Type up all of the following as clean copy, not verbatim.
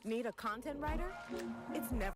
Need a content writer? It's never.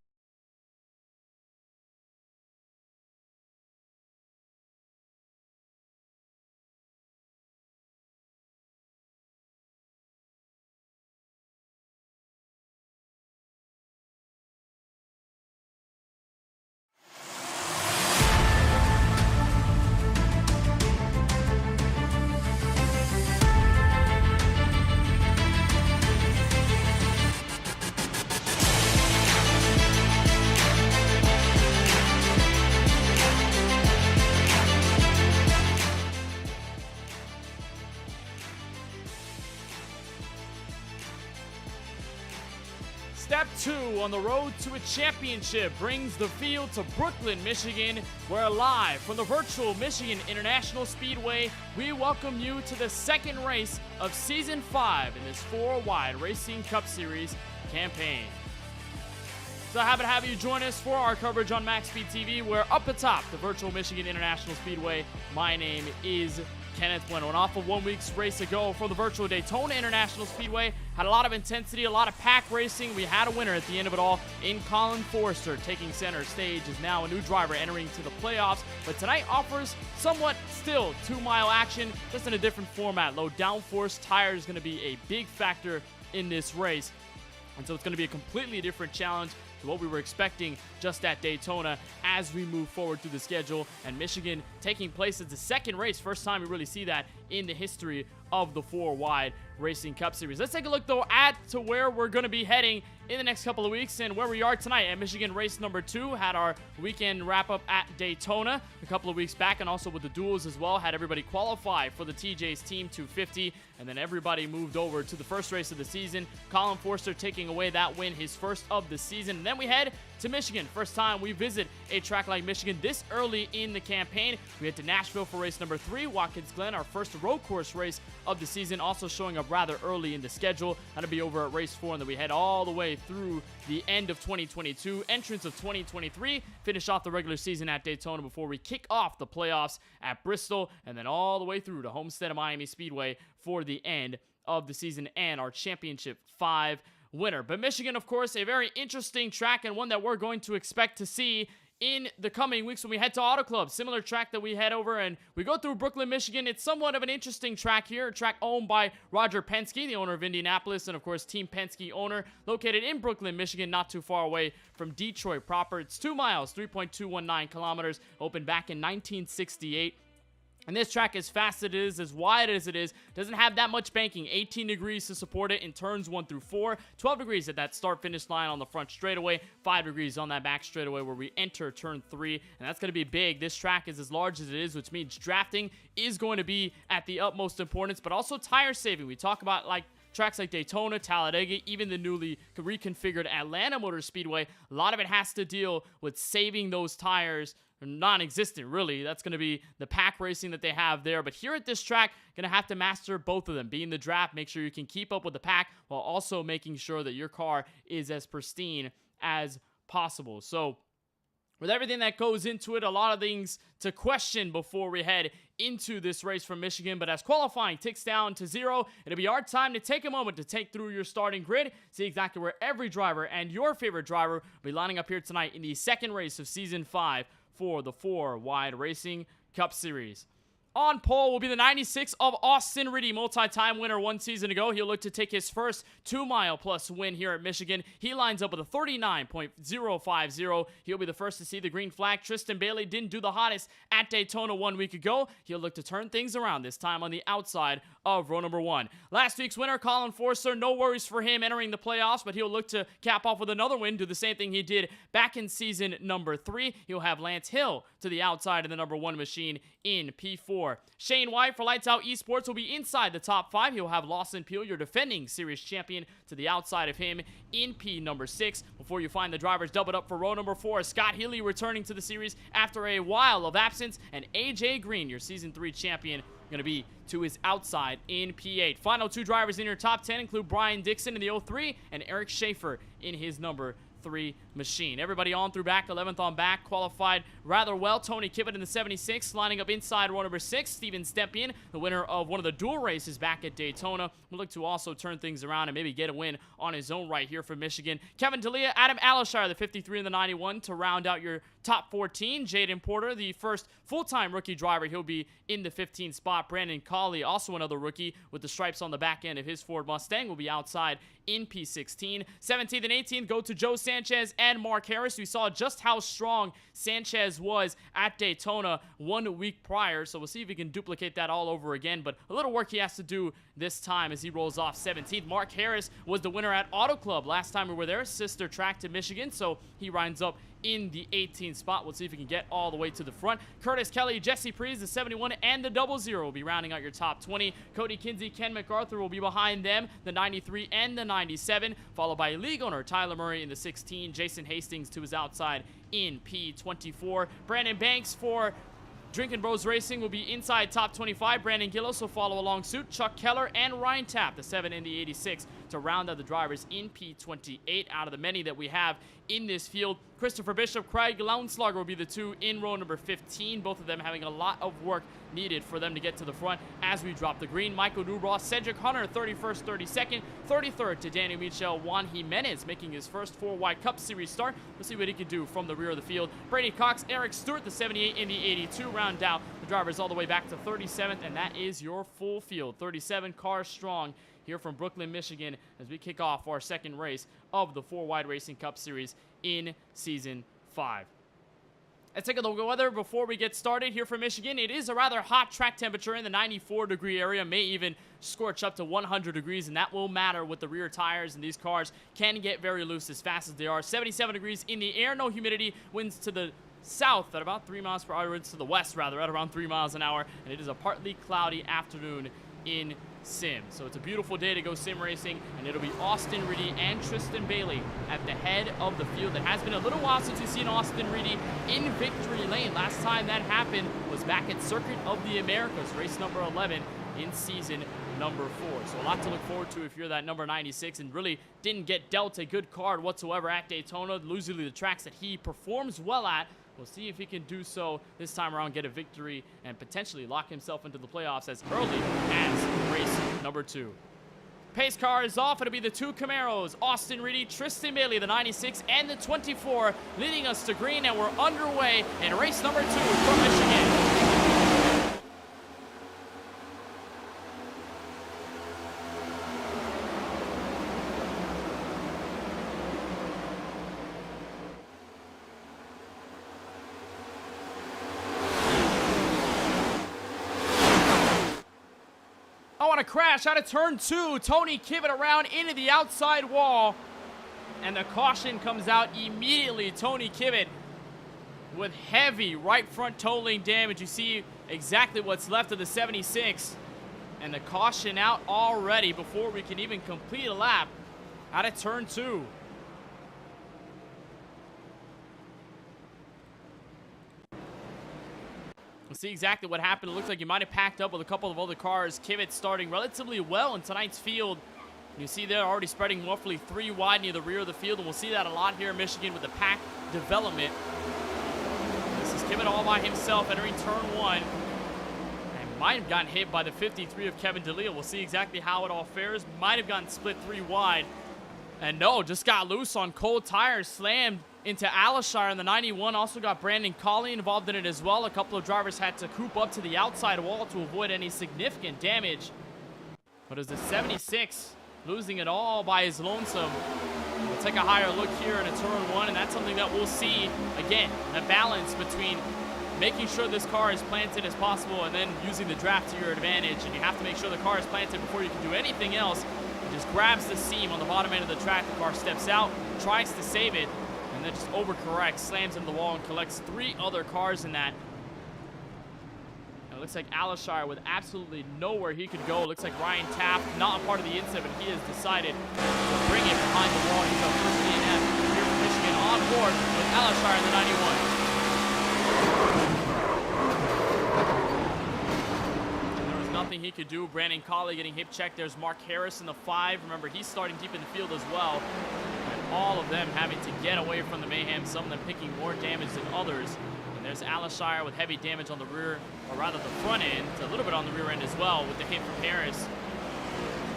Step 2 on the road to a championship brings the field to Brooklyn, Michigan, where live from the virtual Michigan International Speedway, we welcome you to the second race of Season 5 in this 4-wide Racing Cup Series campaign. So happy to have you join us for our coverage on MaxSpeedTV. We're up atop the virtual Michigan International Speedway. My name is Kenneth Bueno. And off of 1 week's race ago for the virtual Daytona International Speedway, had a lot of intensity, a lot of pack racing. We had a winner at the end of it all in Colin Forrester. Taking center stage is now a new driver entering to the playoffs. But tonight offers somewhat still 2-mile action, just in a different format. Low downforce tire is going to be a big factor in this race. And so it's going to be a completely different challenge to what we were expecting just at Daytona as we move forward through the schedule. And Michigan taking place as the second race. First time we really see that in the history of the 4-wide Racing Cup Series. Let's take a look, though, at to where we're going to be heading in the next couple of weeks and where we are tonight at Michigan race number 2. Had our weekend wrap-up at Daytona a couple of weeks back, and also with the duels as well. Had everybody qualify for the TJ's Team 250, and then everybody moved over to the first race of the season. Colin Forrester taking away that win, his first of the season. And then we head to Michigan. First time we visit a track like Michigan this early in the campaign. We head to Nashville for race number 3. Watkins Glen, our first road course race of the season, also showing up rather early in the schedule. That'll be over at race 4, and then we head all the way through the end of 2022, entrance of 2023, finish off the regular season at Daytona before we kick off the playoffs at Bristol, and then all the way through to Homestead of Miami Speedway for the end of the season and our Championship 5 winner. But Michigan, of course, a very interesting track and one that we're going to expect to see in the coming weeks when we head to Auto Club. Similar track that we head over and we go through Brooklyn, Michigan. It's somewhat of an interesting track here, a track owned by Roger Penske, the owner of Indianapolis, and of course Team Penske owner, located in Brooklyn, Michigan, not too far away from Detroit proper. It's 2 miles, 3.219 kilometers, opened back in 1968. And this track, as fast as it is, as wide as it is, doesn't have that much banking. 18 degrees to support it in turns 1 through 4. 12 degrees at that start-finish line on the front straightaway. 5 degrees on that back straightaway where we enter turn 3. And that's going to be big. This track is as large as it is, which means drafting is going to be at the utmost importance. But also tire saving. We talk about tracks like Daytona, Talladega, even the newly reconfigured Atlanta Motor Speedway. A lot of it has to deal with saving those tires. Non-existent, really. That's going to be the pack racing that they have there. But here at this track, going to have to master both of them. Be in the draft, make sure you can keep up with the pack while also making sure that your car is as pristine as possible. So with everything that goes into it, a lot of things to question before we head into this race from Michigan. But as qualifying ticks down to 0, it'll be our time to take a moment to take through your starting grid, see exactly where every driver and your favorite driver will be lining up here tonight in the second race of Season 5 for the 4-wide Racing Cup Series. On pole will be the 96 of Austin Riddy, multi-time winner 1 season ago. He'll look to take his first 2-mile plus win here at Michigan. He lines up with a 39.050. He'll be the first to see the green flag. Tristan Bailey didn't do the hottest at Daytona 1 week ago. He'll look to turn things around this time on the outside of row number 1. Last week's winner, Colin Forrester, no worries for him entering the playoffs, but he'll look to cap off with another win, do the same thing he did back in season number 3. He'll have Lance Hill to the outside of the number 1 machine in P4. Shane White for Lights Out Esports will be inside the top 5. He'll have Lawson Peel, your defending series champion, to the outside of him in P number 6. Before you find the drivers doubled up for row number 4, Scott Healy returning to the series after a while of absence, and AJ Green, your season 3 champion, going to be to his outside in P8. Final 2 drivers in your top 10 include Brian Dixon in the 03 and Eric Schaefer in his number 3 machine. Everybody on through back, 11th on back, qualified rather well. Tony Kibbett in the 76, lining up inside row number 6. Steven Stepien, the winner of one of the dual races back at Daytona, will look to also turn things around and maybe get a win on his own right here for Michigan. Kevin D'Elia, Adam Alashire, the 53 and the 91 to round out your top 14. Jaden Porter, the first full-time rookie driver, he'll be in the 15 spot. Brandon Colley, also another rookie with the stripes on the back end of his Ford Mustang, will be outside in P16. 17th and 18th go to Joe Sanchez and Mark Harris. We saw just how strong Sanchez was at Daytona 1 week prior, so we'll see if he can duplicate that all over again, but a little work he has to do this time as he rolls off 17th. Mark Harris was the winner at Auto Club last time we were there, sister track to Michigan, so he winds up in the 18th spot. We'll see if he can get all the way to the front. Curtis Kelly, Jesse Prees, the 71 and the 00 will be rounding out your top 20. Cody Kinsey, Ken MacArthur will be behind them, the 93 and the 97, followed by league owner Tyler Murray in the 16. Jason Hastings to his outside in P24. Brandon Banks for Drinking Bros Racing will be inside top 25. Brandon Gillis will follow along suit. Chuck Keller and Ryan Tapp, the 7 and the 86, to round out the drivers in P28 out of the many that we have in this field. Christopher Bishop, Craig Lounslauger will be the 2 in row number 15. Both of them having a lot of work needed for them to get to the front as we drop the green. Michael Newbross, Cedric Hunter, 31st, 32nd, 33rd to Daniel Michel. Juan Jimenez making his first 4-wide Cup Series start. We'll see what he can do from the rear of the field. Brady Cox, Eric Stewart, the 78 and the 82, round out the drivers all the way back to 37th, and that is your full field. 37 cars strong here from Brooklyn, Michigan, as we kick off our second race of the 4-wide Racing Cup Series in Season 5. Let's take a look at the weather before we get started here for Michigan. It is a rather hot track temperature in the 94-degree area, may even scorch up to 100 degrees, and that will matter with the rear tires, and these cars can get very loose as fast as they are. 77 degrees in the air, no humidity, winds to the south at about 3 miles per hour, winds to the west rather at around 3 miles an hour, and it is a partly cloudy afternoon in sim. So it's a beautiful day to go sim racing, and it'll be Austin Reedy and Tristan Bailey at the head of the field. It has been a little while since we've seen Austin Reedy in victory lane. Last time that happened was back at Circuit of the Americas, race number 11 in season number 4. So a lot to look forward to if you're that number 96 and really didn't get dealt a good card whatsoever at Daytona. Usually the tracks that he performs well at. We'll see if he can do so this time around, get a victory, and potentially lock himself into the playoffs as early as race number 2. Pace car is off. It'll be the 2 Camaros, Austin Reedy, Tristan Bailey, the 96 and the 24, leading us to green, and we're underway in race number 2 from Michigan. On a crash out of turn 2, Tony Kibbett around into the outside wall, and the caution comes out immediately. Tony Kibbett with heavy right front toe link damage. You see exactly what's left of the 76, and the caution out already before we can even complete a lap out of turn 2. We'll see exactly what happened. It looks like he might have packed up with a couple of other cars. Kibbett starting relatively well in tonight's field. You see they're already spreading roughly 3 wide near the rear of the field, and we'll see that a lot here in Michigan with the pack development. This is Kibbett all by himself entering turn 1. And might have gotten hit by the 53 of Kevin D'Elia. We'll see exactly how it all fares. Might have gotten split 3 wide. And no, just got loose on cold tires, slammed into Alashire in the 91. Also got Brandon Colley involved in it as well. A couple of drivers had to coop up to the outside wall to avoid any significant damage. But as the 76 losing it all by his lonesome. We'll take a higher look here in a turn 1, and that's something that we'll see again, the balance between making sure this car is planted as possible and then using the draft to your advantage. And you have to make sure the car is planted before you can do anything else. It just grabs the seam on the bottom end of the track. The car steps out, tries to save it, and then just overcorrects, slams into the wall, and collects 3 other cars in that. And it looks like Alashire with absolutely nowhere he could go. It looks like Ryan Taft, not a part of the incident, but he has decided to bring it behind the wall. He's our first DNF here from Michigan on board with Alashire in the 91. Nothing he could do. Brandon Colley getting hip checked. There's Mark Harris in the 5. Remember, he's starting deep in the field as well. And all of them having to get away from the Mayhem, some of them picking more damage than others. And there's Alishire with heavy damage on the rear, or rather the front end, a little bit on the rear end as well with the hit from Harris.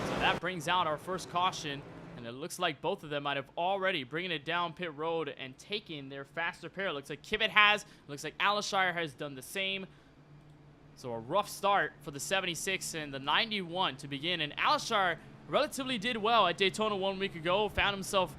So that brings out our first caution, and it looks like both of them might have already bringing it down pit road and taken their faster pair. It looks like Kivett has, it looks like Alishire has done the same. So a rough start for the 76 and the 91 to begin, and Alishire relatively did well at Daytona 1 week ago, found himself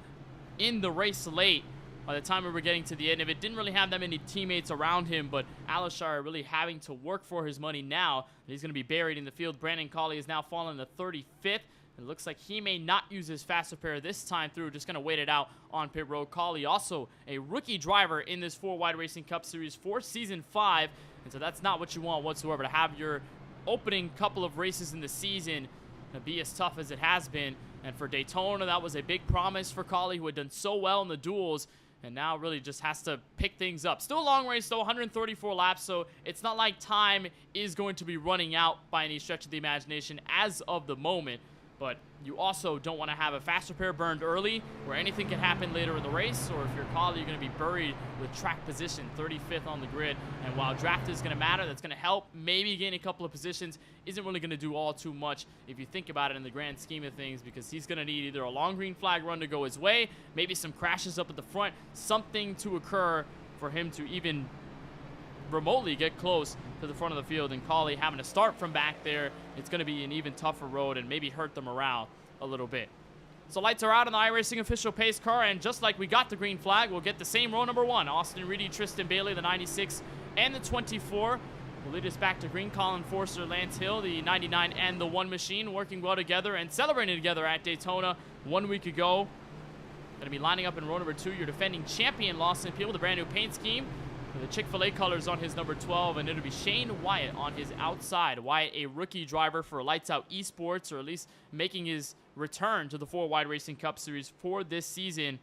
in the race late by the time we were getting to the end of it. Didn't really have that many teammates around him, but Alishire really having to work for his money now. He's going to be buried in the field. Brandon Colley has now fallen to 35th. It looks like he may not use his faster pair this time through. Just going to wait it out on pit road. Colley also a rookie driver in this 4-Wide Racing Cup Series for Season 5. And so that's not what you want whatsoever, to have your opening couple of races in the season be as tough as it has been. And for Daytona, that was a big promise for Colley, who had done so well in the duels, and now really just has to pick things up. Still a long race, though, 134 laps, so it's not like time is going to be running out by any stretch of the imagination as of the moment. But you also don't want to have a faster pair burned early where anything can happen later in the race, or if you're Colley, you're going to be buried with track position, 35th on the grid. And while draft is going to matter, that's going to help. Maybe gain a couple of positions isn't really going to do all too much if you think about it in the grand scheme of things, because he's going to need either a long green flag run to go his way, maybe some crashes up at the front, something to occur for him to even remotely get close to the front of the field. And Colley having to start from back there, it's going to be an even tougher road and maybe hurt the morale a little bit. So lights are out on the iRacing official pace car, and just like we got the green flag, we'll get the same row number 1. Austin Reedy, Tristan Bailey, the 96 and the 24 will lead us back to green. Colin Forster, Lance Hill, the 99 and the 1 machine, working well together and celebrating together at Daytona 1 week ago. Going to be lining up in row number 2, your defending champion Lawson Peel with a brand new paint scheme, the Chick-fil-A colors on his number 12, and it'll be Shane Wyatt on his outside. Wyatt, a rookie driver for Lights Out Esports, or at least making his return to the 4-Wide Racing Cup Series for this season.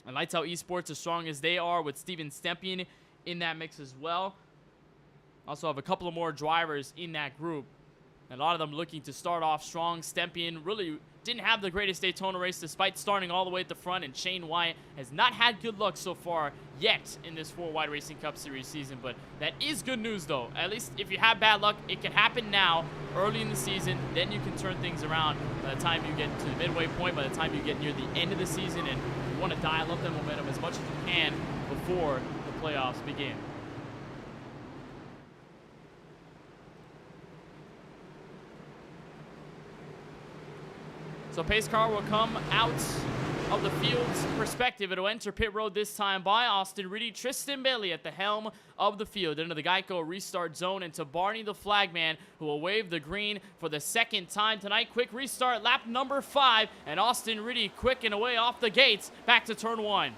And Lights Out Esports, as strong as they are, with Steven Stempian in that mix as well. Also have a couple of more drivers in that group, and a lot of them looking to start off strong. Stempian really didn't have the greatest Daytona race despite starting all the way at the front, and Shane Wyatt has not had good luck so far yet in this 4-Wide Racing Cup Series season. But that is good news, though. At least if you have bad luck, it can happen now, early in the season. Then you can turn things around by the time you get to the midway point, by the time you get near the end of the season, and you want to dial up that momentum as much as you can before the playoffs begin. So pace car will come out of the field's perspective. It'll enter pit road this time by Austin Reedy, Tristan Bailey at the helm of the field. Into the Geico restart zone, and to Barney the flagman, who will wave the green for the second time tonight. Quick restart, lap number 5, and Austin Reedy quick and away off the gates, back to turn 1.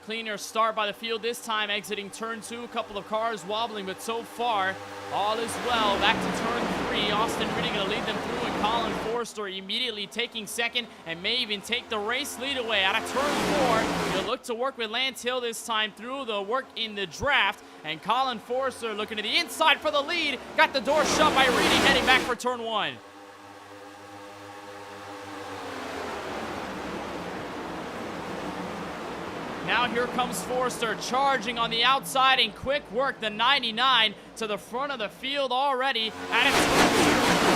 Cleaner start by the field this time, exiting turn 2. A couple of cars wobbling, but so far, all is well. Back to turn 3. Austin Reedy going to lead them through, and Colin Forster immediately taking second and may even take the race lead away. Out of turn 4, he'll look to work with Lance Hill this time through the work in the draft, and Colin Forster looking to the inside for the lead. Got the door shut by Reedy, heading back for turn 1. Now here comes Forster charging on the outside, and quick work, the 99 to the front of the field already. At its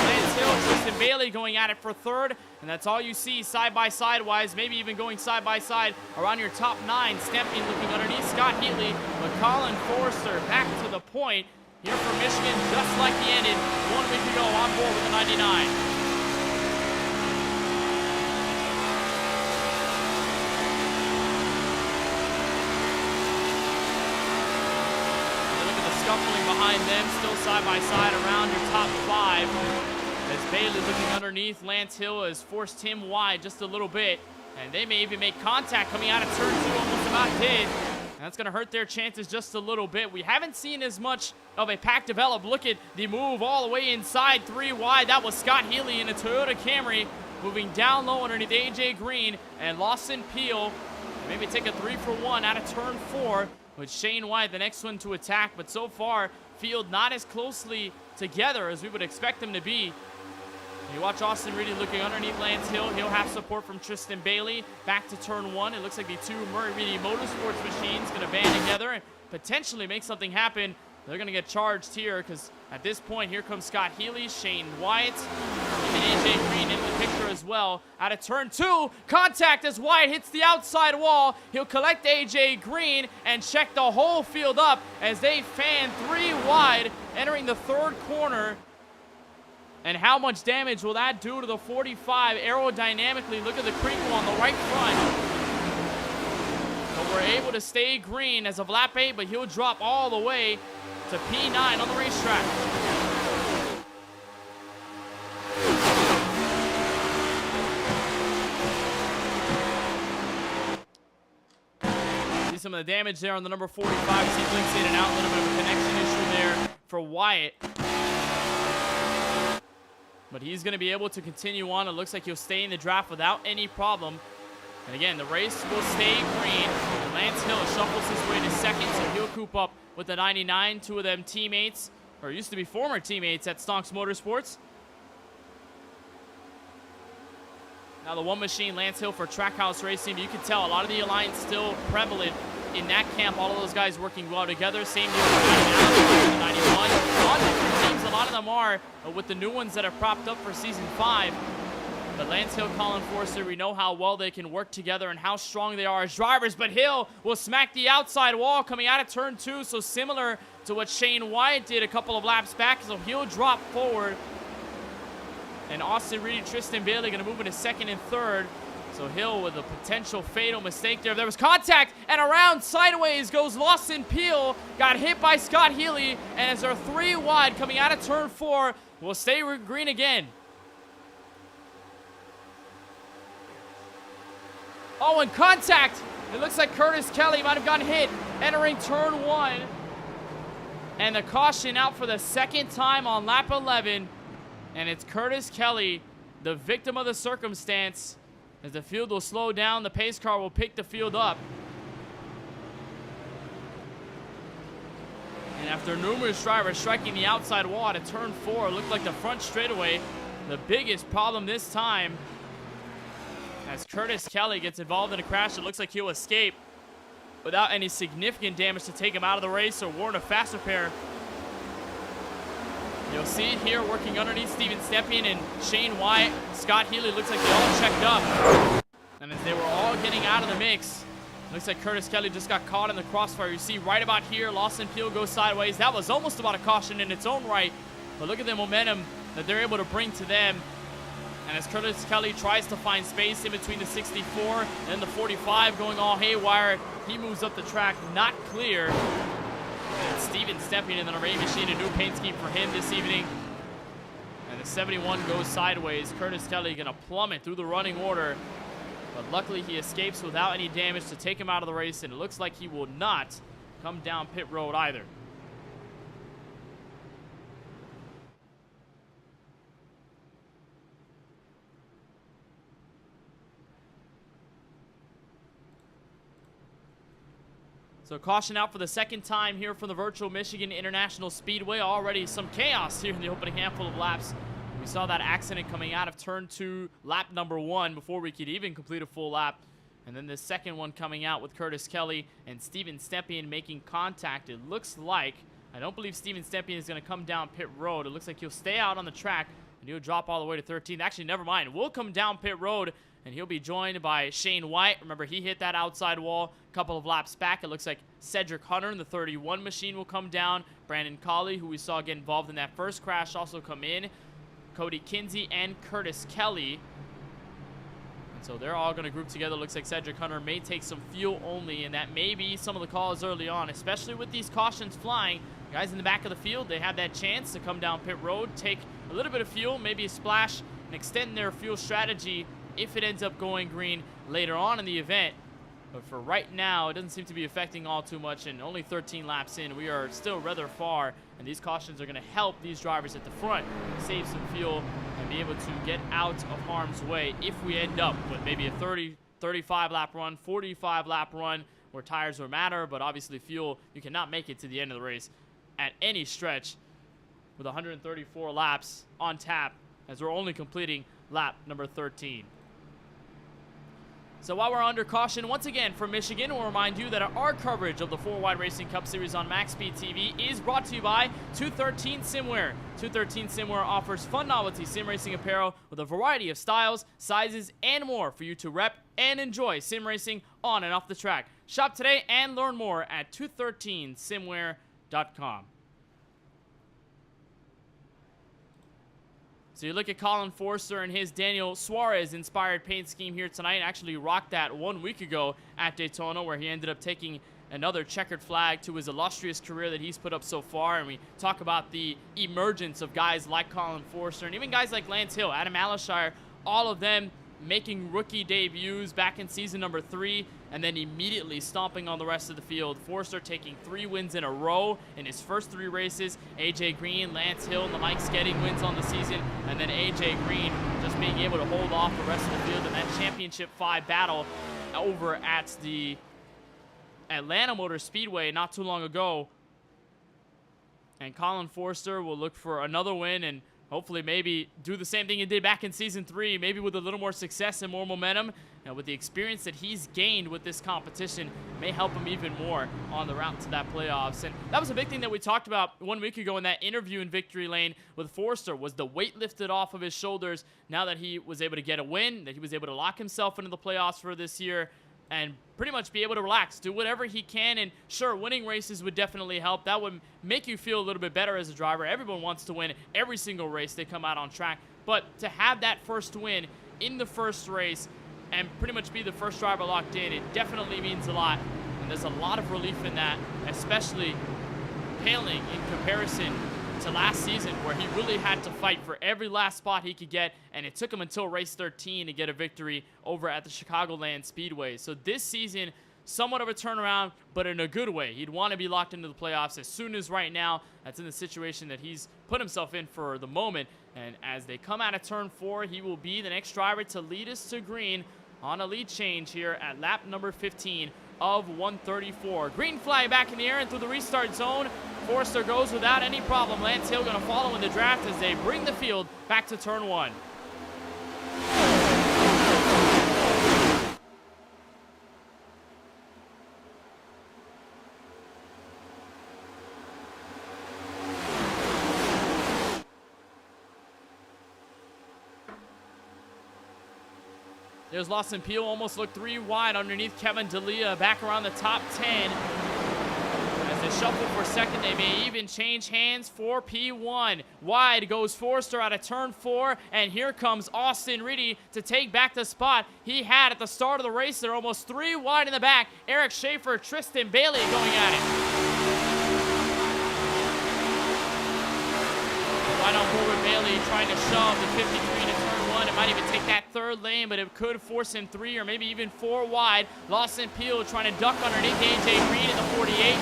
Lance Hill, Tristan Bailey going at it for third, and that's all you see side by side wise, maybe even going side by side around your top 9. Stempian looking underneath Scott Heatley, but Colin Forster back to the point here for Michigan, just like he ended 1 week ago, on board with the 99. Scuffling behind them, still side by side around your top 5. As Bailey looking underneath, Lance Hill has forced him wide just a little bit, and they may even make contact coming out of turn 2, almost about did. And that's going to hurt their chances just a little bit. We haven't seen as much of a pack develop. Look at the move all the way inside, 3 wide. That was Scott Healy in a Toyota Camry, moving down low underneath AJ Green and Lawson Peel. Maybe take a 3-for-1 out of turn 4 with Shane White, the next one to attack. But so far, field not as closely together as we would expect them to be. You watch Austin Reedy looking underneath Lance Hill. He'll have support from Tristan Bailey. Back to turn 1. It looks like the two Murray Reedy Motorsports machines going to band together and potentially make something happen. They're going to get charged here because at this point, here comes Scott Healy, Shane Wyatt, and AJ Green into the picture as well. Out of turn 2, contact as Wyatt hits the outside wall. He'll collect AJ Green and check the whole field up as they fan 3 wide, entering the 3rd corner. And how much damage will that do to the 45 aerodynamically? Look at the crinkle on the right front. But we're able to stay green as of lap 8, but he'll drop all the way to P9 on the racetrack. See some of the damage there on the number 45. See blinks in and out, a little bit of a connection issue there for Wyatt. But he's going to be able to continue on. It looks like he'll stay in the draft without any problem. And again, the race will stay green. And Lance Hill shuffles his way to 2nd, so he'll coop up with the 99. 2 of them teammates, or used to be former teammates at Stonks Motorsports. Now the one machine, Lance Hill for Trackhouse Racing. You can tell a lot of the alliance still prevalent in that camp. All of those guys working well together. Same deal with the 91. On different teams, a lot of them are with the new ones that are propped up for Season 5. But Lance Hill, Colin Forster, we know how well they can work together and how strong they are as drivers. But Hill will smack the outside wall coming out of turn 2. So similar to what Shane Wyatt did a couple of laps back. So he'll drop forward. And Austin Reedy, Tristan Bailey going to move into 2nd and 3rd. So Hill with a potential fatal mistake there. There was contact, and around sideways goes Lawson Peel. Got hit by Scott Healy, and as they're 3 wide coming out of turn 4, will stay green again. Oh, and contact. It looks like Curtis Kelly might have gotten hit entering turn 1. And the caution out for the 2nd time on lap 11. And it's Curtis Kelly, the victim of the circumstance. As the field will slow down, the pace car will pick the field up. And after numerous drivers striking the outside wall at turn 4, it looked like the front straightaway, the biggest problem this time. As Curtis Kelly gets involved in a crash, it looks like he'll escape without any significant damage to take him out of the race or warrant a fast repair. You'll see it here working underneath Steven Stepien and Shane Wyatt. Scott Healy looks like they all checked up. And as they were all getting out of the mix, looks like Curtis Kelly just got caught in the crossfire. You see right about here, Lawson Peel goes sideways. That was almost about a caution in its own right. But look at the momentum that they're able to bring to them. And as Curtis Kelly tries to find space in between the 64 and the 45 going all haywire, he moves up the track, not clear. And Steven Stepien in the array machine, a new paint scheme for him this evening. And the 71 goes sideways. Curtis Kelly gonna plummet through the running order. But luckily he escapes without any damage to take him out of the race, and it looks like he will not come down pit road either. So caution out for the 2nd time here from the virtual Michigan International Speedway. Already some chaos here in the opening handful of laps. We saw that accident coming out of turn 2, lap number 1, before we could even complete a full lap. And then the second one coming out with Curtis Kelly and Steven Stepien making contact. It looks like, I don't believe Steven Stepien is going to come down pit road. It looks like he'll stay out on the track and he'll drop all the way to 13th. Actually, never mind. We'll come down pit road and he'll be joined by Shane White. Remember, he hit that outside wall a couple of laps back. It looks like Cedric Hunter in the 31 machine will come down. Brandon Colley, who we saw get involved in that first crash, also come in. Cody Kinsey and Curtis Kelly. And so they're all going to group together. Looks like Cedric Hunter may take some fuel only, and that may be some of the calls early on, especially with these cautions flying. Guys in the back of the field, they have that chance to come down pit road, take a little bit of fuel, maybe a splash, and extend their fuel strategy if it ends up going green later on in the event. But for right now, it doesn't seem to be affecting all too much, and only 13 laps in, we are still rather far, and these cautions are going to help these drivers at the front save some fuel and be able to get out of harm's way if we end up with maybe a 35 lap run, 45 lap run, where tires will matter, but obviously fuel, you cannot make it to the end of the race at any stretch with 134 laps on tap, as we're only completing lap number 13. So while we're under caution, once again from Michigan, we'll remind you that our coverage of the 4Wide Racing Cup Series on MaxSpeedTV is brought to you by 213 Simwear. 213 Simwear offers fun novelty sim racing apparel with a variety of styles, sizes, and more for you to rep and enjoy sim racing on and off the track. Shop today and learn more at 213simwear.com. So you look at Colin Forster and his Daniel Suarez-inspired paint scheme here tonight. Actually rocked that 1 week ago at Daytona, where he ended up taking another checkered flag to his illustrious career that he's put up so far. And we talk about the emergence of guys like Colin Forster and even guys like Lance Hill, Adam Alashire, all of them making rookie debuts back in season number 3 and then immediately stomping on the rest of the field. Forster taking 3 wins in a row in his first 3 races. AJ Green, Lance Hill, and the Mike Skedding wins on the season, and then AJ Green just being able to hold off the rest of the field in that championship 5 battle over at the Atlanta Motor Speedway not too long ago. And Colin Forster will look for another win and hopefully maybe do the same thing he did back in season 3, maybe with a little more success and more momentum. And with the experience that he's gained with this competition, may help him even more on the route to that playoffs. And that was a big thing that we talked about 1 week ago in that interview in Victory Lane with Forster, was the weight lifted off of his shoulders now that he was able to get a win, that he was able to lock himself into the playoffs for this year and pretty much be able to relax, do whatever he can. And sure, winning races would definitely help. That would make you feel a little bit better as a driver. Everyone wants to win every single race they come out on track. But to have that first win in the first race and pretty much be the first driver locked in, it definitely means a lot. And there's a lot of relief in that, especially paling in comparison to last season, where he really had to fight for every last spot he could get, and it took him until race 13 to get a victory over at the Chicagoland Speedway. So this season, somewhat of a turnaround, but in a good way. He'd want to be locked into the playoffs as soon as right now. That's in the situation that he's put himself in for the moment. And as they come out of turn 4, he will be the next driver to lead us to green on a lead change here at lap number 15 of 134. Green flag back in the air and through the restart zone. Forster goes without any problem. Lance Hill going to follow in the draft as they bring the field back to turn 1. There's Lawson Peel, almost looked 3 wide underneath Kevin D'Elia, back around the top 10. As they shuffle for second, they may even change hands for P1. Wide goes Forster out of turn 4, and here comes Austin Reedy to take back the spot he had at the start of the race. They're almost 3 wide in the back. Eric Schaefer, Tristan Bailey going at it. Right on forward, Bailey trying to shove the 53 to turn 1. It might even take that 3rd lane, but it could force him 3 or maybe even 4 wide. Lawson Peel trying to duck underneath AJ Green in the 48.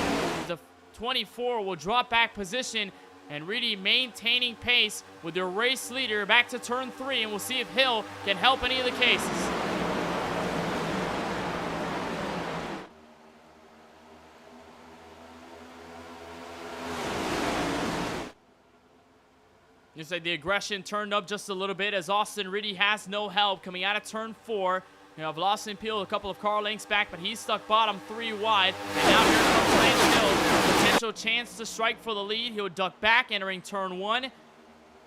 The 24 will drop back position, and Reedy maintaining pace with their race leader back to turn 3, and we'll see if Hill can help any of the cases. Looks like the aggression turned up just a little bit as Austin Reedy has no help coming out of turn 4. You have Lawson Peel a couple of car lengths back, but he's stuck bottom 3 wide. And now here comes Lance Hill. Potential chance to strike for the lead. He'll duck back entering turn 1.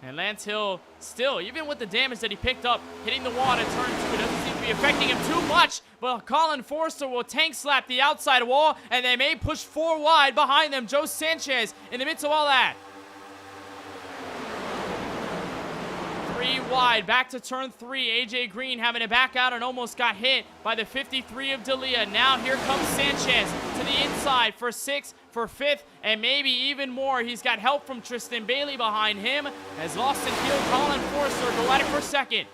And Lance Hill still, even with the damage that he picked up, hitting the wall at turn 2. It doesn't seem to be affecting him too much. But Colin Forster will tank slap the outside wall, and they may push 4 wide behind them. Joe Sanchez in the midst of all that. 3 wide, back to turn 3. AJ Green having to back out and almost got hit by the 53 of D'Elia. Now here comes Sanchez to the inside for 6th, for 5th, and maybe even more. He's got help from Tristan Bailey behind him as Lawson Peel, Colin Forster go at it for 2nd.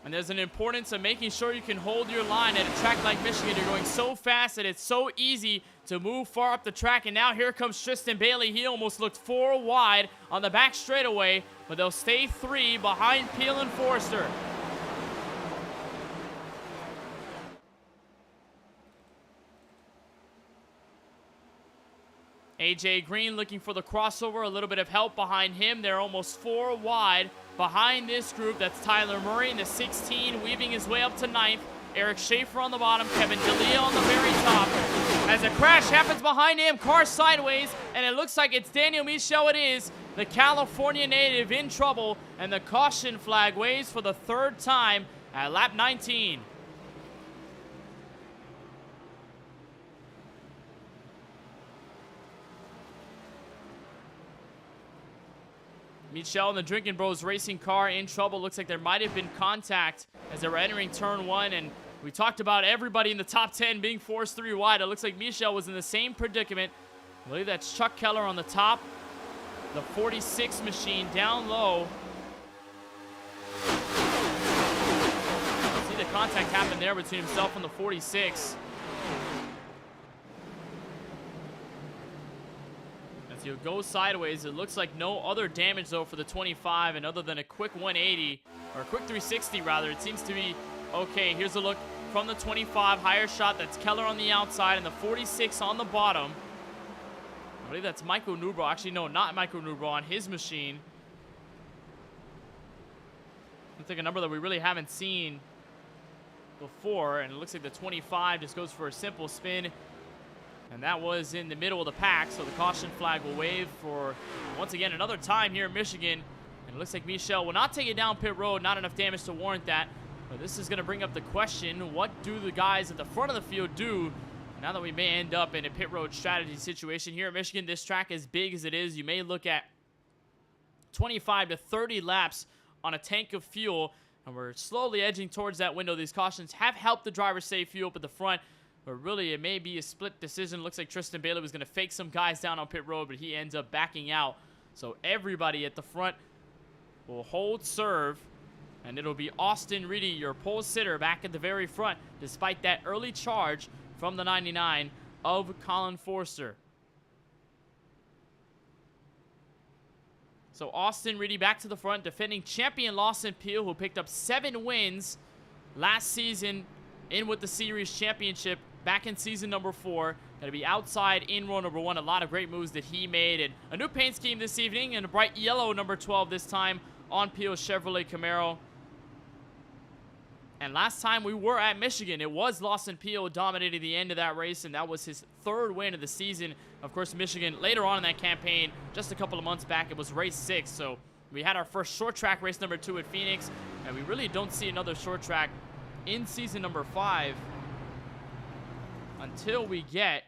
And there's an importance of making sure you can hold your line at a track like Michigan. You're going so fast that it's so easy to move far up the track. And now here comes Tristan Bailey. He almost looked 4 wide on the back straightaway, but they'll stay 3 behind Peel and Forster. AJ Green looking for the crossover, a little bit of help behind him. They're almost 4 wide behind this group. That's Tyler Murray in the 16, weaving his way up to 9th. Eric Schaefer on the bottom, Kevin D'Elia on the very top. As a crash happens behind him, car sideways, and it looks like it's Daniel Michel. It is the California native in trouble, and the caution flag waves for the 3rd time at lap 19. Michel and the Drinking Bros racing car in trouble. Looks like there might have been contact as they were entering turn 1. And we talked about everybody in the top 10 being forced 3 wide. It looks like Michel was in the same predicament. I believe that's Chuck Keller on the top. The 46 machine down low. See the contact happen there between himself and the 46. He'll go sideways. It looks like no other damage though for the 25, and other than a quick 180 or a quick 360 rather, it seems to be okay. Here's a look from the 25, higher shot. That's Keller on the outside and the 46 on the bottom. I believe that's Michael Newbro. Actually, no, not Michael Newbro on his machine. I think a number that we really haven't seen before, and it looks like the 25 just goes for a simple spin. And that was in the middle of the pack, so the caution flag will wave for, once again, another time here in Michigan. And it looks like Michel will not take it down pit road. Not enough damage to warrant that. But this is going to bring up the question, what do the guys at the front of the field do now that we may end up in a pit road strategy situation? Here at Michigan, this track, as big as it is, you may look at 25 to 30 laps on a tank of fuel. And we're slowly edging towards that window. These cautions have helped the drivers save fuel up at the front. But really, it may be a split decision. Looks like Tristan Bailey was going to fake some guys down on pit road, but he ends up backing out. So everybody at the front will hold serve, and it'll be Austin Reedy, your pole sitter, back at the very front, despite that early charge from the 99 of Colin Forster. So Austin Reedy back to the front, defending champion Lawson Peel, who picked up 7 wins last season in with the series championship back in season number 4. Going to be outside in row number 1. A lot of great moves that he made. And a new paint scheme this evening, and a bright yellow number 12 this time on Peel's Chevrolet Camaro. And last time we were at Michigan, it was Lawson Peel dominating the end of that race, and that was his 3rd win of the season. Of course, Michigan, later on in that campaign, just a couple of months back, it was race 6. So we had our first short track race number 2 at Phoenix, and we really don't see another short track in season number 5 until we get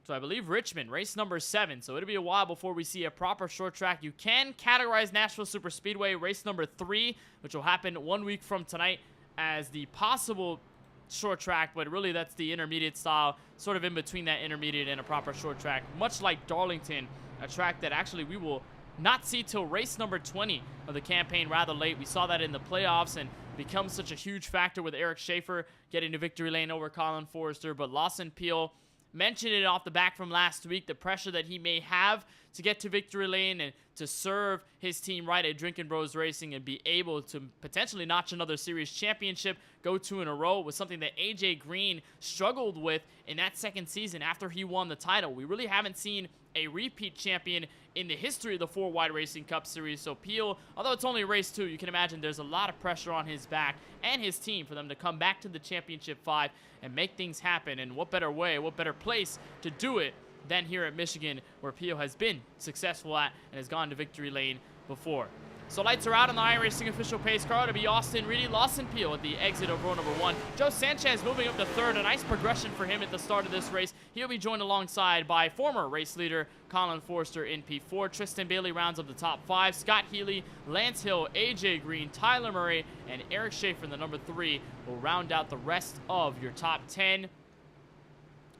to, I believe, Richmond, race number 7. So it'll be a while before we see a proper short track. You can categorize Nashville Superspeedway race number 3, which will happen 1 week from tonight, as the possible short track, but really that's the intermediate style, sort of in between that intermediate and a proper short track, much like Darlington, a track that actually we will not see till race number 20 of the campaign, rather late. We saw that in the playoffs and becomes such a huge factor with Eric Schaefer getting to victory lane over Colin Forster. But Lawson Peel mentioned it off the back from last week, the pressure that he may have to get to victory lane and to serve his team right at Drinking Bros Racing and be able to potentially notch another series championship, go 2 in a row, was something that AJ Green struggled with in that second season after he won the title. We really haven't seen a repeat champion in the history of the 4 Wide Racing Cup Series. So Peel, although it's only race 2, you can imagine there's a lot of pressure on his back and his team for them to come back to the Championship 5 and make things happen. And what better way, what better place to do it than here at Michigan, where Peel has been successful at and has gone to victory lane before. So lights are out on the iRacing official pace car. To be Austin Reedy, Lawson Peel at the exit of row number 1. Joe Sanchez moving up to 3rd. A nice progression for him at the start of this race. He'll be joined alongside by former race leader Colin Forster in P4. Tristan Bailey rounds up the top 5. Scott Healy, Lance Hill, AJ Green, Tyler Murray, and Eric Schaefer in the number 3 will round out the rest of your top 10.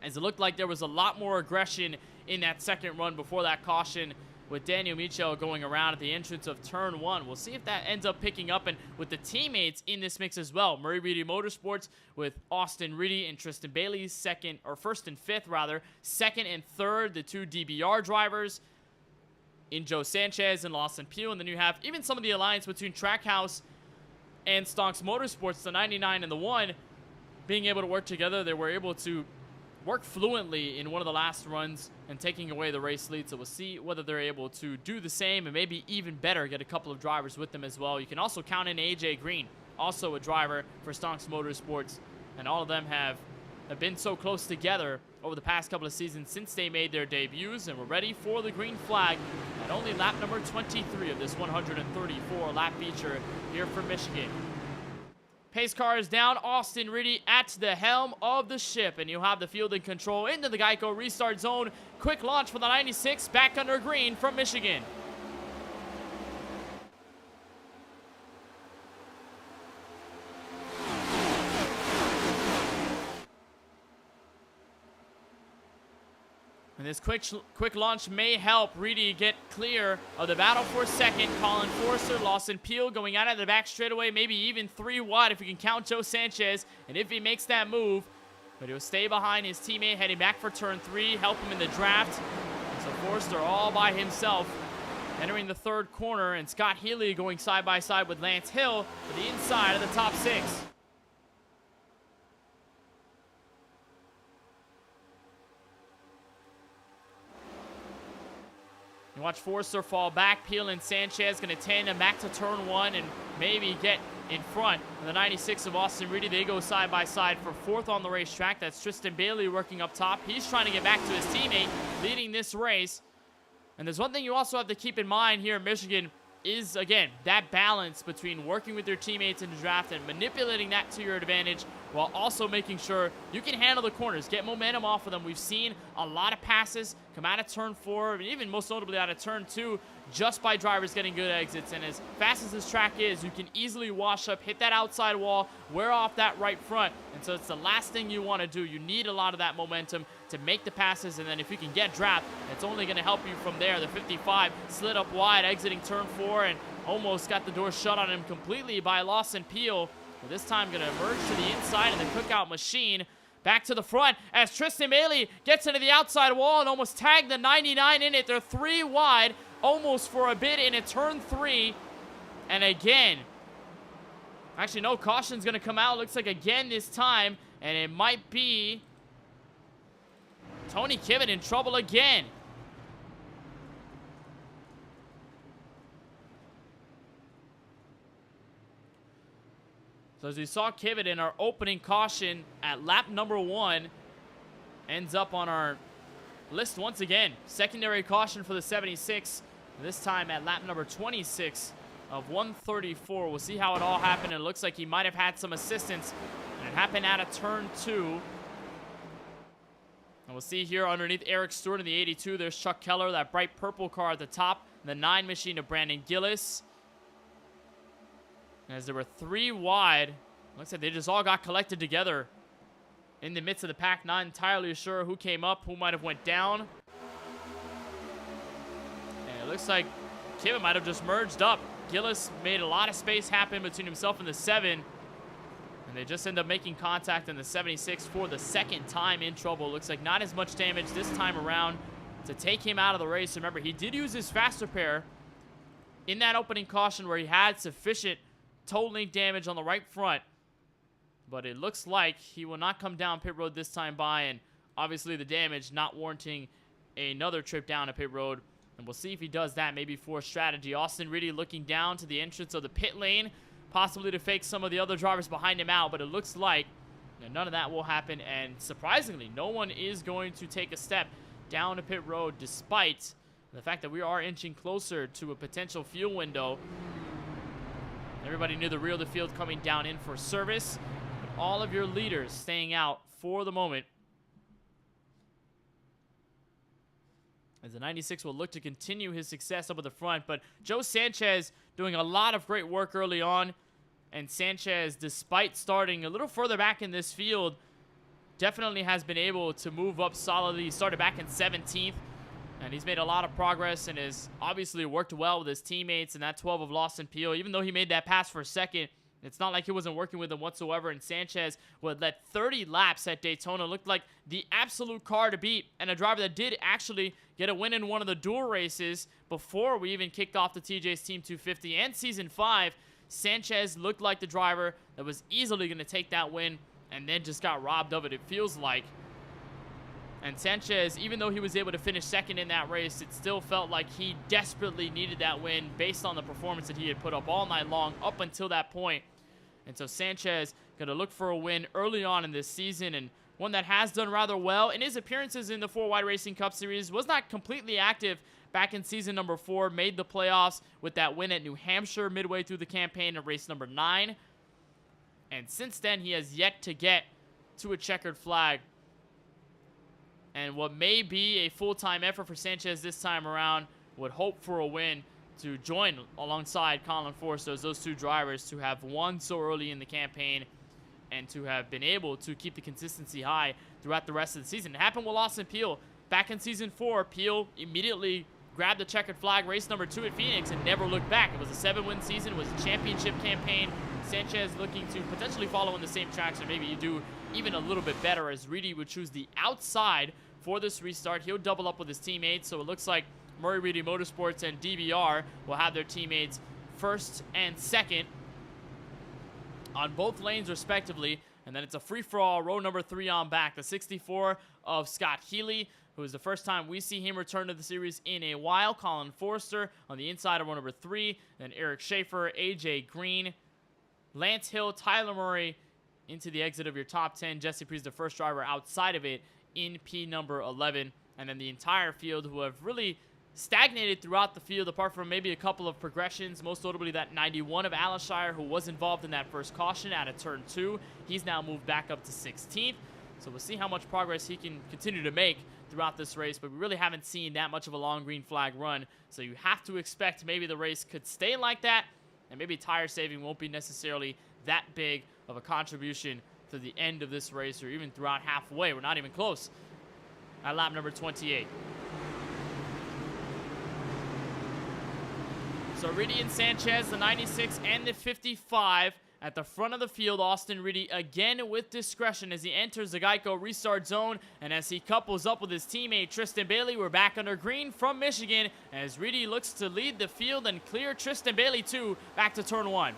As it looked like there was a lot more aggression in that second run before that caution. with Daniel Michel going around at the entrance of turn 1. We'll see if that ends up picking up, and with the teammates in this mix as well. Murray Reedy Motorsports with Austin Reedy and Tristan Bailey, first and fifth rather. Second and third, the two DBR drivers in Joe Sanchez and Lawson Pugh. And then you have even some of the alliance between Trackhouse and Stonks Motorsports, the 99 and the 1, being able to work together. They were able to work fluently in one of the last runs and taking away the race lead. So we'll see whether they're able to do the same and maybe even better, get a couple of drivers with them as well. You can also count in AJ Green, also a driver for Stonks Motorsports, and all of them have been so close together over the past couple of seasons since they made their debuts, and we're ready for the green flag at only lap number 23 of this 134 lap feature here for Michigan. Pace car is down. Austin Reedy at the helm of the ship, and you'll have the field in control into the Geico restart zone. Quick launch for the 96 back under green from Michigan. And this quick launch may help Reedy get clear of the battle for second. Colin Forster, Lawson Pugh going out of the back straightaway, maybe even 3 wide if we can count Joe Sanchez. And if he makes that move, but he'll stay behind his teammate heading back for turn 3, help him in the draft. So Forster all by himself entering the third corner, and Scott Healy going side by side with Lance Hill to the inside of the top 6. You watch Forster fall back. Peel and Sanchez going to tandem back to turn 1 and maybe get in front of the 96 of Austin Reedy. They go side by side for 4th on the racetrack. That's Tristan Bailey working up top. He's trying to get back to his teammate leading this race. And there's one thing you also have to keep in mind here in Michigan is, again, that balance between working with your teammates in the draft and manipulating that to your advantage while also making sure you can handle the corners, get momentum off of them. We've seen a lot of passes come out of turn 4, and even most notably out of turn 2, just by drivers getting good exits. And as fast as this track is, you can easily wash up, hit that outside wall, wear off that right front. And so it's the last thing you want to do. You need a lot of that momentum to make the passes, and then if you can get draft, it's only going to help you from there. The 55 slid up wide, exiting turn 4, and almost got the door shut on him completely by Lawson Peel. But this time going to emerge to the inside of the cookout machine. Back to the front as Tristan Bailey gets into the outside wall and almost tagged the 99 in it. They're 3 wide, almost for a bit in a turn 3. And again, actually no, caution's going to come out. Looks like again this time, and it might be Tony Kivet in trouble again. So as we saw, Kivet in our opening caution at lap number 1 ends up on our list once again. Secondary caution for the 76, this time at lap number 26 of 134. We'll see how it all happened. It looks like he might have had some assistance, and it happened out of turn 2. And we'll see here underneath Eric Stewart in the 82, there's Chuck Keller, that bright purple car at the top, the 9 machine of Brandon Gillis. As there were 3 wide, looks like they just all got collected together in the midst of the pack. Not entirely sure who came up, who might have went down. And it looks like Kivet might have just merged up. Gillis made a lot of space happen between himself and the 7. And they just end up making contact in the 76 for the second time in trouble. Looks like not as much damage this time around to take him out of the race. Remember, he did use his fast repair in that opening caution where he had sufficient toe link damage on the right front, but it looks like he will not come down pit road this time by, and obviously the damage not warranting another trip down a pit road. And we'll see if he does that, maybe for strategy. Austin Reedy looking down to the entrance of the pit lane, possibly to fake some of the other drivers behind him out, but it looks like none of that will happen, and surprisingly no one is going to take a step down a pit road, despite the fact that we are inching closer to a potential fuel window. Everybody knew the rear of the field coming down in for service. But all of your leaders staying out for the moment. As the 96 will look to continue his success up at the front. But Joe Sanchez doing a lot of great work early on. And Sanchez, despite starting a little further back in this field, definitely has been able to move up solidly. He started back in 17th. And he's made a lot of progress and has obviously worked well with his teammates in that 12 of Lawson Peel. Even though he made that pass for a second, it's not like he wasn't working with them whatsoever. And Sanchez would let 30 laps at Daytona. Looked like the absolute car to beat, and a driver that did actually get a win in one of the dual races before we even kicked off the TJ's Team 250 and Season 5. Sanchez looked like the driver that was easily going to take that win and then just got robbed of it, it feels like. And Sanchez, even though he was able to finish second in that race, it still felt like he desperately needed that win based on the performance that he had put up all night long up until that point. And so Sanchez going to look for a win early on in this season, and one that has done rather well in his appearances in the 4Wide Racing Cup Series. Was not completely active back in season number 4, made the playoffs with that win at New Hampshire midway through the campaign in race number 9. And since then, he has yet to get to a checkered flag. And what may be a full-time effort for Sanchez this time around, would hope for a win to join alongside Colin Forster as those two drivers to have won so early in the campaign and to have been able to keep the consistency high throughout the rest of the season. It happened with Lawson Peel back in season 4. Peel immediately grabbed the checkered flag race number 2 at Phoenix and never looked back. It was a 7-win season, it was a championship campaign. Sanchez looking to potentially follow in the same tracks, or maybe you do even a little bit better, as Reedy would choose the outside for this restart. He'll double up with his teammates, so it looks like Murray Reedy Motorsports and DBR will have their teammates first and second on both lanes respectively. And then it's a free-for-all, row number 3 on back. The 64 of Scott Healy, who is the first time we see him return to the series in a while. Colin Forster on the inside of row number 3. Then Eric Schaefer, AJ Green, Lance Hill, Tyler Murray into the exit of your top 10. Jesse Priest, the first driver outside of it in P number 11. And then the entire field, who have really stagnated throughout the field, apart from maybe a couple of progressions, most notably that 91 of Alashire, who was involved in that first caution out of turn 2. He's now moved back up to 16th. So we'll see how much progress he can continue to make throughout this race, but we really haven't seen that much of a long green flag run. So you have to expect maybe the race could stay like that, and maybe tire saving won't be necessarily that big of a contribution to the end of this race, or even throughout halfway. We're not even close at lap number 28. So Reedy and Sanchez, the 96 and the 55 at the front of the field. Austin Reedy again with discretion as he enters the Geico restart zone, and as he couples up with his teammate Tristan Bailey. We're back under green from Michigan as Reedy looks to lead the field and clear Tristan Bailey too back to turn 1.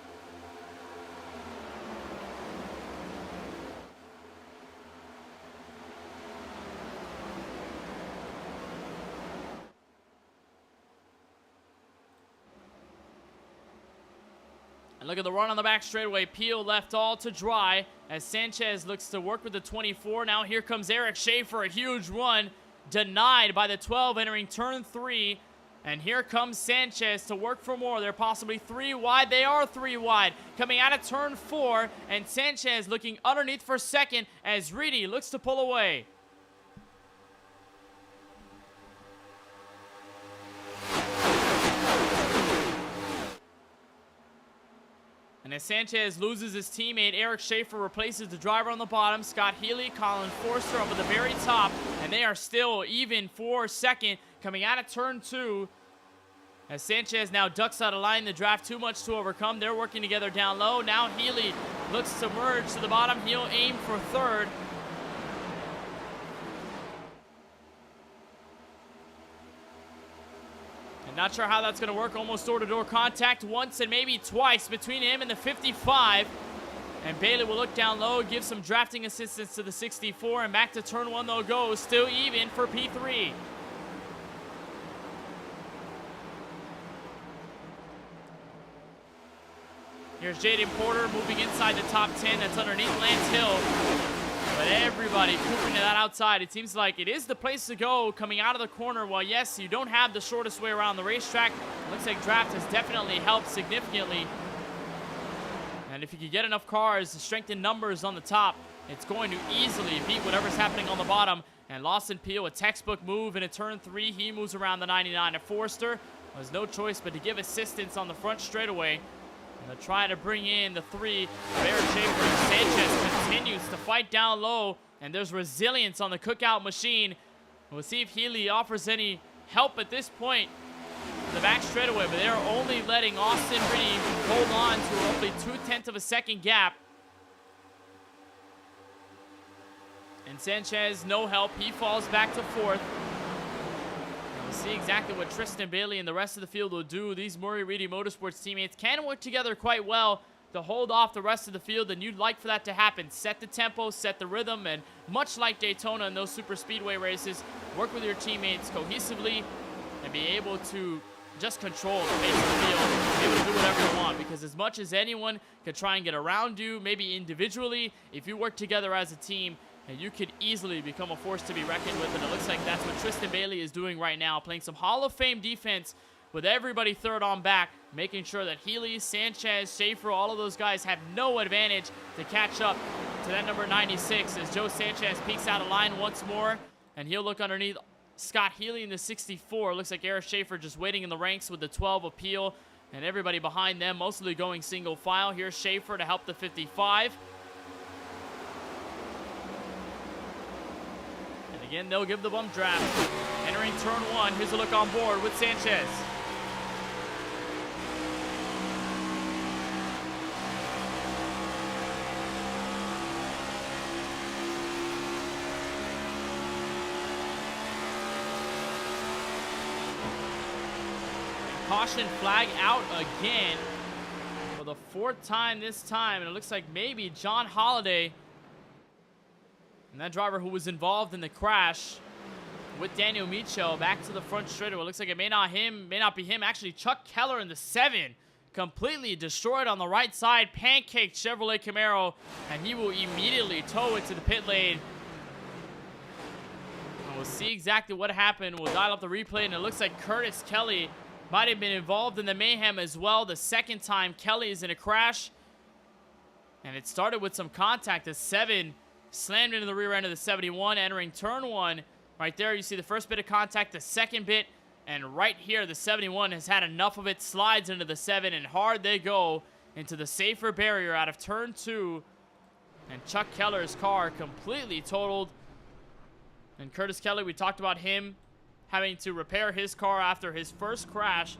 And look at the run on the back straightaway. Peel left all to dry as Sanchez looks to work with the 24. Now here comes Eric Schaefer, a huge run denied by the 12 entering turn 3. And here comes Sanchez to work for more. They're possibly 3 wide. They are 3 wide. Coming out of turn 4, and Sanchez looking underneath for second as Reedy looks to pull away. And as Sanchez loses his teammate, Eric Schaefer replaces the driver on the bottom. Scott Healy, Colin Forster up at the very top. And they are still even for second coming out of turn 2. As Sanchez now ducks out of line, the draft too much to overcome. They're working together down low. Now Healy looks to merge to the bottom. He'll aim for third. Not sure how that's going to work. Almost door-to-door contact once and maybe twice between him and the 55. And Bailey will look down low, give some drafting assistance to the 64. And back to turn 1 they'll go. Still even for P3. Here's Jaden Porter moving inside the top 10. That's underneath Lance Hill. But everybody cooping to that outside. It seems like it is the place to go coming out of the corner. While, yes, you don't have the shortest way around the racetrack, it looks like draft has definitely helped significantly. And if you can get enough cars, the strength in numbers on the top, it's going to easily beat whatever's happening on the bottom. And Lawson Peel, a textbook move in a turn 3. He moves around the 99 of Forster. There's no choice but to give assistance on the front straightaway. And they're trying to bring in the 3 of Eric Schaefer. Sanchez continues to fight down low, and there's resilience on the cookout machine. We'll see if Healy offers any help at this point in the back straightaway, but they're only letting Austin Reed hold on to a roughly 0.2 of a second gap. And Sanchez, no help. He falls back to 4th. We'll see exactly what Tristan Bailey and the rest of the field will do. These Murray Reedy Motorsports teammates can work together quite well to hold off the rest of the field, and you'd like for that to happen. Set the tempo, set the rhythm, and much like Daytona and those super speedway races, work with your teammates cohesively and be able to just control the pace of the field, be able to do whatever you want, because as much as anyone could try and get around you, maybe individually, if you work together as a team, and you could easily become a force to be reckoned with, and it looks like that's what Tristan Bailey is doing right now, playing some Hall of Fame defense with everybody third on back, making sure that Healy, Sanchez, Schaefer, all of those guys have no advantage to catch up to that number 96 as Joe Sanchez peeks out of line once more, and he'll look underneath Scott Healy in the 64. Looks like Eric Schaefer just waiting in the ranks with the 12 appeal, and everybody behind them mostly going single file. Here's Schaefer to help the 55. And again, they'll give the bump draft. Entering turn 1, here's a look on board with Sanchez. Caution flag out again for the 4th time this time, and it looks like maybe John Holliday, and that driver who was involved in the crash with Daniel Michel, back to the front straightaway. It looks like it may not be him. Actually, Chuck Keller in the 7, completely destroyed on the right side, pancaked Chevrolet Camaro, and he will immediately tow it to the pit lane. And we'll see exactly what happened. We'll dial up the replay, and it looks like Curtis Kelly might have been involved in the mayhem as well. The 2nd time Kelly is in a crash. And it started with some contact. The 7 slammed into the rear end of the 71 entering turn 1. Right there you see the first bit of contact, the second bit. And right here the 71 has had enough of it. Slides into the 7 and hard they go into the safer barrier out of turn 2. And Chuck Keller's car completely totaled. And Curtis Kelly, we talked about him having to repair his car after his first crash.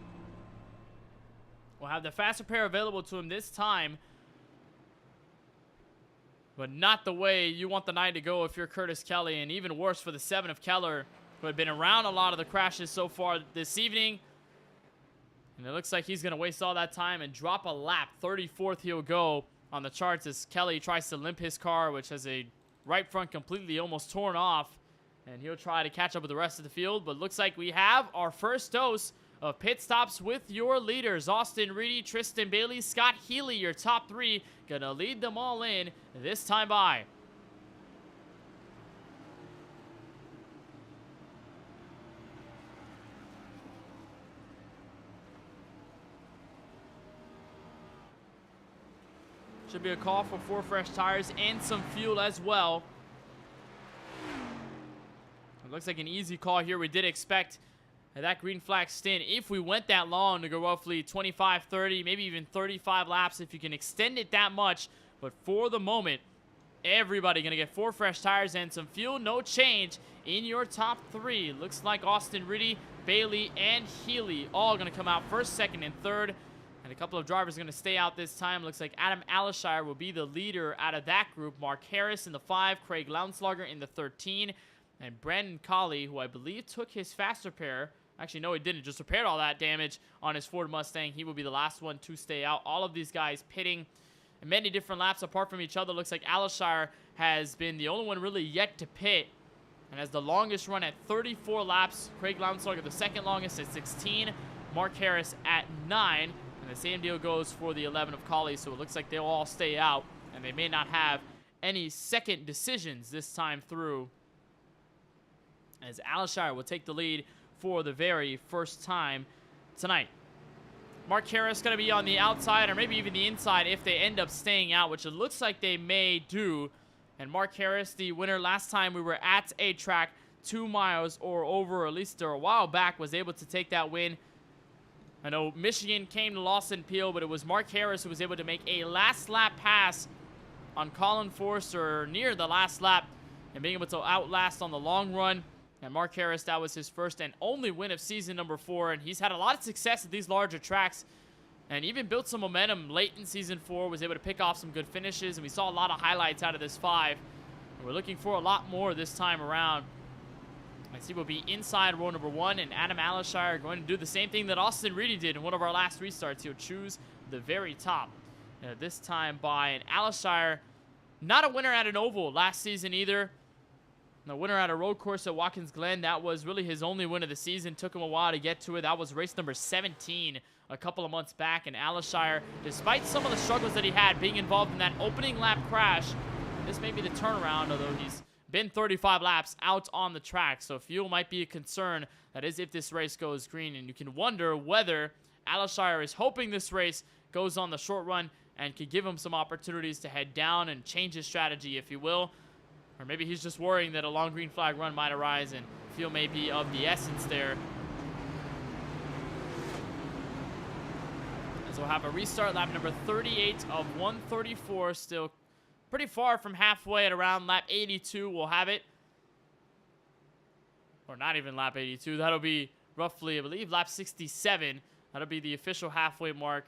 We'll have the fast repair available to him this time, but not the way you want the night to go if you're Curtis Kelly, and even worse for the 7 of Keller, who had been around a lot of the crashes so far this evening. And it looks like he's going to waste all that time and drop a lap. 34th he'll go on the charts as Kelly tries to limp his car, which has a right front completely almost torn off. And he'll try to catch up with the rest of the field. But looks like we have our first dose of pit stops with your leaders. Austin Reedy, Tristan Bailey, Scott Healy, your top 3. Gonna lead them all in this time by. Should be a call for 4 fresh tires and some fuel as well. Looks like an easy call here. We did expect that green flag stint, if we went that long, to go roughly 25, 30, maybe even 35 laps if you can extend it that much. But for the moment, everybody going to get 4 fresh tires and some fuel. No change in your top 3. Looks like Austin Reedy, Bailey, and Healy all going to come out first, second, and third. And a couple of drivers are going to stay out this time. Looks like Adam Alishire will be the leader out of that group. Mark Harris in the 5, Craig Lounslager in the 13. And Brandon Colley, who I believe took his fast repair. Actually, no, he didn't. Just repaired all that damage on his Ford Mustang. He will be the last one to stay out. All of these guys pitting many different laps apart from each other. Looks like Alishire has been the only one really yet to pit, and has the longest run at 34 laps. Craig Lounslager the second longest at 16. Mark Harris at 9. And the same deal goes for the 11 of Colley. So it looks like they'll all stay out, and they may not have any second decisions this time through, as Alishire will take the lead for the very first time tonight. Mark Harris going to be on the outside, or maybe even the inside if they end up staying out, which it looks like they may do. And Mark Harris, the winner last time we were at a track 2 miles or over, at least a while back, was able to take that win. I know Michigan came to Lawson Peel, but it was Mark Harris who was able to make a last lap pass on Colin Forster near the last lap, and being able to outlast on the long run And Mark Harris, that was his first and only win of season number 4, and he's had a lot of success at these larger tracks and even built some momentum late in season 4, was able to pick off some good finishes, and we saw a lot of highlights out of this 5. And we're looking for a lot more this time around. I see we'll be inside row number 1, and Adam Alashire going to do the same thing that Austin Reedy did in one of our last restarts. He'll choose the very top. This time by an Alashire, not a winner at an oval last season either. The winner at a road course at Watkins Glen, that was really his only win of the season. Took him a while to get to it. That was race number 17 a couple of months back. And Alashire, despite some of the struggles that he had being involved in that opening lap crash, this may be the turnaround, although he's been 35 laps out on the track. So fuel might be a concern. That is if this race goes green. And you can wonder whether Alashire is hoping this race goes on the short run and could give him some opportunities to head down and change his strategy, if you will. Or maybe he's just worrying that a long green flag run might arise and fuel may be of the essence there. So we'll have a restart, lap number 38 of 134. Still pretty far from halfway at around lap 82. We'll have it. Or not even lap 82. That'll be roughly, I believe, lap 67. That'll be the official halfway mark.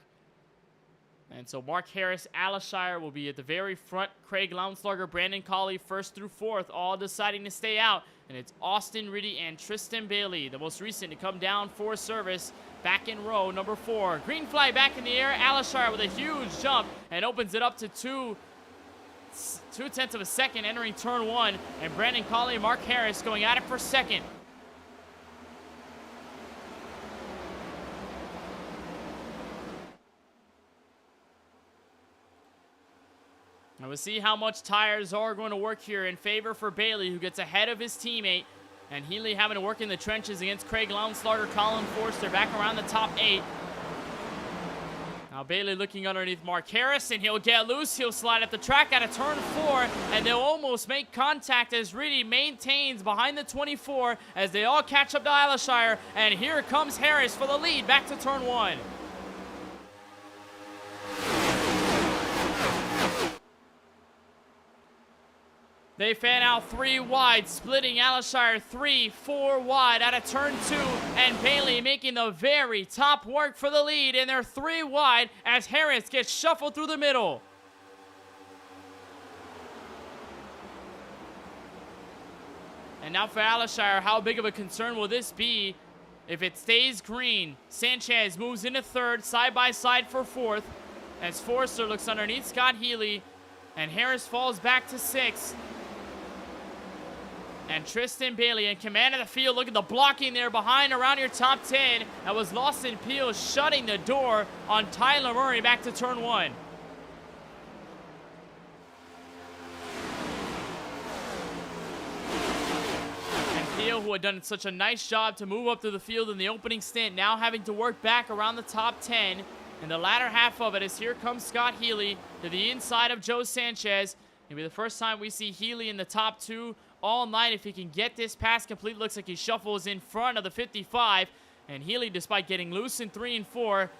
And so Mark Harris, Alashire will be at the very front. Craig Lownslugger, Brandon Colley, 1st through 4th, all deciding to stay out. And it's Austin Reedy and Tristan Bailey, the most recent to come down for service, back in row number 4. Green flag back in the air. Alashire with a huge jump and opens it up to 2/10 of a second entering turn 1. And Brandon Colley and Mark Harris going at it for second. And we'll see how much tires are going to work here in favor for Bailey, who gets ahead of his teammate. And Healy having to work in the trenches against Craig Lownslugger, Colin Forster back around the top 8. Now Bailey looking underneath Mark Harris, and he'll get loose. He'll slide at the track out of turn 4, and they'll almost make contact as Reedy maintains behind the 24 as they all catch up to Alashire. And here comes Harris for the lead back to turn 1. They fan out 3 wide, splitting Alashire 3-4 wide out of turn 2, and Bailey making the very top work for the lead, and they're 3 wide as Harris gets shuffled through the middle. And now for Alashire, how big of a concern will this be if it stays green? Sanchez moves into 3rd, side by side for 4th, as Forster looks underneath Scott Healy, and Harris falls back to 6th. And Tristan Bailey in command of the field. Look at the blocking there behind around your top 10. That was Lawson Peel shutting the door on Tyler Murray back to turn 1. And Peel, who had done such a nice job to move up to the field in the opening stint, now having to work back around the top 10. In the latter half of it, as here comes Scott Healy to the inside of Joe Sanchez. It'll be the first time we see Healy in the top 2 all night. If he can get this pass complete, looks like he shuffles in front of the 55. And Healy, despite getting loose in 3 and 4,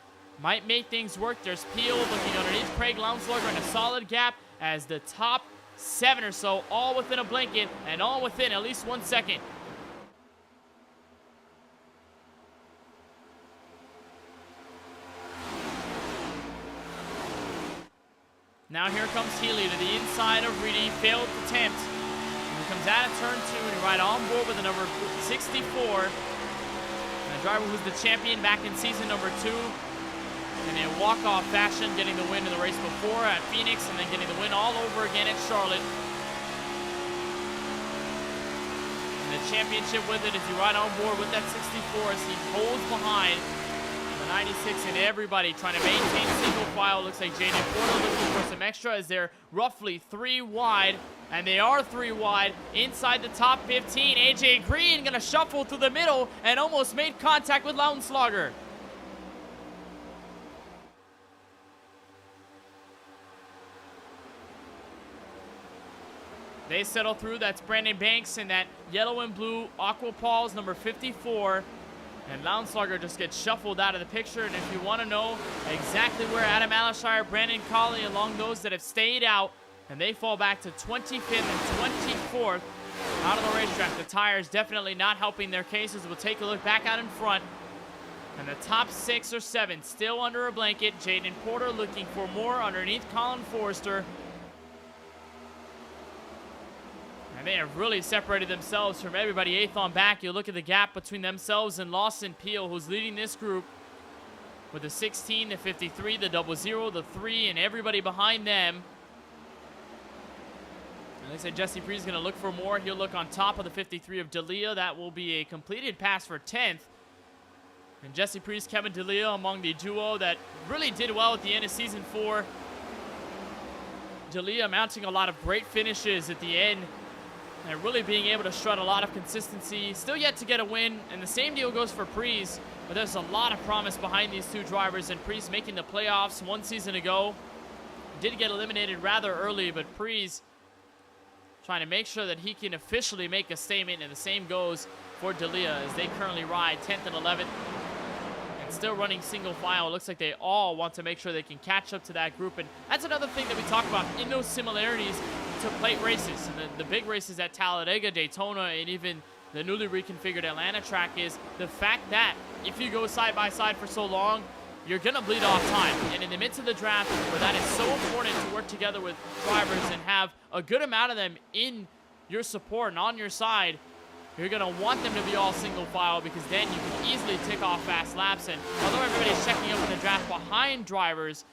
might make things work. There's Peel looking underneath Craig Lownslugger in a solid gap as the top 7 or so all within a blanket and all within at least 1 second. Now here comes Healy to the inside of Reedy. Failed attempt. He comes out of turn 2 and right on board with the number 64. And a driver who's the champion back in season number 2. In a walk-off fashion, getting the win in the race before at Phoenix and then getting the win all over again at Charlotte. And the championship with it as he right on board with that 64 as he holds behind the 96 and everybody trying to maintain single file. Looks like Jaden Porter looking for some extra as they're roughly 3 wide. And they are 3 wide inside the top 15. AJ Green gonna shuffle through the middle and almost made contact with Lownslugger. They settle through. That's Brandon Banks in that yellow and blue Aqua Paws number 54. And Lownslugger just gets shuffled out of the picture. And if you want to know exactly where Adam Alashire, Brandon Colley, along those that have stayed out, and they fall back to 25th and 24th out of the racetrack. The tires definitely not helping their cases. We'll take a look back out in front. And the top 6 or 7 still under a blanket. Jaden Porter looking for more underneath Colin Forrester. And they have really separated themselves from everybody. 8th on back. You look at the gap between themselves and Lawson Peel, who's leading this group with the 16, the 53, the 00, the 3, and everybody behind them. And like I said, Jesse Pre's going to look for more. He'll look on top of the 53 of D'Elia. That will be a completed pass for 10th. And Jesse Pre's Kevin D'Elia among the duo that really did well at the end of Season 4. D'Elia mounting a lot of great finishes at the end and really being able to strut a lot of consistency. Still yet to get a win, and the same deal goes for Prees. But there's a lot of promise behind these two drivers, and Prees making the playoffs 1 season ago. Did get eliminated rather early, but Prees trying to make sure that he can officially make a statement, and the same goes for D'Elia as they currently ride 10th and 11th. And still running single file. It looks like they all want to make sure they can catch up to that group, and that's another thing that we talk about in those similarities to plate races. And the big races at Talladega, Daytona, and even the newly reconfigured Atlanta track is the fact that if you go side by side for so long, you're going to bleed off time. And in the midst of the draft, where that is so important to work together with drivers and have a good amount of them in your support and on your side, you're going to want them to be all single file, because then you can easily tick off fast laps. And although everybody's checking up in the draft behind drivers,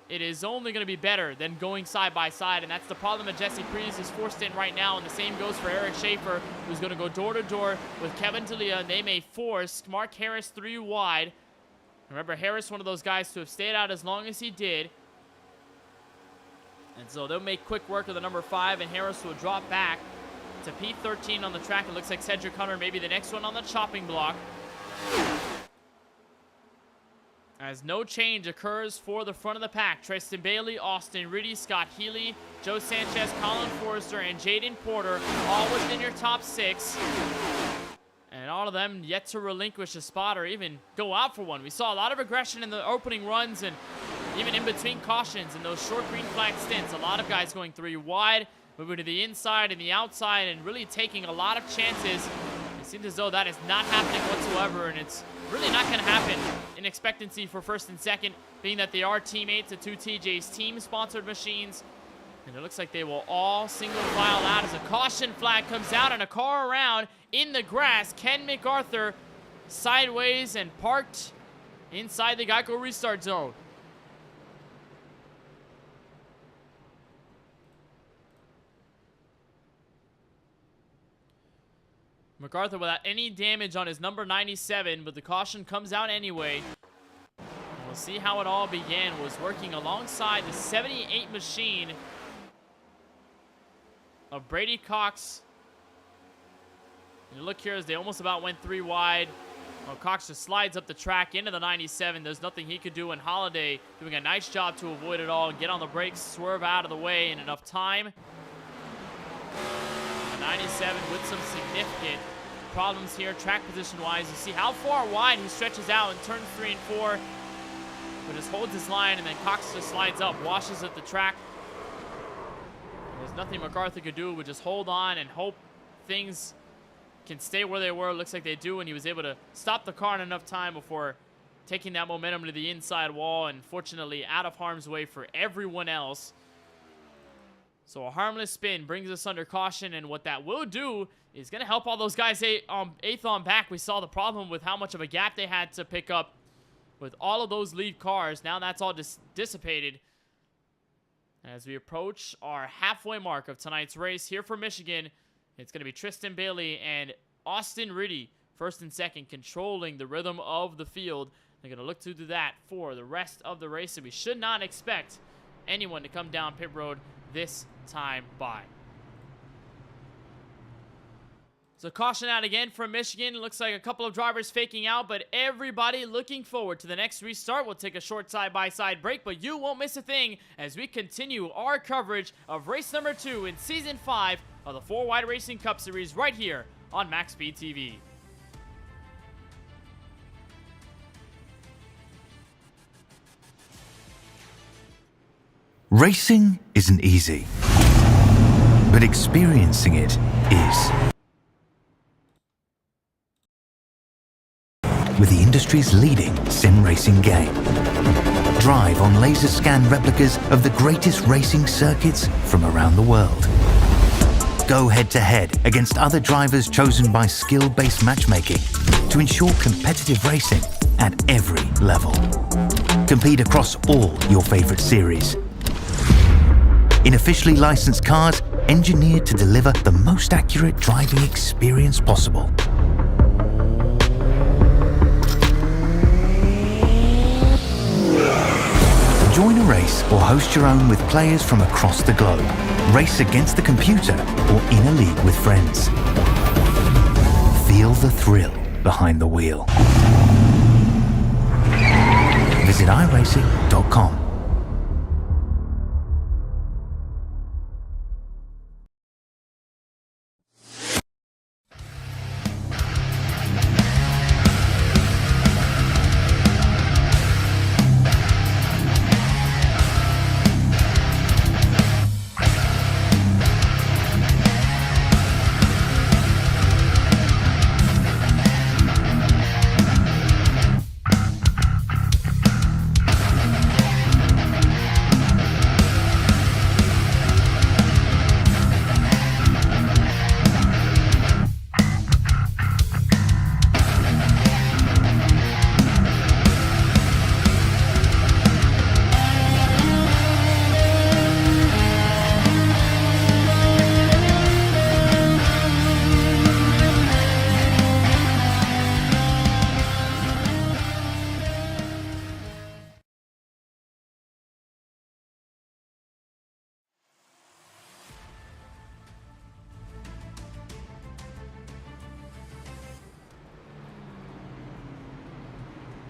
it is only going to be better than going side by side, and that's the problem that Jesse Prees is forced in right now, and the same goes for Eric Schaefer, who's going to go door to door with Kevin D'Elia, and they may force Mark Harris 3 wide. Remember, Harris, one of those guys to have stayed out as long as he did, and so they'll make quick work of the number 5, and Harris will drop back to P13 on the track. It looks like Cedric Hunter may be the next one on the chopping block, as no change occurs for the front of the pack. Tristan Bailey, Austin Riddy, Scott Healy, Joe Sanchez, Colin Forrester, and Jaden Porter, all within your top 6. And all of them yet to relinquish a spot or even go out for one. We saw a lot of aggression in the opening runs, and even in between cautions and those short green flag stints. A lot of guys going 3 wide, moving to the inside and the outside, and really taking a lot of chances. It seems as though that is not happening whatsoever, and it's really not going to happen in expectancy for 1st and 2nd, being that they are teammates at 2TJ's team-sponsored machines. And it looks like they will all single file out as a caution flag comes out and a car around in the grass. Ken MacArthur sideways and parked inside the Geico restart zone. MacArthur without any damage on his number 97, but the caution comes out anyway. And we'll see how it all began. Was working alongside the 78 machine of Brady Cox. And you look here as they almost about went 3 wide. Well, Cox just slides up the track into the 97. There's nothing he could do, and Holiday doing a nice job to avoid it all and get on the brakes, swerve out of the way in enough time. 97 with some significant problems here track position wise. You see how far wide he stretches out in turns 3 and 4, but just holds his line, and then Cox just slides up, washes at the track. There's nothing MacArthur could do, but just hold on and hope things can stay where they were. Looks like they do, and he was able to stop the car in enough time before taking that momentum to the inside wall, and fortunately out of harm's way for everyone else. So a harmless spin brings us under caution, and what that will do is going to help all those guys 8th on back. We saw the problem with how much of a gap they had to pick up with all of those lead cars. Now that's all dissipated as we approach our halfway mark of tonight's race here for Michigan. It's going to be Tristan Bailey and Austin Riddy, 1st and 2nd, controlling the rhythm of the field. They're going to look to do that for the rest of the race, and we should not expect anyone to come down pit road this time by. So caution out again from Michigan. It looks like a couple of drivers faking out, but everybody looking forward to the next restart. We'll take a short side-by-side break, but you won't miss a thing as we continue our coverage of race number 2 in Season 5 of the 4 Wide Racing Cup Series right here on MaxSpeedTV. Racing isn't easy. but experiencing it is. With the industry's leading sim racing game. Drive on laser scan replicas of the greatest racing circuits from around the world. Go head-to-head against other drivers chosen by skill-based matchmaking to ensure competitive racing at every level. Compete across all your favorite series. In officially licensed cars, engineered to deliver the most accurate driving experience possible. Join a race or host your own with players from across the globe. Race against the computer or in a league with friends. Feel the thrill behind the wheel. Visit iRacing.com.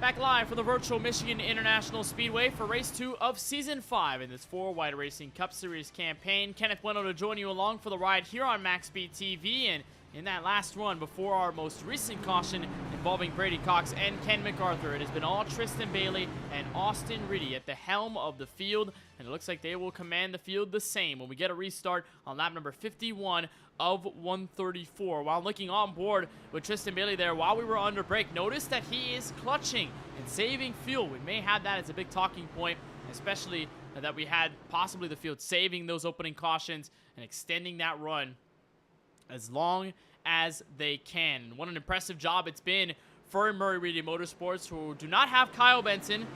Back live for the virtual Michigan International Speedway for Race 2 of Season 5 in this 4-Wide Racing Cup Series campaign. Kenneth Bueno to join you along for the ride here on MaxSpeedTV. And in that last run before our most recent caution involving Brady Cox and Ken MacArthur, it has been all Tristan Bailey and Austin Riddy at the helm of the field. And it looks like they will command the field the same when we get a restart on lap number 51 of 134. While looking on board with Tristan Bailey there while we were under break, notice that he is clutching and saving fuel. We may have that as a big talking point, especially that we had possibly the field saving those opening cautions and extending that run as long as they can. What an impressive job it's been for Murray Reedy Motorsports, who do not have Kyle Benson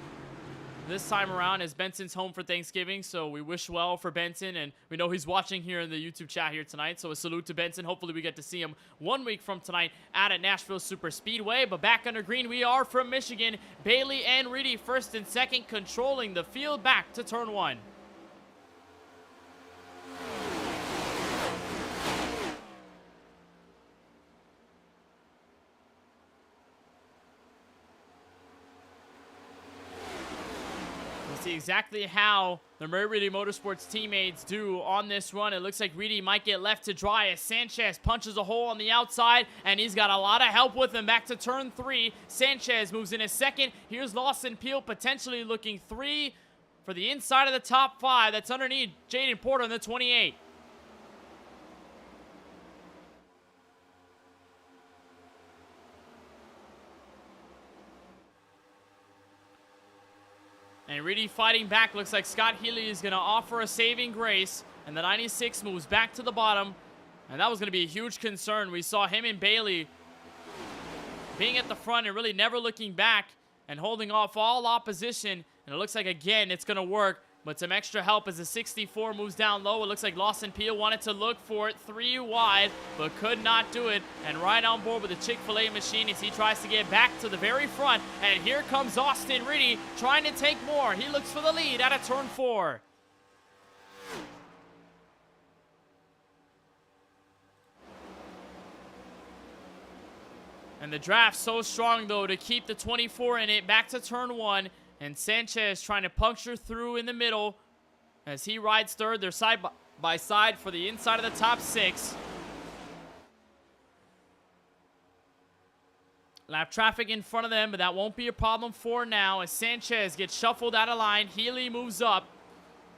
this time around, as Benson's home for Thanksgiving, so we wish well for Benson, and we know he's watching here in the YouTube chat here tonight, so a salute to Benson. Hopefully we get to see him 1 week from tonight out at Nashville Super Speedway. But back under green we are from Michigan. Bailey and Reedy first and second, controlling the field back to turn 1. See exactly how the Murray Reedy Motorsports teammates do on this run. It looks like Reedy might get left to dry as Sanchez punches a hole on the outside, and he's got a lot of help with him back to turn 3. Sanchez moves in a second. Here's Lawson Peel potentially looking 3 for the inside of the top 5. That's underneath Jaden Porter in the 28. And Reedy fighting back. Looks like Scott Healy is going to offer a saving grace. And the 96 moves back to the bottom. And that was going to be a huge concern. We saw him and Bailey being at the front and really never looking back and holding off all opposition. And it looks like, again, it's going to work. But some extra help as the 64 moves down low. It looks like Lawson Peel wanted to look for it 3 wide, but could not do it. And right on board with the Chick-fil-A machine as he tries to get back to the very front. And here comes Austin Riddy trying to take more. He looks for the lead out of turn 4. And the draft so strong, though, to keep the 24 in it. Back to turn 1. And Sanchez trying to puncture through in the middle as he rides third. They're side by side for the inside of the top 6. Lap traffic in front of them, but that won't be a problem for now as Sanchez gets shuffled out of line. Healy moves up.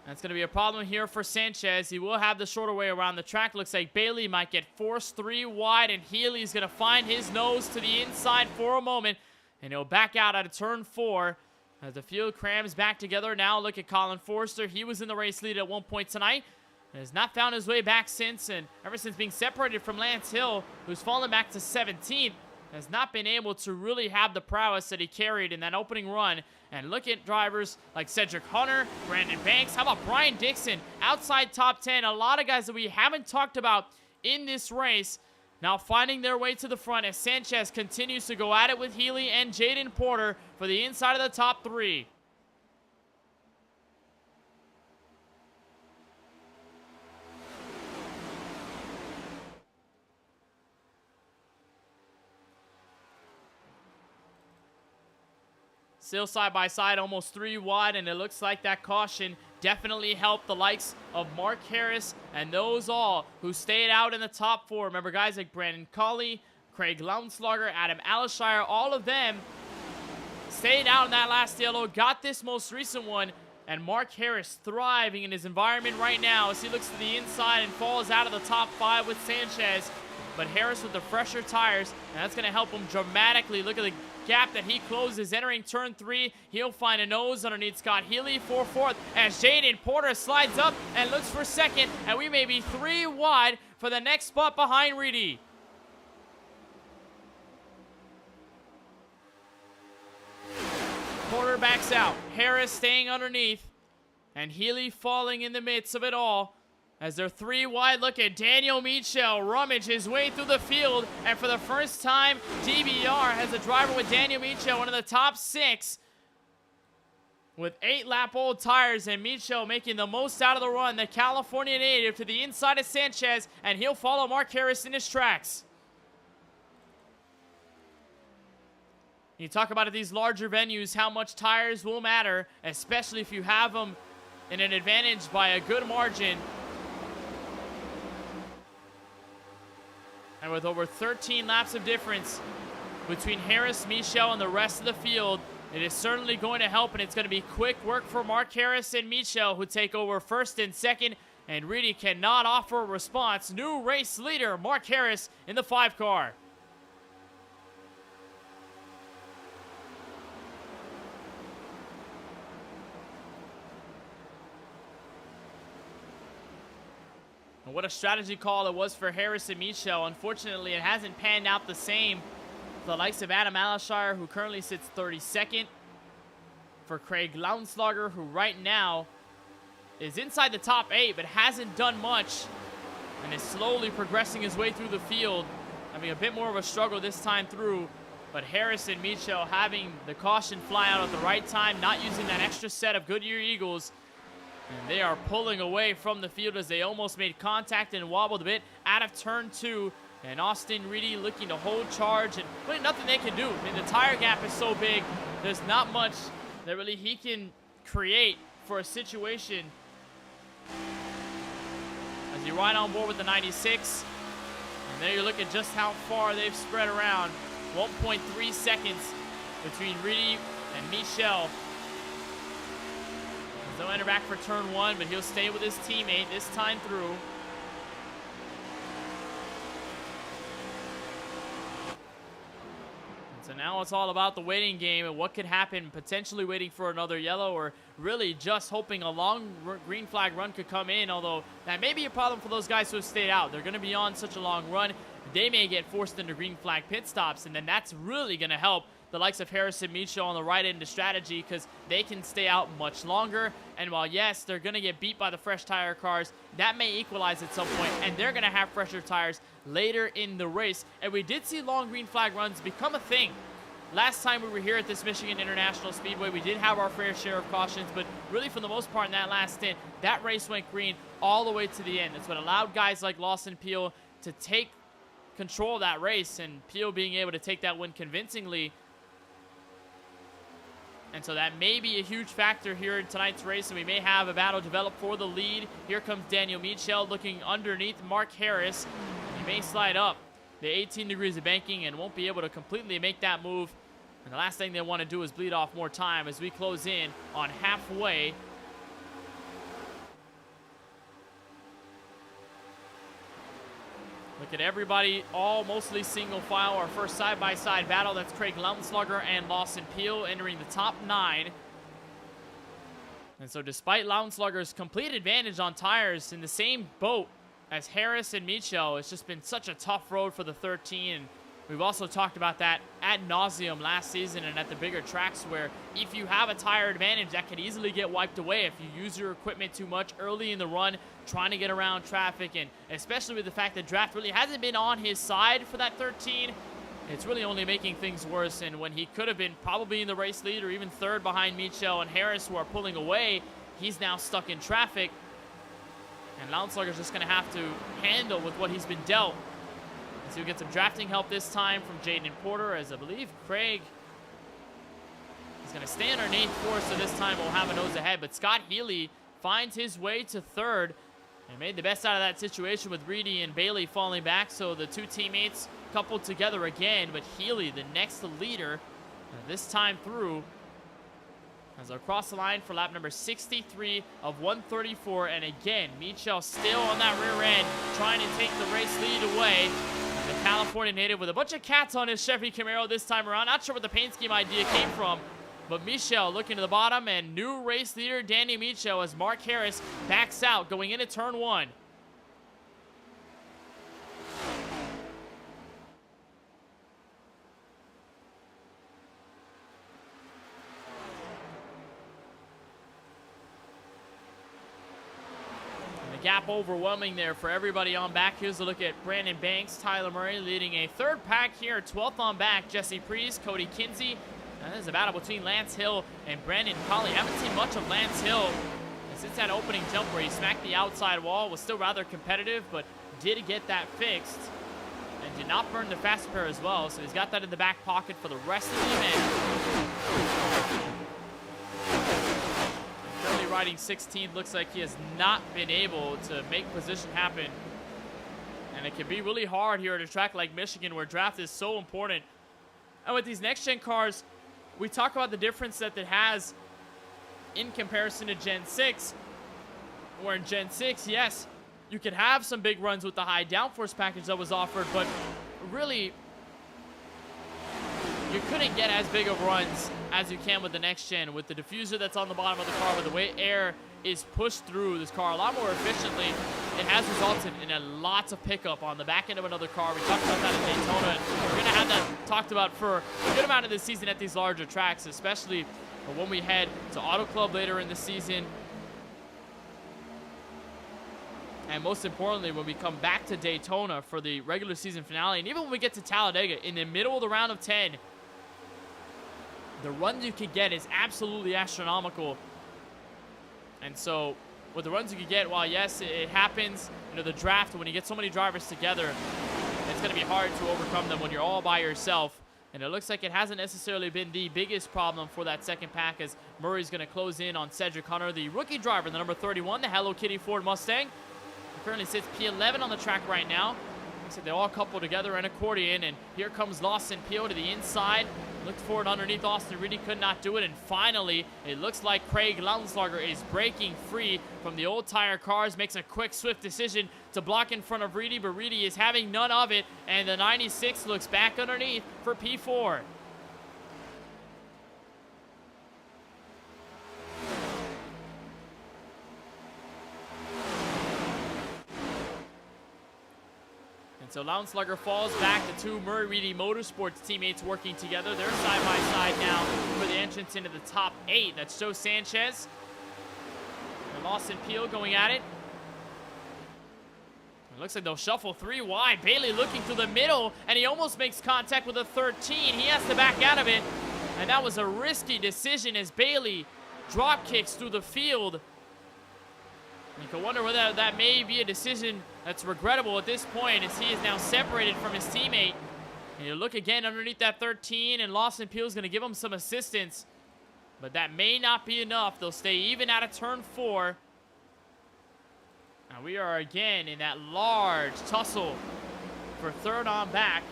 That's going to be a problem here for Sanchez. He will have the shorter way around the track. Looks like Bailey might get forced 3 wide, and Healy's going to find his nose to the inside for a moment, and he'll back out of turn 4 as the field crams back together. Now look at Colin Forster. He was in the race lead at one point tonight and has not found his way back since, and ever since being separated from Lance Hill, who's fallen back to 17th, has not been able to really have the prowess that he carried in that opening run. And look at drivers like Cedric Hunter, Brandon Banks. How about Brian Dixon? Outside top 10. A lot of guys that we haven't talked about in this race now finding their way to the front as Sanchez continues to go at it with Healy and Jaden Porter for the inside of the top 3. Still side by side, almost 3 wide, and it looks like that caution definitely helped the likes of Mark Harris and those all who stayed out in the top 4. Remember, guys like Brandon Colley, Craig Lounslager, Adam Alishire, all of them stayed out in that last yellow, got this most recent one, and Mark Harris thriving in his environment right now as he looks to the inside and falls out of the top 5 with Sanchez. But Harris with the fresher tires, and that's going to help him dramatically. Look at the gap that he closes entering turn 3. He'll find a nose underneath Scott Healy for 4th as Jaden Porter slides up and looks for 2nd, and we may be 3 wide for the next spot behind Reedy. Porter backs out, Harris staying underneath, and Healy falling in the midst of it all. As they're 3 wide, look at Daniel Michel rummage his way through the field. And for the first time, DBR has a driver with Daniel Michel, one of the top 6, with 8-lap-old tires. And Michel making the most out of the run. The California native to the inside of Sanchez, and he'll follow Mark Harris in his tracks. You talk about at these larger venues how much tires will matter, especially if you have them in an advantage by a good margin. And with over 13 laps of difference between Harris, Michel, and the rest of the field, it is certainly going to help, and it's going to be quick work for Mark Harris and Michel, who take over 1st and 2nd, and Reedy cannot offer a response. New race leader, Mark Harris, in the 5 car. And what a strategy call it was for Harris and Michel. Unfortunately, it hasn't panned out the same for the likes of Adam Alishire, who currently sits 32nd. For Craig Lounslager, who right now is inside the top 8, but hasn't done much and is slowly progressing his way through the field, having a bit more of a struggle this time through. But Harris and Michel having the caution fly out at the right time, not using that extra set of Goodyear Eagles. And they are pulling away from the field as they almost made contact and wobbled a bit out of turn 2. And Austin Reedy looking to hold charge, and really nothing they can do. I mean, the tire gap is so big, there's not much that really he can create for a situation. As you ride on board with the 96. And there you look at just how far they've spread around. 1.3 seconds between Reedy and Michel. He'll enter back for turn 1, but he'll stay with his teammate this time through. And so now it's all about the waiting game and what could happen, potentially waiting for another yellow, or really just hoping a long green flag run could come in, although that may be a problem for those guys who have stayed out. They're going to be on such a long run. They may get forced into green flag pit stops, and then that's really going to help the likes of Harris and Michel on the right end of strategy, because they can stay out much longer. And while, yes, they're going to get beat by the fresh tire cars, that may equalize at some point, and they're going to have fresher tires later in the race. And we did see long green flag runs become a thing. Last time we were here at this Michigan International Speedway, we did have our fair share of cautions, but really for the most part in that last stint, that race went green all the way to the end. That's what allowed guys like Lawson Peel to take control of that race, and Peel being able to take that win convincingly. And so that may be a huge factor here in tonight's race, and we may have a battle develop for the lead. Here comes Daniel Michel looking underneath Mark Harris. He may slide up the 18 degrees of banking and won't be able to completely make that move. And the last thing they want to do is bleed off more time as we close in on halfway Look at everybody, all mostly single file. Our first side-by-side battle, that's Craig Lautenschlager and Lawson Peel entering the top 9. And so despite Lautenschlager's complete advantage on tires, in the same boat as Harris and Michel, it's just been such a tough road for the 13. And we've also talked about that ad nauseum last season and at the bigger tracks, where if you have a tire advantage, that could easily get wiped away if you use your equipment too much early in the run, trying to get around traffic. And especially with the fact that Draft really hasn't been on his side for that 13, it's really only making things worse. And when he could have been probably in the race lead or even third behind Michel and Harris, who are pulling away, he's now stuck in traffic. And Lautenschlager's just going to have to handle with what he's been dealt. So he'll get some drafting help this time from Jaden Porter, as I believe Craig is going to stay underneath fourth, so this time we'll have a nose ahead. But Scott Healy finds his way to third and made the best out of that situation with Reedy and Bailey falling back. So the two teammates coupled together again, but Healy, the next leader, this time through, as I cross the line for lap number 63 of 134. And again, Michel still on that rear end, trying to take the race lead away. And the California native with a bunch of cats on his Chevy Camaro this time around. Not sure where the paint scheme idea came from, but Michel looking to the bottom, and new race leader Danny Michel as Mark Harris backs out going into turn 1. Gap overwhelming there for everybody on back. Here's a look at Brandon Banks, Tyler Murray leading a third pack here. 12th on back, Jesse Priest, Cody Kinsey. There's a battle between Lance Hill and Brandon Colley. Haven't seen much of Lance Hill since that opening jump where he smacked the outside wall. Was still rather competitive, but did get that fixed and did not burn the fast pair as well. So he's got that in the back pocket for the rest of the event. Currently riding 16th, looks like he has not been able to make position happen. And it can be really hard here at a track like Michigan, where draft is so important. And with these next-gen cars, we talk about the difference that it has in comparison to Gen 6, where in Gen 6, yes, you could have some big runs with the high downforce package that was offered, but really, you couldn't get as big of runs as you can with the next gen, with the diffuser that's on the bottom of the car, with the way air is pushed through this car a lot more efficiently. It has resulted in a lot of pickup on the back end of another car. We talked about that at Daytona, and we're going to have that talked about for a good amount of the season at these larger tracks, especially when we head to Auto Club later in the season. And most importantly, when we come back to Daytona for the regular season finale, and even when we get to Talladega in the middle of the round of 10, the runs you could get is absolutely astronomical. And so with the runs you could get, while yes, it happens, you know, the draft, when you get so many drivers together, it's going to be hard to overcome them when you're all by yourself. And it looks like it hasn't necessarily been the biggest problem for that second pack, as Murray's going to close in on Cedric Hunter, the rookie driver, the number 31, the Hello Kitty Ford Mustang. He currently sits P11 on the track right now. Looks like they all couple together an accordion, and here comes Lawson Peel to the inside. Looked for it underneath Austin Reedy, could not do it, and finally, it looks like Craig Lautenschlager is breaking free from the old tire cars, makes a quick, swift decision to block in front of Reedy, but Reedy is having none of it, and the 96 looks back underneath for P4. So Lautenschlager falls back. The two Murray Reedy Motorsports teammates working together. They're side by side now for the entrance into the top 8. That's Joe Sanchez and Lawson Peel going at it. It looks like they'll shuffle 3 wide. Bailey looking through the middle, and he almost makes contact with a 13. He has to back out of it, and that was a risky decision as Bailey drop kicks through the field. You can wonder whether that may be a decision that's regrettable at this point, as he is now separated from his teammate. And you look again underneath that 13, and Lawson Peel is going to give him some assistance. But that may not be enough. They'll stay even out of turn 4. And we are again in that large tussle for third on back,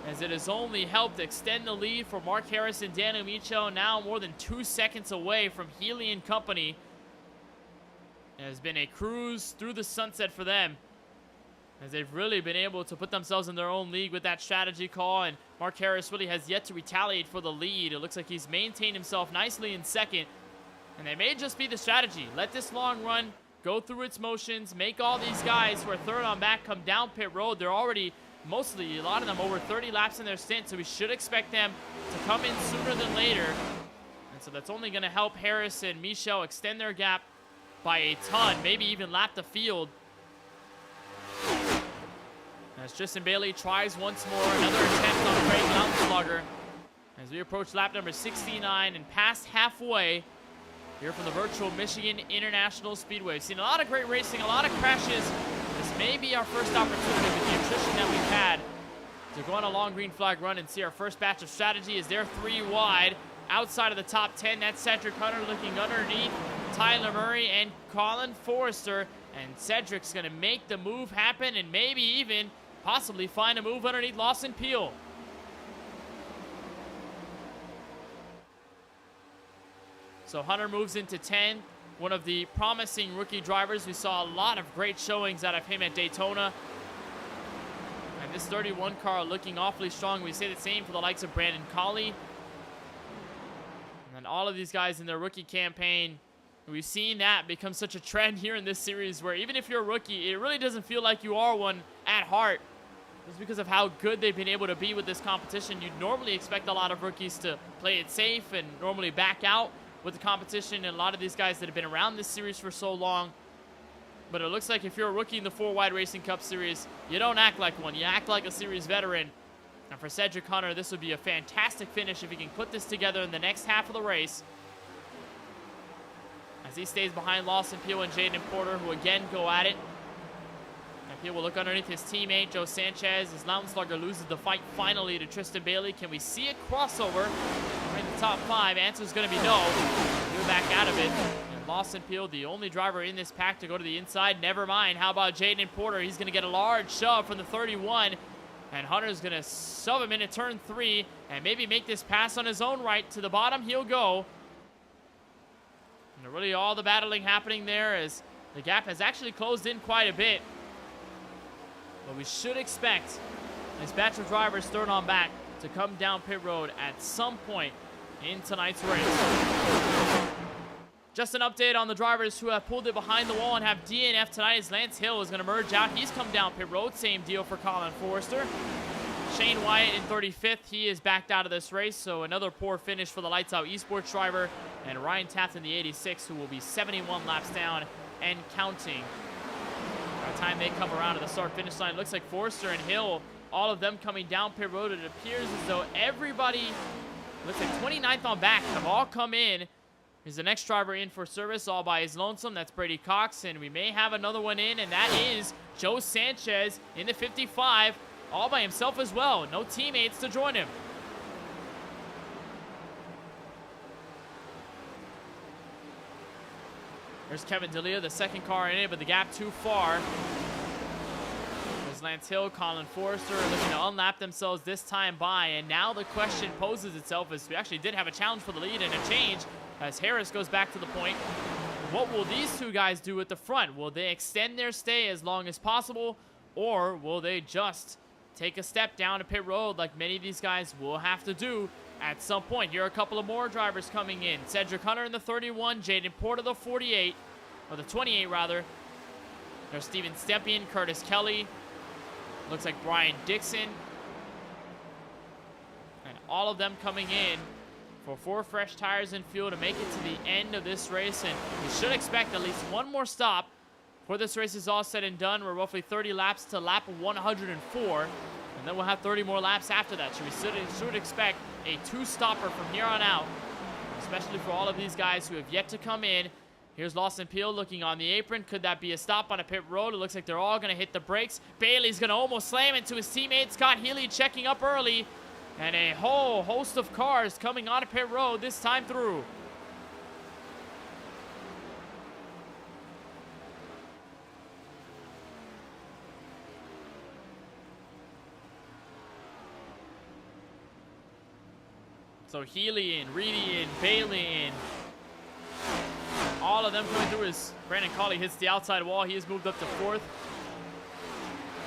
as it has only helped extend the lead for Mark Harris and Daniel Michel, now more than 2 seconds away from Healy and company. It has been a cruise through the sunset for them, as they've really been able to put themselves in their own league with that strategy call, and Mark Harris really has yet to retaliate for the lead. It looks like he's maintained himself nicely in second, and they may just be the strategy. Let this long run go through its motions, make all these guys who are third on back come down pit road. They're already, mostly, a lot of them, over 30 laps in their stint, so we should expect them to come in sooner than later. And so that's only going to help Harris and Michel extend their gap by a ton, maybe even lap the field. As Tristan Bailey tries once more, another attempt on Craig Lautenschlager. As we approach lap number 69 and past halfway here from the virtual Michigan International Speedway. We've seen a lot of great racing, a lot of crashes. This may be our first opportunity with the attrition that we've had to go on a long green flag run and see our first batch of strategy as they're 3 wide. Outside of the top 10, that's Cedric Hunter looking underneath Tyler Murray and Colin Forrester. And Cedric's going to make the move happen and maybe even possibly find a move underneath Lawson Peel. So Hunter moves into 10th, one of the promising rookie drivers. We saw a lot of great showings out of him at Daytona. And this 31 car looking awfully strong. We say the same for the likes of Brandon Colley. And then all of these guys in their rookie campaign, we've seen that become such a trend here in this series where even if you're a rookie, it really doesn't feel like you are one at heart. Just because of how good they've been able to be with this competition. You'd normally expect a lot of rookies to play it safe and normally back out with the competition, and a lot of these guys that have been around this series for so long. But it looks like if you're a rookie in the 4 Wide Racing Cup Series, you don't act like one. You act like a series veteran. And for Cedric Hunter, this would be a fantastic finish if he can put this together in the next half of the race. As he stays behind Lawson Peel and Jaden Porter, who again go at it. And Peel will look underneath his teammate, Joe Sanchez, as Lautenschlager loses the fight finally to Tristan Bailey. Can we see a crossover in the top 5? Answer's going to be no. We're back out of it. And Lawson Peel, the only driver in this pack to go to the inside. Never mind. How about Jaden Porter? He's going to get a large shove from the 31. And Hunter's going to shove him into turn 3 and maybe make this pass on his own right. To the bottom he'll go. And really all the battling happening there as the gap has actually closed in quite a bit. But we should expect this batch of drivers third on back to come down pit road at some point in tonight's race. Just an update on the drivers who have pulled it behind the wall and have DNF tonight as Lance Hill is going to merge out. He's come down pit road. Same deal for Colin Forrester. Shane Wyatt in 35th. He is backed out of this race, so another poor finish for the Lights Out Esports driver. And Ryan Taft in the 86, who will be 71 laps down and counting. By the time they come around to the start-finish line, it looks like Forrester and Hill, all of them coming down pit road. It appears as though everybody, looks like 29th on back, have all come in. Here's the next driver in for service all by his lonesome. That's Brady Cox, and we may have another one in, and that is Joe Sanchez in the 55, all by himself as well. No teammates to join him. There's Kevin D'Elia, the second car in it, but the gap too far. There's Lance Hill, Colin Forrester looking to unlap themselves this time by, and now the question poses itself as we actually did have a challenge for the lead and a change as Harris goes back to the point. What will these two guys do at the front? Will they extend their stay as long as possible, or will they just take a step down to pit road like many of these guys will have to do at some point? Here are a couple of more drivers coming in. Cedric Hunter in the 31, Jaden Porter the 48, or the 28 rather. There's Steven Stepien, Curtis Kelly. Looks like Brian Dixon. And all of them coming in for 4 fresh tires in fuel to make it to the end of this race. And we should expect at least one more stop before this race is all said and done. We're roughly 30 laps to lap 104. And then we'll have 30 more laps after that. So we should expect a 2-stopper from here on out, especially for all of these guys who have yet to come in. Here's Lawson Peel looking on the apron. Could that be a stop on a pit road? It looks like they're all going to hit the brakes. Bailey's going to almost slam into his teammate. Scott Healy checking up early. And a whole host of cars coming on a pit road this time through. So Healy in, Reedy in, Bailey in. All of them coming through as Brandon Colley hits the outside wall. He has moved up to 4th.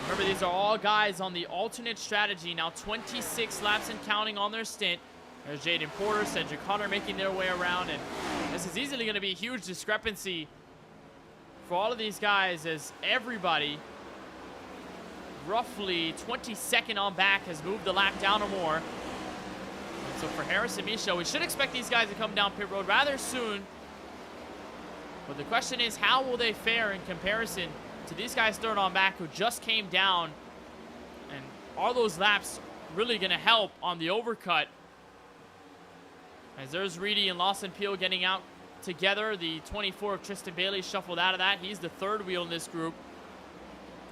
Remember, these are all guys on the alternate strategy. Now 26 laps and counting on their stint. There's Jaden Porter, Cedric Hunter making their way around, and this is easily going to be a huge discrepancy for all of these guys, as everybody roughly 22nd on back has moved the lap down or more. And so for Harris and Michel, we should expect these guys to come down pit road rather soon. But the question is, how will they fare in comparison to these guys third on back who just came down? And are those laps really going to help on the overcut? As there's Reedy and Lawson Peel getting out together. The 24 of Tristan Bailey shuffled out of that. He's the third wheel in this group.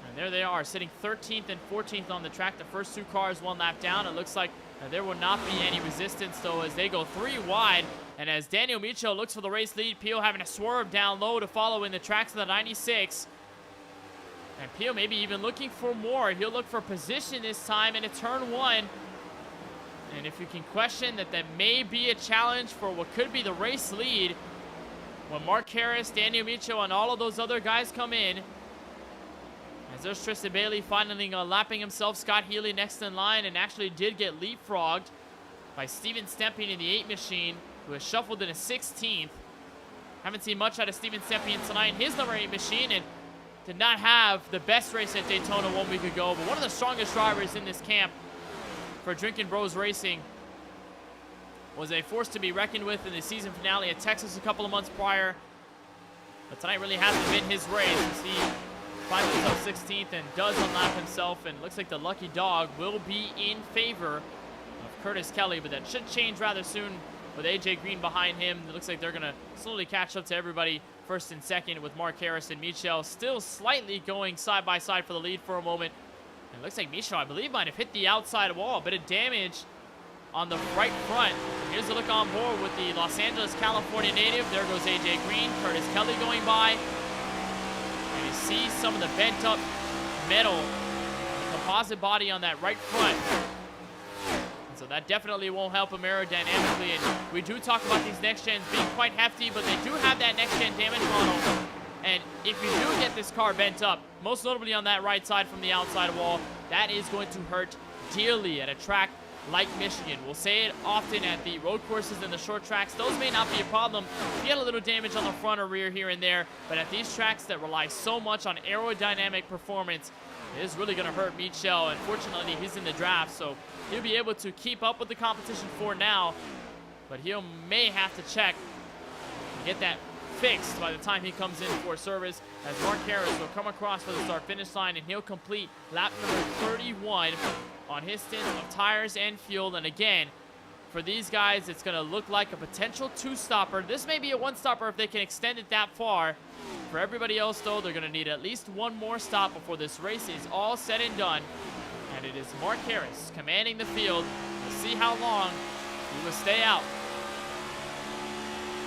And there they are, sitting 13th and 14th on the track. The first two cars one lap down. It looks like there will not be any resistance, though, as they go three wide. And as Daniel Michel looks for the race lead, Peel having to swerve down low to follow in the tracks of the 96. And Peel maybe even looking for more. He'll look for position this time into turn one. And if you can question that may be a challenge for what could be the race lead, when Mark Harris, Daniel Michel, and all of those other guys come in. As there's Tristan Bailey finally lapping himself. Scott Healy next in line, and actually did get leapfrogged by Steven Stempien in the 8 machine, who has shuffled in a 16th. Haven't seen much out of Steven Stempien tonight in his number 8 machine, and did not have the best race at Daytona 1 week ago, but one of the strongest drivers in this camp for Drinkin' Bros Racing. Was a force to be reckoned with in the season finale at Texas a couple of months prior. But tonight really hasn't been his race, as he finds himself 16th and does unlap himself. And looks like the lucky dog will be in favor of Curtis Kelly, but that should change rather soon with AJ Green behind him. It looks like they're going to slowly catch up to everybody first and second, with Mark Harris and Michel still slightly going side by side for the lead for a moment. And it looks like Michel, I believe, might have hit the outside wall. A bit of damage on the right front. Here's a look on board with the Los Angeles, California native. There goes AJ Green, Curtis Kelly going by. And you see some of the bent up metal, composite body on that right front. And so that definitely won't help him aerodynamically. And we do talk about these next gens being quite hefty, but they do have that next gen damage model. And if you do get this car bent up, most notably on that right side from the outside wall, that is going to hurt dearly at a track like Michigan. We'll say it often at the road courses and the short tracks. Those may not be a problem if you get a little damage on the front or rear here and there, but at these tracks that rely so much on aerodynamic performance, it is really going to hurt Michel. Unfortunately, he's in the draft, so he'll be able to keep up with the competition for now, but he may have to check and get that fixed by the time he comes in for service, as Mark Harris will come across for the start-finish line, and he'll complete lap number 31 on his stint of tires and fuel. And again, for these guys, it's going to look like a potential two-stopper. This may be a one-stopper if they can extend it that far. For everybody else, though, they're going to need at least one more stop before this race is all said and done. And it is Mark Harris commanding the field. We'll see how long he will stay out.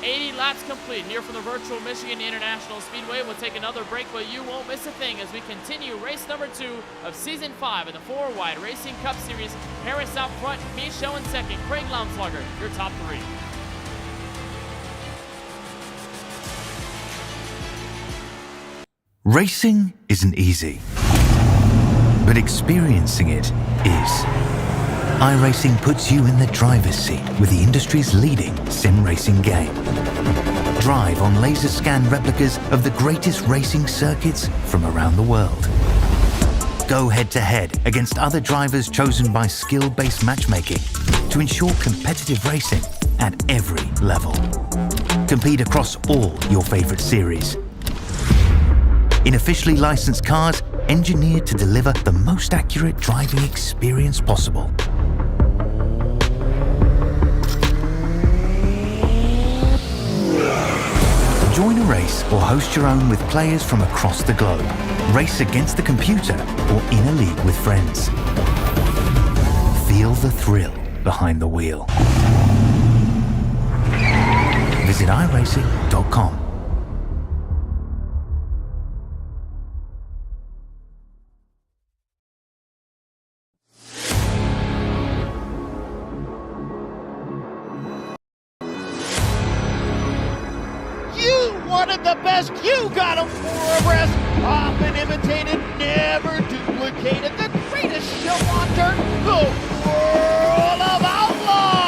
80 laps complete here from the virtual Michigan International Speedway. We'll take another break, but you won't miss a thing as we continue race number 2 of Season 5 of the 4-Wide Racing Cup Series. Harris out front, Michel in second, Craig Laumslugger, your top 3. Racing isn't easy, but experiencing it is. iRacing puts you in the driver's seat with the industry's leading sim racing game. Drive on laser scan replicas of the greatest racing circuits from around the world. Go head-to-head against other drivers chosen by skill-based matchmaking to ensure competitive racing at every level. Compete across all your favorite series. In officially licensed cars, engineered to deliver the most accurate driving experience possible. Join a race or host your own with players from across the globe. Race against the computer or in a league with friends. Feel the thrill behind the wheel. Visit iRacing.com. Wanted the best, you got them for a breast. Often imitated, never duplicated. brigade of the greatest show on dirt, the World of Outlaws!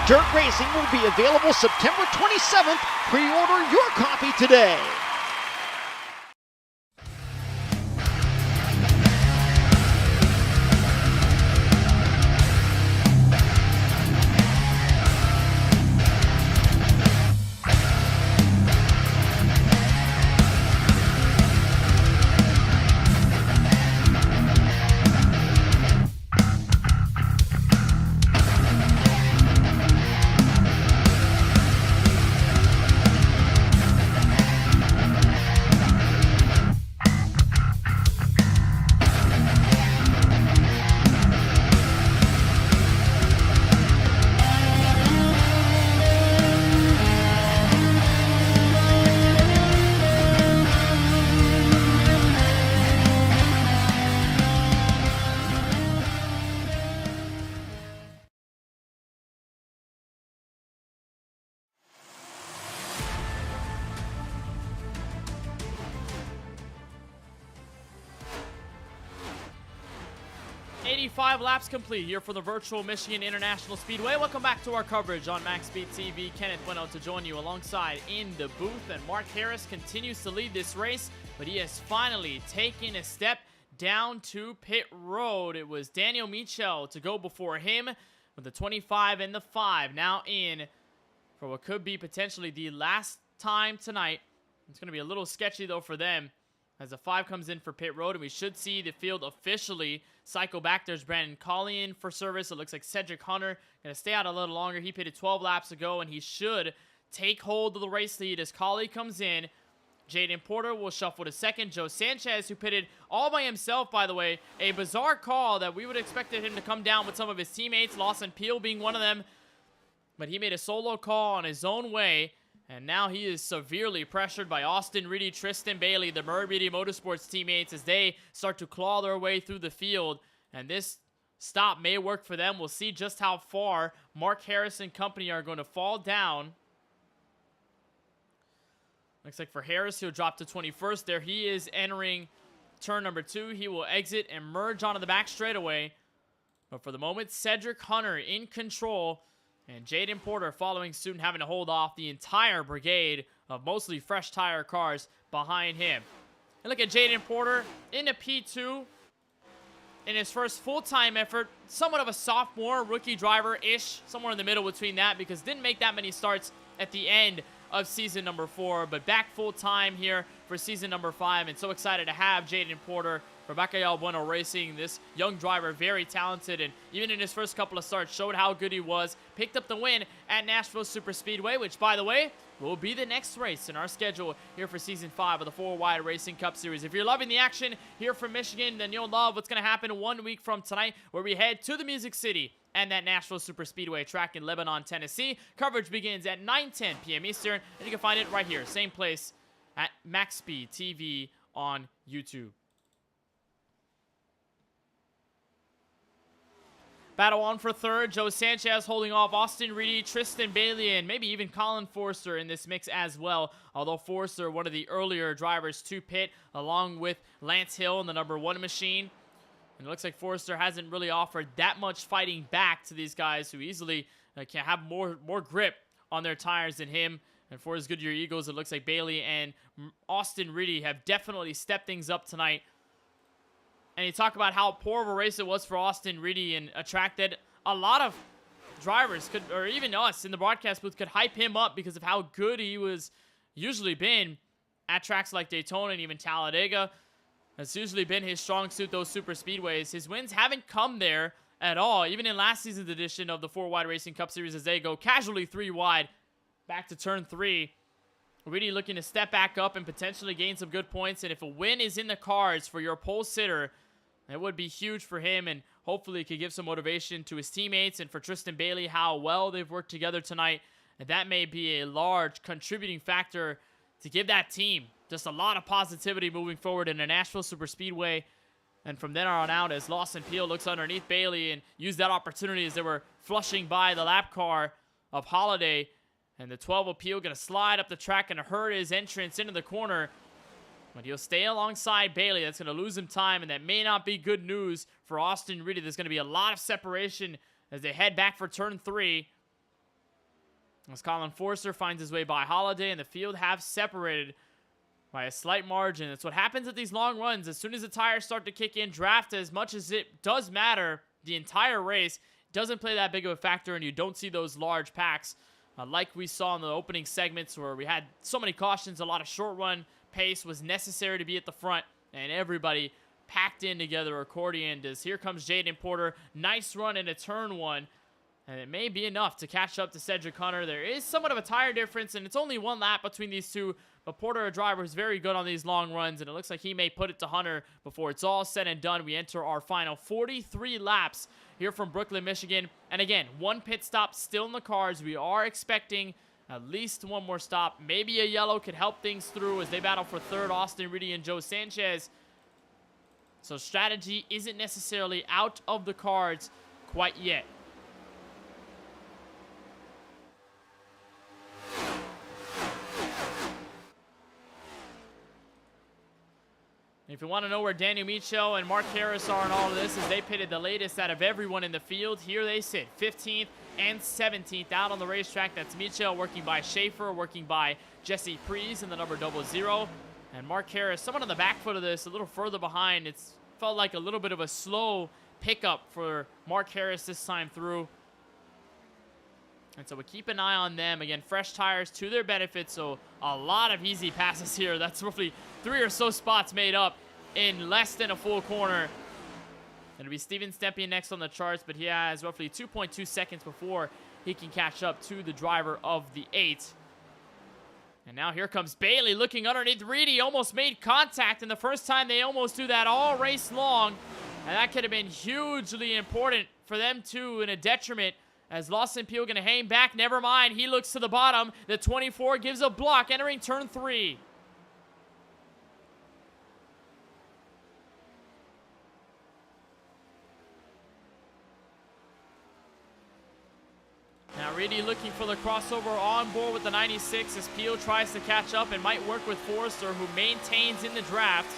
Dirt Racing will be available September 27th. Pre-order your copy today. 85 laps complete here for the virtual Michigan International Speedway. Welcome back to our coverage on MaxSpeedTV. Kenneth went out to join you alongside in the booth, and Mark Harris continues to lead this race, but he has finally taken a step down to pit road. It was Daniel Michel to go before him with the 25 and the 5 now in for what could be potentially the last time tonight. It's going to be a little sketchy though for them, as the 5 comes in for pit road, and we should see the field officially cycle back. There's Brandon Colley in for service. It looks like Cedric Hunter going to stay out a little longer. He pitted 12 laps ago, and he should take hold of the race lead as Colley comes in. Jaden Porter will shuffle to second. Joe Sanchez, who pitted all by himself, by the way. A bizarre call that we would have expected him to come down with some of his teammates, Lawson Peel being one of them. But he made a solo call on his own way. And now he is severely pressured by Austin Reedy, Tristan Bailey, the Murray Beatty Motorsports teammates, as they start to claw their way through the field. And this stop may work for them. We'll see just how far Mark Harris and company are going to fall down. Looks like for Harris, he'll drop to 21st. There he is entering turn number 2. He will exit and merge onto the back straightaway. But for the moment, Cedric Hunter in control. And Jaden Porter following suit and having to hold off the entire brigade of mostly fresh tire cars behind him. And look at Jaden Porter in a P2 in his first full-time effort. Somewhat of a sophomore, rookie driver-ish. Somewhere in the middle between that, because didn't make that many starts at the end of season number 4. But back full-time here for season number 5. And so excited to have Jaden Porter for Bacalhau Bueno Racing. This young driver, very talented, and even in his first couple of starts showed how good he was. Picked up the win at Nashville Super Speedway, which, by the way, will be the next race in our schedule here for season 5 of the 4 Wide Racing Cup Series. If you're loving the action here from Michigan, then you'll love what's going to happen 1 week from tonight, where we head to the Music City and that Nashville Super Speedway track in Lebanon, Tennessee. Coverage begins at 9:10 p.m. Eastern, and you can find it right here, same place at MaxSpeedTV on YouTube. Battle on for third. Joe Sanchez holding off Austin Reedy, Tristan Bailey, and maybe even Colin Forster in this mix as well. Although Forster, one of the earlier drivers to pit, along with Lance Hill in the number 1 machine. And it looks like Forster hasn't really offered that much fighting back to these guys, who easily can have more grip on their tires than him. And for his Goodyear Eagles, it looks like Bailey and Austin Reedy have definitely stepped things up tonight. And you talk about how poor of a race it was for Austin Reedy, and a track that a lot of drivers could, or even us in the broadcast booth, could hype him up because of how good he was usually been at tracks like Daytona and even Talladega. That's usually been his strong suit, those super speedways. His wins haven't come there, at all. Even in last season's edition of the 4-Wide Racing Cup Series, as they go casually 3 wide back to turn 3. Really looking to step back up and potentially gain some good points. And if a win is in the cards for your pole sitter, it would be huge for him, and hopefully could give some motivation to his teammates and for Tristan Bailey, how well they've worked together tonight. And that may be a large contributing factor to give that team just a lot of positivity moving forward in the Nashville Superspeedway. And from then on out, as Lawson Peel looks underneath Bailey and used that opportunity as they were flushing by the lap car of Holiday. And the 12 of Peel going to slide up the track and hurt his entrance into the corner. But he'll stay alongside Bailey. That's going to lose him time, and that may not be good news for Austin Reedy. There's going to be a lot of separation as they head back for turn 3. As Colin Forster finds his way by Holiday, and the field have separated by a slight margin. That's what happens at these long runs. As soon as the tires start to kick in, draft, as much as it does matter, the entire race doesn't play that big of a factor, and you don't see those large packs like we saw in the opening segments where we had so many cautions. A lot of short run pace was necessary to be at the front, and everybody packed in together, accordion. As here comes Jaden Porter. Nice run into turn 1. And it may be enough to catch up to Cedric Hunter. There is somewhat of a tire difference, and it's only 1 lap between these two. But Porter, a driver, is very good on these long runs, and it looks like he may put it to Hunter before it's all said and done. We enter our final 43 laps here from Brooklyn, Michigan. And again, 1 pit stop still in the cards. We are expecting at least 1 more stop. Maybe a yellow could help things through as they battle for third, Austin Reedy and Joe Sanchez. So strategy isn't necessarily out of the cards quite yet. If you want to know where Daniel Michel and Mark Harris are in all of this, as they pitted the latest out of everyone in the field, here they sit, 15th and 17th out on the racetrack. That's Michel working by Schaefer, working by Jesse Prees in the number 00. And Mark Harris, someone on the back foot of this, a little further behind. It's felt like a little bit of a slow pickup for Mark Harris this time through. And so we keep an eye on them. Again, fresh tires to their benefit, so a lot of easy passes here. That's roughly 3 or so spots made up in less than a full corner. It'll be Steven Stempien next on the charts, but he has roughly 2.2 seconds before he can catch up to the driver of the 8. And now here comes Bailey looking underneath Reedy. Almost made contact, and the first time they almost do that all race long. And that could have been hugely important for them too, in a detriment. As Lawson Peel going to hang back. Never mind. He looks to the bottom. The 24 gives a block entering turn 3. Now Reedy looking for the crossover on board with the 96 as Peel tries to catch up and might work with Forrester, who maintains in the draft.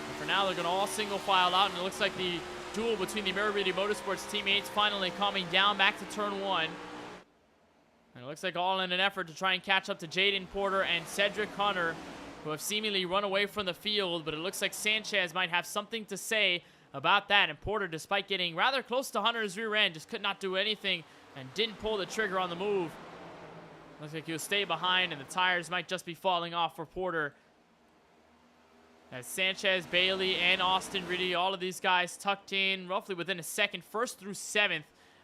And for now, they're going to all single file out, and it looks like the duel between the Meridian Motorsports teammates finally calming down back to turn 1. And it looks like all in an effort to try and catch up to Jaden Porter and Cedric Hunter, who have seemingly run away from the field, but it looks like Sanchez might have something to say about that. And Porter, despite getting rather close to Hunter's rear end, just could not do anything and didn't pull the trigger on the move. Looks like he'll stay behind, and the tires might just be falling off for Porter. As Sanchez, Bailey, and Austin Reedy, all of these guys tucked in roughly within a second, 1st through 7th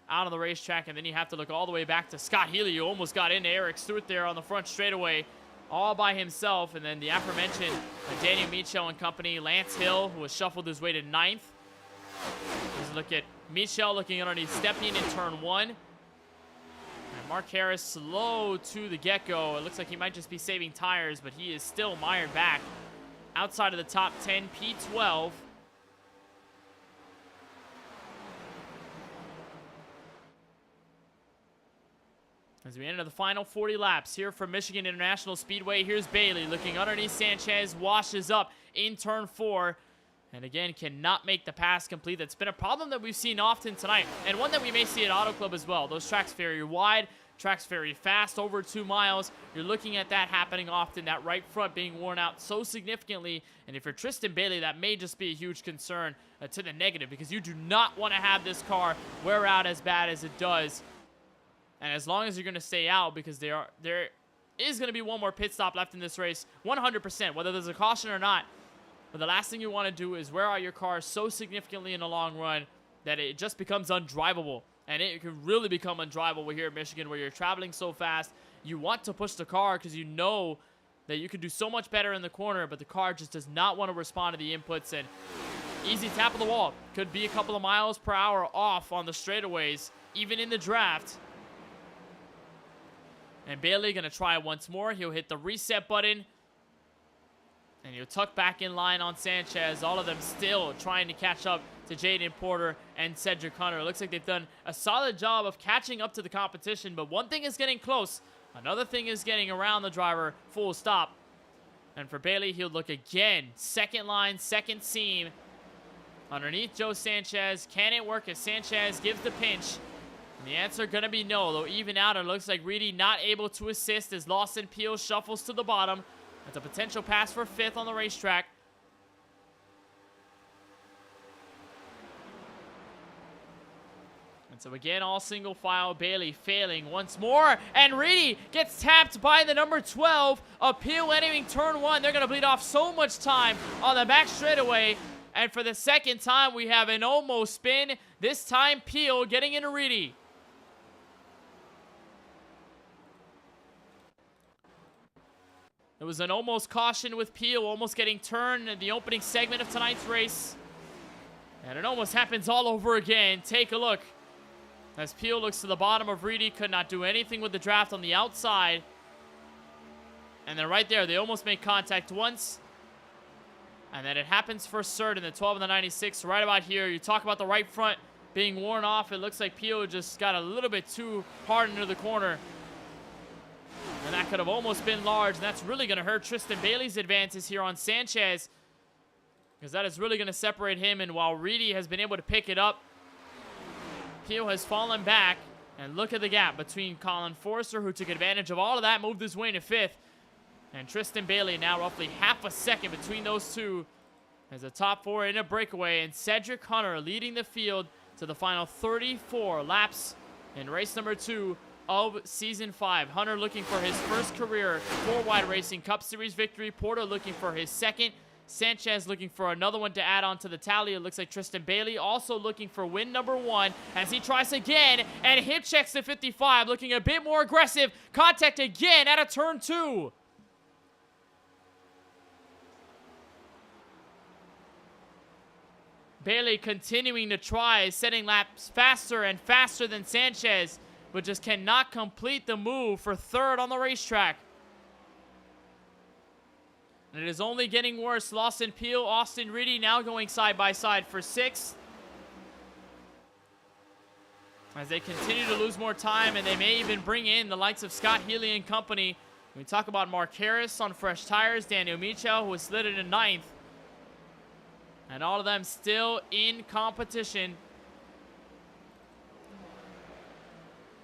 out on the racetrack. And then you have to look all the way back to Scott Healy, who almost got into Eric Stewart there on the front straightaway all by himself. And then the aforementioned Daniel Michel and company, Lance Hill, who has shuffled his way to 9th. Let's look at Michel looking underneath Stempien in turn 1. And Mark Harris slow to the get-go. It looks like he might just be saving tires, but he is still mired back outside of the top 10, P12. As we enter the final 40 laps here from Michigan International Speedway, here's Bailey looking underneath Sanchez, washes up in turn 4, and again cannot make the pass complete. That's been a problem that we've seen often tonight, and one that we may see at Auto Club as well. Those tracks very wide, tracks very fast, over 2 miles. You're looking at that happening often, that right front being worn out so significantly. And if you're Tristan Bailey, that may just be a huge concern to the negative, because you do not want to have this car wear out as bad as it does. And as long as you're going to stay out, because there is going to be 1 more pit stop left in this race, 100%, whether there's a caution or not, But the last thing you want to do is wear out your car so significantly in the long run that it just becomes undrivable. And it can really become undrivable here in Michigan, where you're traveling so fast. You want to push the car because you know that you can do so much better in the corner, but the car just does not want to respond to the inputs. And easy tap of the wall. Could be a couple of miles per hour off on the straightaways, even in the draft. And Bailey going to try once more. He'll hit the reset button. And he'll tuck back in line on Sanchez. All of them still trying to catch up to Jaden Porter and Cedric Hunter. It looks like they've done a solid job of catching up to the competition, but one thing is getting close. Another thing is getting around the driver, full stop. And for Bailey, he'll look again. Second line, second seam. Underneath Joe Sanchez. Can it work as Sanchez gives the pinch? And the answer going to be no. They'll even out. It looks like Reedy not able to assist as Lawson Peel shuffles to the bottom. That's a potential pass for fifth on the racetrack. And so again, all single file. Bailey failing once more. And Reedy gets tapped by the number 12. Appeal entering turn one. They're going to bleed off so much time on the back straightaway. And for the second time, we have an almost spin. This time, Peel getting into Reedy. It was an almost caution with Peel, almost getting turned in the opening segment of tonight's race. And it almost happens all over again. Take a look. As Peel looks to the bottom of Reedy, could not do anything with the draft on the outside. And then right there, they almost make contact once. And then it happens for Cert in the 12 and the 96. Right about here, you talk about the right front being worn off. It looks like Peel just got a little bit too hard into the corner. And that could have almost been large. And that's really going to hurt Tristan Bailey's advances here on Sanchez, because that is really going to separate him. And while Reedy has been able to pick it up, Peel has fallen back. And look at the gap between Colin Forster, who took advantage of all of that, moved his way to fifth. And Tristan Bailey now roughly half a second between those two as a top four in a breakaway. And Cedric Hunter leading the field to the final 34 laps in race number 2 of Season 5. Hunter looking for his first career 4-wide Racing Cup Series victory. Porter looking for his second. Sanchez looking for another one to add on to the tally. It looks like Tristan Bailey also looking for win number 1 as he tries again and hit checks to 55, looking a bit more aggressive. Contact again at a turn 2. Bailey continuing to try, setting laps faster and faster than Sanchez, but just cannot complete the move for third on the racetrack. And it is only getting worse. Lawson Peel, Austin Reedy now going side by side for 6th. As they continue to lose more time, and they may even bring in the likes of Scott Healy and company. We talk about Mark Harris on fresh tires, Daniel Michel, who was slid in 9th. And all of them still in competition.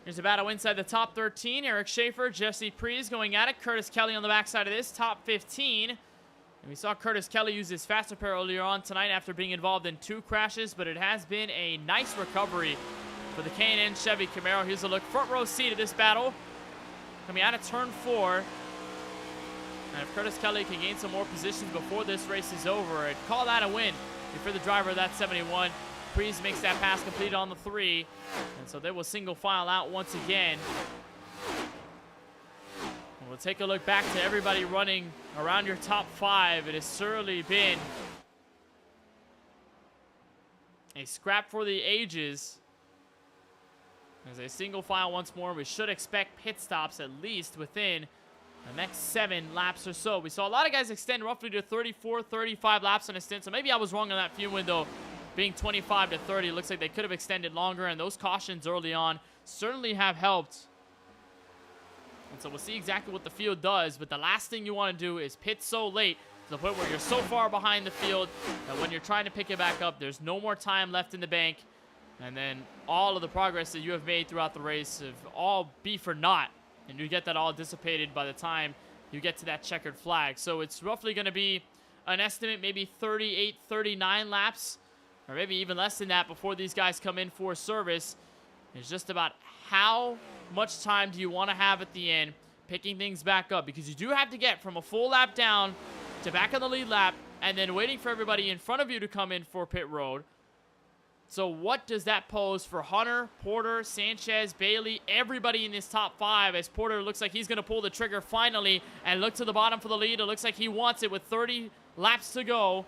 Here's a battle inside the top 13. Eric Schaefer, Jesse Prees going at it. Curtis Kelly on the backside of this, top 15. And we saw Curtis Kelly use his fast repair earlier on tonight after being involved in 2 crashes, but it has been a nice recovery for the K&N Chevy Camaro. Here's a look, front row seat of this battle. Coming out of turn 4. And if Curtis Kelly can gain some more positions before this race is over, I'd call that a win. For the driver, that's 71. Prees makes that pass completed on the 3. And so they will single file out once again. And we'll take a look back to everybody running around your top 5. It has certainly been a scrap for the ages. As a single file once more, we should expect pit stops at least within the next 7 laps or so. We saw a lot of guys extend roughly to 34, 35 laps on a stint. So maybe I was wrong on that fuel window being 25 to 30. It looks like they could have extended longer, and those cautions early on certainly have helped. And so we'll see exactly what the field does. But the last thing you want to do is pit so late to the point where you're so far behind the field that when you're trying to pick it back up, there's no more time left in the bank. And then all of the progress that you have made throughout the race have all be for naught. And you get that all dissipated by the time you get to that checkered flag. So it's roughly going to be an estimate, maybe 38, 39 laps, or maybe even less than that before these guys come in for service. It's just about how much time do you want to have at the end picking things back up, because you do have to get from a full lap down to back on the lead lap and then waiting for everybody in front of you to come in for pit road. So what does that pose for Hunter, Porter, Sanchez, Bailey, everybody in this top 5, as Porter looks like he's going to pull the trigger finally and look to the bottom for the lead. It looks like he wants it with 30 laps to go.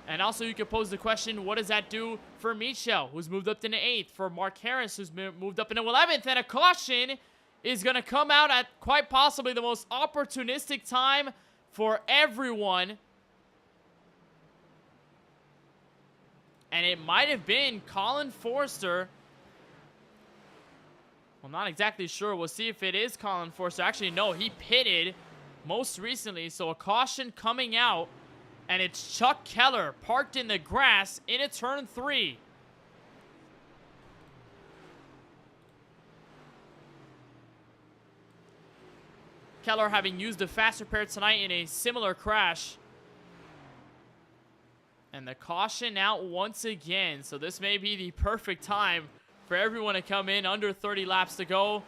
And also you could pose the question, what does that do for Michel, who's moved up into 8th, for Mark Harris, who's moved up into 11th, and a caution is going to come out at quite possibly the most opportunistic time for everyone. And it might have been Colin Forster. I'm not exactly sure. We'll see if it is Colin Forster. Actually, no, he pitted most recently. So a caution coming out. And it's Chuck Keller parked in the grass in a turn 3. Keller having used a fast repair tonight in a similar crash. And the caution out once again. So this may be the perfect time for everyone to come in. Under 30 laps to go.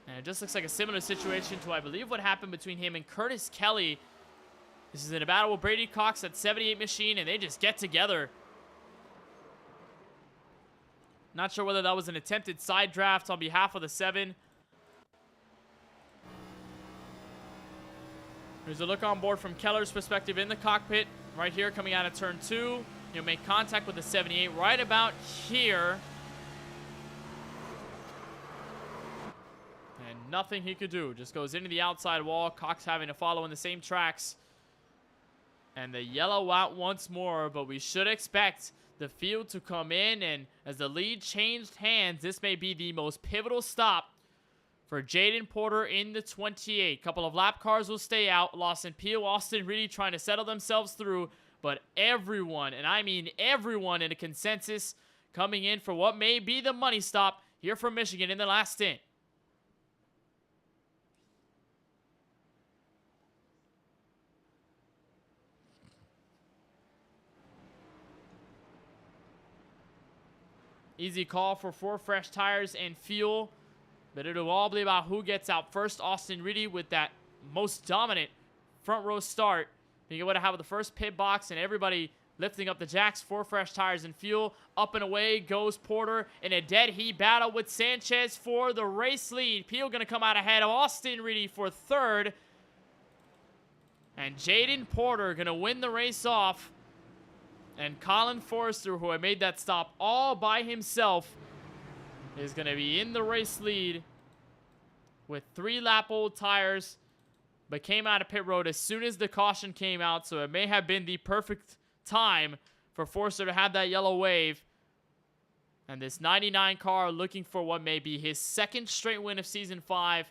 And it just looks like a similar situation to, I believe, what happened between him and Curtis Kelly. This is in a battle with Brady Cox at 78 machine, and they just get together. Not sure whether that was an attempted side draft on behalf of the 7. There's a look on board from Keller's perspective in the cockpit. Right here, coming out of turn 2. You'll make contact with the 78 right about here. And nothing he could do. Just goes into the outside wall. Cox having to follow in the same tracks. And the yellow out once more, but we should expect the field to come in. And as the lead changed hands, this may be the most pivotal stop for Jaden Porter in the 28. Couple of lap cars will stay out. Lawson Peel, Austin Reedy trying to settle themselves through. But everyone, and I mean everyone in a consensus, coming in for what may be the money stop here from Michigan in the last stint. Easy call for 4 fresh tires and fuel. But it'll all be about who gets out first. Austin Reedy with that most dominant front row start, being able to have the first pit box and everybody lifting up the jacks. 4 fresh tires and fuel. Up and away goes Porter in a dead heat battle with Sanchez for the race lead. Peel going to come out ahead of Austin Reedy for 3rd. And Jaden Porter going to win the race off. And Colin Forster, who had made that stop all by himself, is going to be in the race lead with 3-lap-old tires, but came out of pit road as soon as the caution came out, so it may have been the perfect time for Forster to have that yellow wave. And this 99 car looking for what may be his 2nd straight win of Season 5,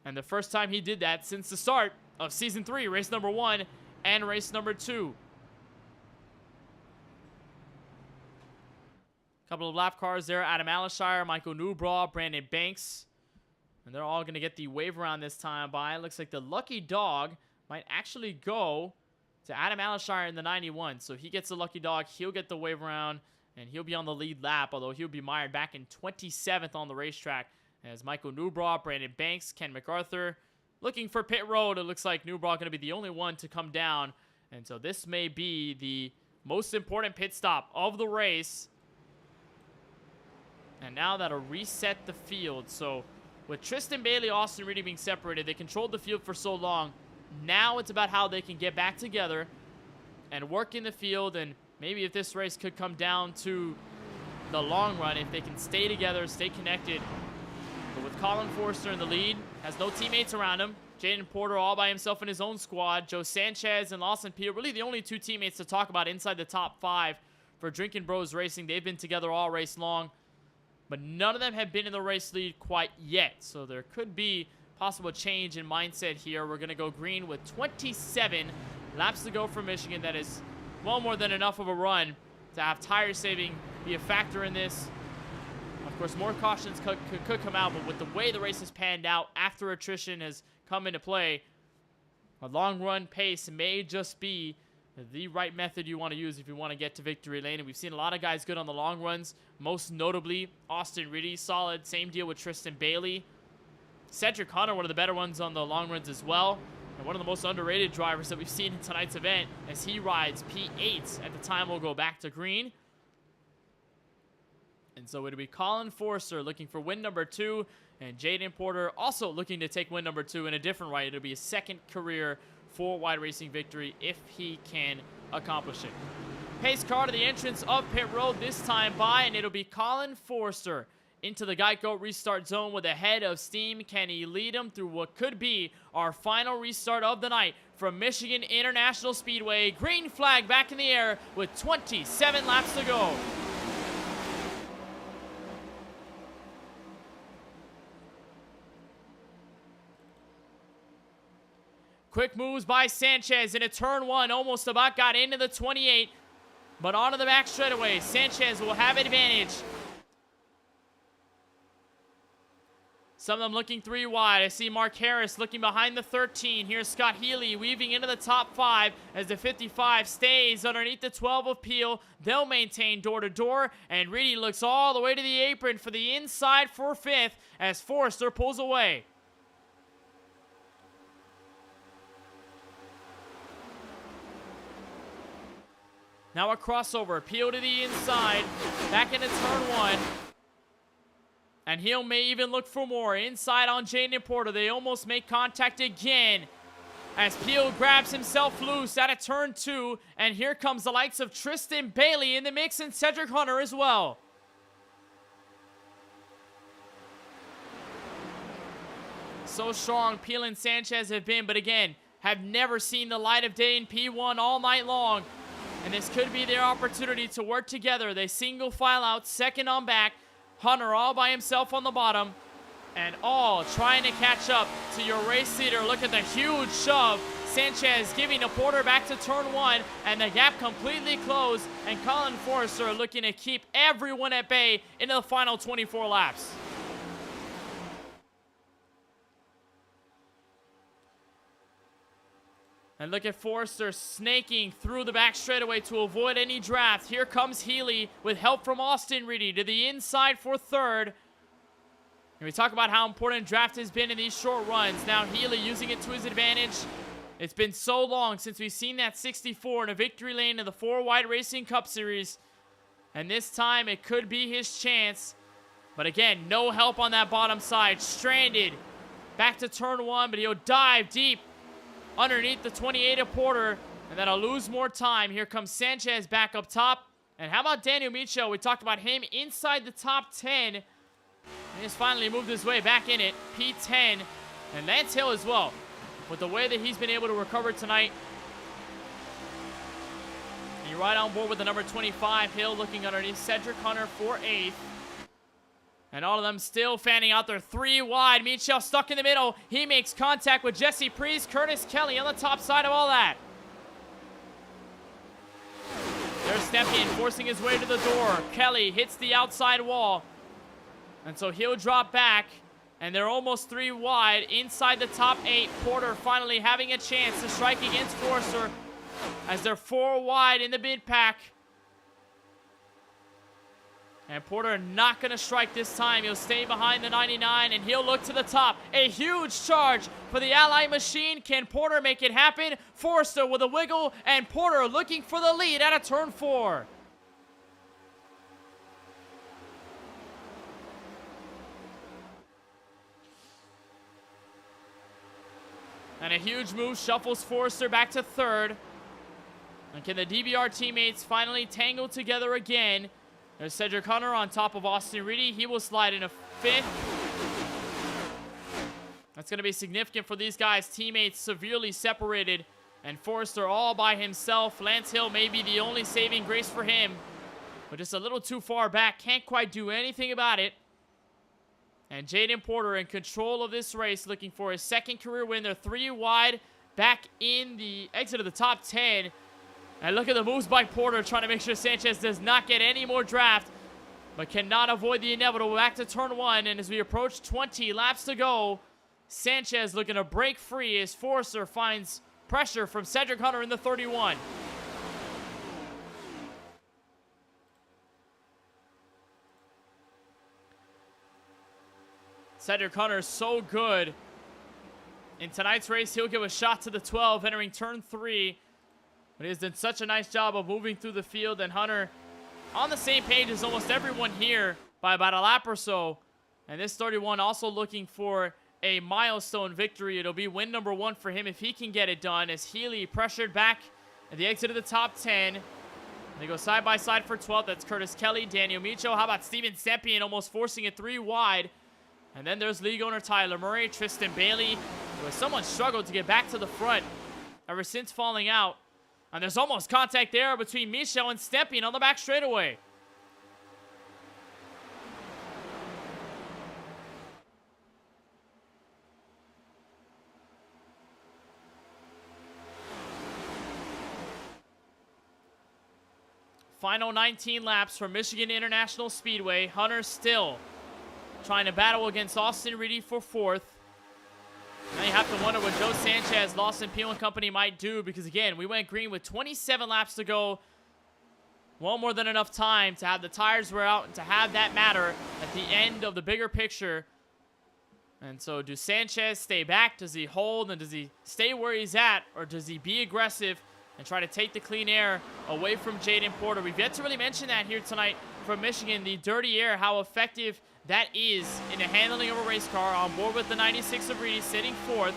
and the first time he did that since the start of Season 3, race number 1 and race number 2. Couple of lap cars there. Adam Alishire, Michael Newbraw, Brandon Banks. And they're all going to get the wave around this time by. It looks like the lucky dog might actually go to Adam Alishire in the 91. So he gets the lucky dog. He'll get the wave around. And he'll be on the lead lap. Although he'll be mired back in 27th on the racetrack. As Michael Newbraw, Brandon Banks, Ken MacArthur looking for pit road. It looks like Newbraw going to be the only one to come down. And so this may be the most important pit stop of the race. And now that'll reset the field. So with Tristan Bailey, Austin Reedy being separated, they controlled the field for so long. Now it's about how they can get back together and work in the field. And maybe if this race could come down to the long run, if they can stay together, stay connected. But with Colin Forster in the lead, has no teammates around him. Jaden Porter all by himself in his own squad. Joe Sanchez and Lawson Peel, really the only 2 teammates to talk about inside the top 5 for Drinking Bros Racing. They've been together all race long. But none of them have been in the race lead quite yet. So there could be possible change in mindset here. We're going to go green with 27 laps to go for Michigan. That is well more than enough of a run to have tire saving be a factor in this. Of course, more cautions could come out. But with the way the race has panned out after attrition has come into play, a long run pace may just be the right method you want to use if you want to get to victory lane. And we've seen a lot of guys good on the long runs, most notably Austin Reedy, solid. Same deal with Tristan Bailey. Cedric Hunter, one of the better ones on the long runs as well. And And one of the most underrated drivers that we've seen in tonight's event as he rides P8. At the time, we'll go back to green. And so it'll be Colin Forster looking for win number 2. And Jaden Porter also looking to take win number 2 in a different ride. It'll be his second career 4-wide racing victory if he can accomplish it. Pace car to the entrance of pit road this time by, and it'll be Colin Forster into the Geico restart zone with a head of steam. Can he lead him through what could be our final restart of the night from Michigan International Speedway? Green flag back in the air with 27 laps to go. Quick moves by Sanchez into turn 1. Almost about got into the 28. But onto the back straightaway. Sanchez will have advantage. Some of them looking 3 wide. I see Mark Harris looking behind the 13. Here's Scott Healy weaving into the top 5 as the 55 stays underneath the 12 of Peel. They'll maintain door to door. And Reedy looks all the way to the apron for the inside for 5th as Forster pulls away. Now a crossover, Peel to the inside, back into turn 1. And Hill may even look for more. Inside on Jaden Porter, they almost make contact again. As Peel grabs himself loose out of turn 2. And here comes the likes of Tristan Bailey in the mix and Cedric Hunter as well. So strong Peel and Sanchez have been, but again, have never seen the light of day in P1 all night long. And this could be their opportunity to work together. They single file out, second on back. Hunter all by himself on the bottom. And all trying to catch up to your race leader. Look at the huge shove. Sanchez giving a Porter back to turn 1. And the gap completely closed. And Colin Forster looking to keep everyone at bay into the final 24 laps. And look at Forster snaking through the back straightaway to avoid any draft. Here comes Healy with help from Austin Reedy to the inside for 3rd. And we talk about how important draft has been in these short runs. Now Healy using it to his advantage. It's been so long since we've seen that 64 in a victory lane in the 4-wide Racing Cup Series. And this time it could be his chance. But again, no help on that bottom side. Stranded. Back to turn 1, but he'll dive deep underneath the 28 of Porter, and then I'll lose more time. Here comes Sanchez back up top. And how about Daniel Micho? We talked about him inside the top 10. And he's finally moved his way back in it. P10. And Lance Hill as well. With the way that he's been able to recover tonight. And you're right on board with the number 25. Hill looking underneath Cedric Hunter for 8th. And all of them still fanning out their 3 wide. Michel stuck in the middle. He makes contact with Jesse Priest. Curtis Kelly on the top side of all that. There's Stepien forcing his way to the door. Kelly hits the outside wall. And so he'll drop back. And they're almost 3 wide inside the top 8. Porter finally having a chance to strike against Forster as they're 4 wide in the mid pack. And Porter not going to strike this time. He'll stay behind the 99, and he'll look to the top. A huge charge for the Ally machine. Can Porter make it happen? Forster with a wiggle, and Porter looking for the lead out of turn 4. And a huge move shuffles Forster back to 3rd. And can the DBR teammates finally tangle together again? There's Cedric Hunter on top of Austin Reedy. He will slide into 5th. That's going to be significant for these guys. Teammates severely separated. And Forster all by himself. Lance Hill may be the only saving grace for him. But just a little too far back. Can't quite do anything about it. And Jaden Porter in control of this race. Looking for his 2nd career win. They're 3 wide. Back in the exit of the top 10. And look at the moves by Porter trying to make sure Sanchez does not get any more draft. But cannot avoid the inevitable. Back to turn 1. And as we approach 20 laps to go, Sanchez looking to break free as Forster finds pressure from Cedric Hunter in the 31. Cedric Hunter so good in tonight's race, he'll give a shot to the 12 entering turn 3. But he has done such a nice job of moving through the field, and Hunter on the same page as almost everyone here by about a lap or so. And this 31 also looking for a milestone victory. It'll be win number 1 for him if he can get it done, as Healy pressured back at the exit of the top 10. And they go side by side for 12th. That's Curtis Kelly, Daniel Micho. How about Steven Sempian almost forcing it 3 wide? And then there's league owner Tyler Murray, Tristan Bailey, who has somewhat struggled to get back to the front ever since falling out. And there's almost contact there between Micho and Sempian on the back straightaway. Final 19 laps from Michigan International Speedway. Hunter still trying to battle against Austin Reedy for 4th. Now you have to wonder what Joe Sanchez, Lawson Peel and company might do, because again, we went green with 27 laps to go. Well, more than enough time to have the tires wear out and to have that matter at the end of the bigger picture. And so do Sanchez stay back? Does he hold? And does he stay where he's at? Or does he be aggressive and try to take the clean air away from Jaden Porter? We've yet to really mention that here tonight from Michigan, the dirty air, how effective that is in the handling of a race car. On board with the 96 of Reedy, sitting 4th.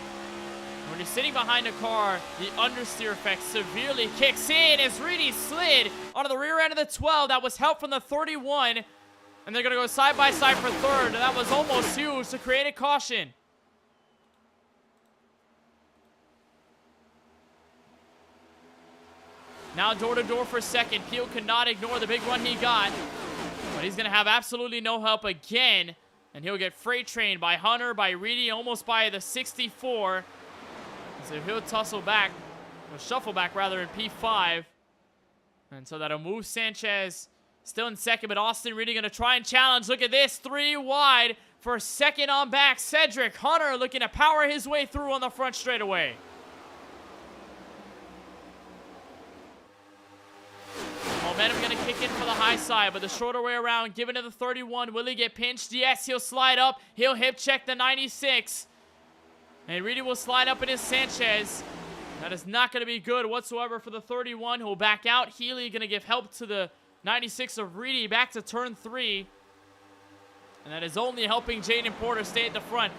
When you're sitting behind a car, the understeer effect severely kicks in as Reedy slid onto the rear end of the 12. That was help from the 31. And they're going to go side by side for 3rd. And that was almost huge to create a caution. Now door to door for 2nd. Peel could not ignore the big run he got. But he's going to have absolutely no help again. And he'll get freight trained by Hunter, by Reedy, almost by the 64. So he'll tussle back, or shuffle back rather, in P5. And so that'll move Sanchez still in 2nd, but Austin Reedy going to try and challenge. Look at this, 3 wide for 2nd on back. Cedric Hunter looking to power his way through on the front straightaway. Momentum going to kick in for the high side, but the shorter way around, given to the 31. Will he get pinched? Yes, he'll slide up. He'll hip check the 96. And Reedy will slide up in his Sanchez. That is not going to be good whatsoever for the 31, who will back out. Healy going to give help to the 96 of Reedy back to turn 3. And that is only helping Jaden Porter stay at the front.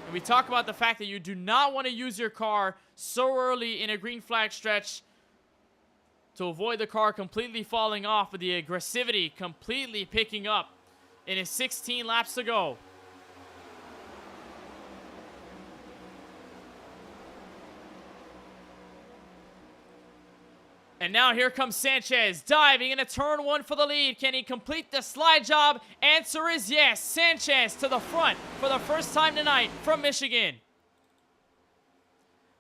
And we talk about the fact that you do not want to use your car so early in a green flag stretch to avoid the car completely falling off, with the aggressivity completely picking up in his 16 laps to go. And now here comes Sanchez, diving into turn 1 for the lead. Can he complete the slide job? Answer is yes. Sanchez to the front for the first time tonight from Michigan.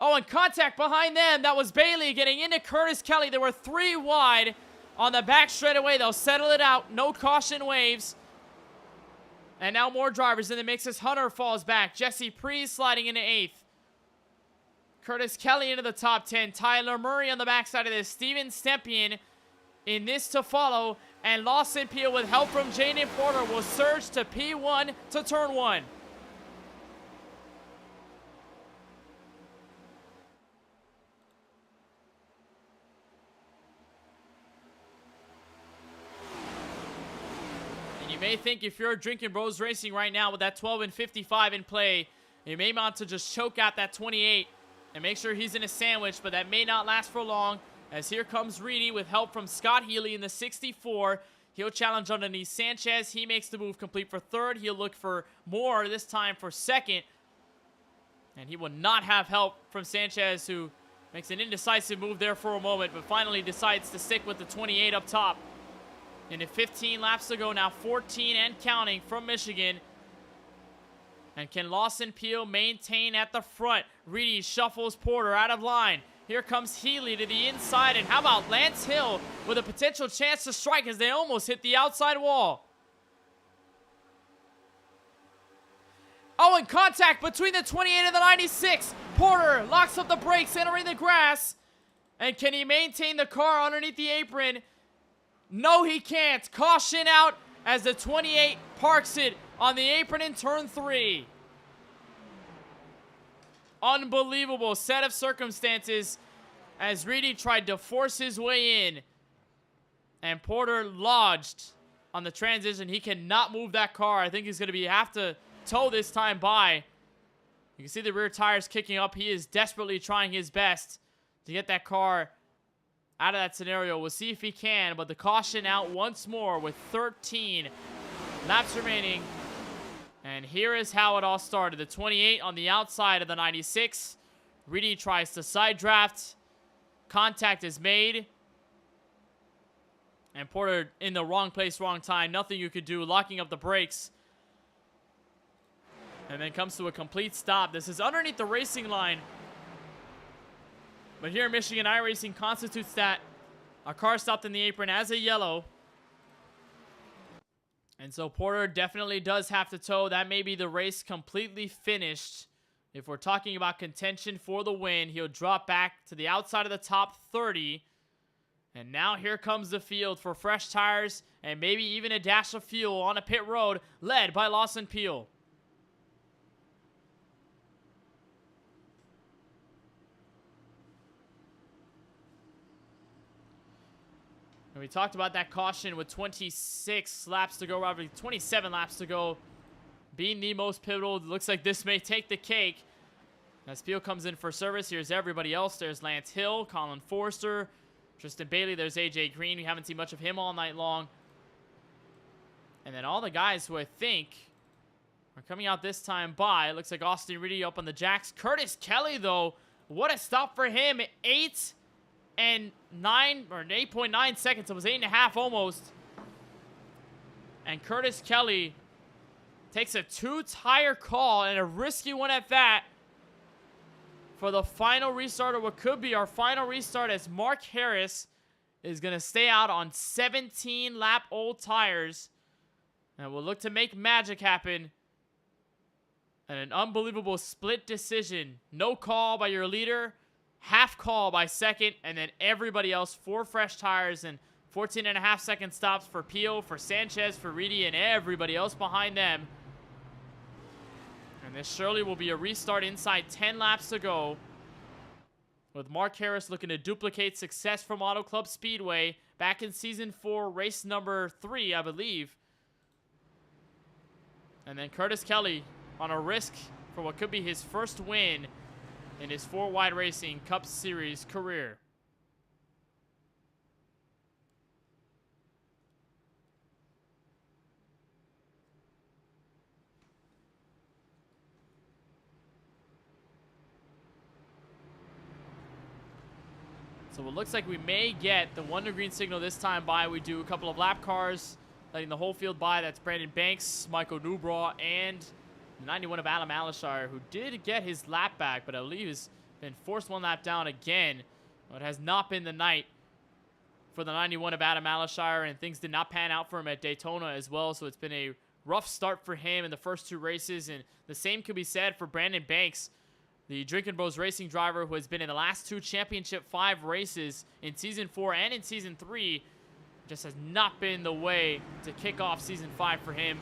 Oh, and contact behind them. That was Bailey getting into Curtis Kelly. There were 3 wide on the back straightaway. They'll settle it out. No caution waves. And now more drivers in the mix as Hunter falls back. Jesse Prees sliding into 8th. Curtis Kelly into the top 10. Tyler Murray on the backside of this. Steven Sempian in this to follow. And Lawson Peel, with help from Jaden Porter, will surge to P1 to turn 1. And you may think, if you're drinking Bros Racing right now with that 12 and 55 in play, you may want to just choke out that 28 and make sure he's in a sandwich, but that may not last for long, as here comes Reedy with help from Scott Healy in the 64. He'll challenge underneath Sanchez. He makes the move complete for 3rd. He'll look for more, this time for 2nd. And he will not have help from Sanchez, who makes an indecisive move there for a moment, but finally decides to stick with the 28 up top. Into 15 laps to go now, 14 and counting from Michigan. And can Lawson Peel maintain at the front? Reedy shuffles Porter out of line. Here comes Healy to the inside. And how about Lance Hill with a potential chance to strike as they almost hit the outside wall? Oh, and contact between the 28 and the 96. Porter locks up the brakes, entering the grass. And can he maintain the car underneath the apron? No, he can't. Caution out as the 28 parks it on the apron in turn 3. unbelievable set of circumstances as Reedy tried to force his way in. And Porter lodged on the transition. He cannot move that car. I think he's going to have to tow this time by. You can see the rear tires kicking up. He is desperately trying his best to get that car out of that scenario. We'll see if he can, but the caution out once more with 13 laps remaining. And here is how it all started. The 28 on the outside of the 96. Reedy tries to side draft. Contact is made. And Porter in the wrong place, wrong time. Nothing you could do, locking up the brakes. And then comes to a complete stop. This is underneath the racing line. But here in Michigan, iRacing constitutes that. A car stopped in the apron as a yellow. And so Porter definitely does have to tow. That may be the race completely finished. If we're talking about contention for the win, he'll drop back to the outside of the top 30. And now here comes the field for fresh tires and maybe even a dash of fuel on a pit road led by Lawson Peel. And we talked about that caution with 26 laps to go, rather 27 laps to go, being the most pivotal. It looks like this may take the cake. As Peel comes in for service, here's everybody else. There's Lance Hill, Colin Forster, Tristan Bailey. There's AJ Green. We haven't seen much of him all night long. And then all the guys who I think are coming out this time by. It looks like Austin Reedy up on the jacks. Curtis Kelly, though, what a stop for him. 8.9 seconds. It was 8.5 almost. And Curtis Kelly takes a 2-tire call, and a risky one at that, for the final restart, or what could be our final restart, as Mark Harris is going to stay out on 17-lap old tires. And we'll look to make magic happen. And an unbelievable split decision. No call by your leader. Half call by second, and then everybody else 4 fresh tires and 14.5 second stops for Peel, for Sanchez, for Reedy, and everybody else behind them. And this surely will be a restart inside 10 laps to go, with Mark Harris looking to duplicate success from Auto Club Speedway back in Season 4, race number 3, I believe. And then Curtis Kelly on a risk for what could be his first win in his 4-Wide Racing Cup Series career. So it looks like we may get the Wonder Green signal this time by. We do a couple of lap cars, letting the whole field by. That's Brandon Banks, Michael Newbraw, and the 91 of Adam Alashire, who did get his lap back, but I believe has been forced 1 lap down again. Well, it has not been the night for the 91 of Adam Alashire, and things did not pan out for him at Daytona as well, so it's been a rough start for him in the first 2 races, and the same could be said for Brandon Banks, the Drinking Bros Racing driver who has been in the last 2 Championship 5 races in Season 4 and in Season 3. Just has not been the way to kick off Season 5 for him.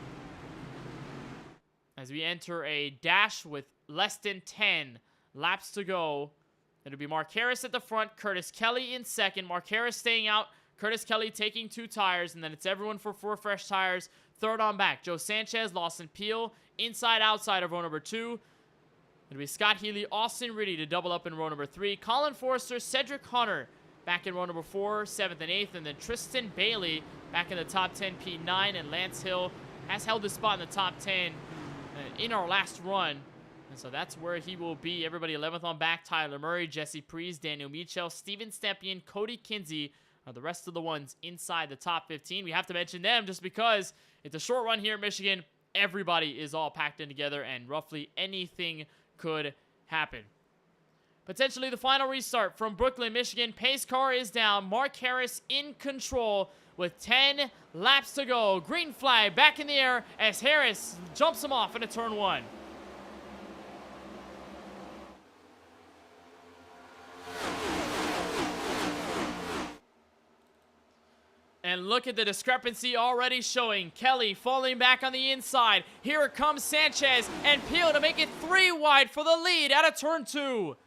As we enter a dash with less than 10 laps to go. It'll be Mark Harris at the front, Curtis Kelly in second. Mark Harris staying out, Curtis Kelly taking 2 tires, and then it's everyone for 4 fresh tires. Third on back, Joe Sanchez, Lawson Peel, inside, outside of row number 2. It'll be Scott Healy, Austin Reedy to double up in row number 3. Colin Forster, Cedric Hunter back in row number 4, 7th and 8th. And then Tristan Bailey back in the top 10, P9. And Lance Hill has held his spot in the top 10 in our last run. And so that's where he will be. Everybody 11th on back. Tyler Murray, Jesse Prees, Daniel Michel, Steven Stepien, Cody Kinsey are the rest of the ones inside the top 15. We have to mention them just because it's a short run here in Michigan. Everybody is all packed in together, and roughly anything could happen. Potentially the final restart from Brooklyn, Michigan. Pace car is down. Mark Harris in control with 10 laps to go. Green flag back in the air as Harris jumps him off into turn 1. And And look at the discrepancy already showing. Kelly falling back on the inside. Here comes Sanchez and Peel to make it 3 wide for the lead out of turn 2.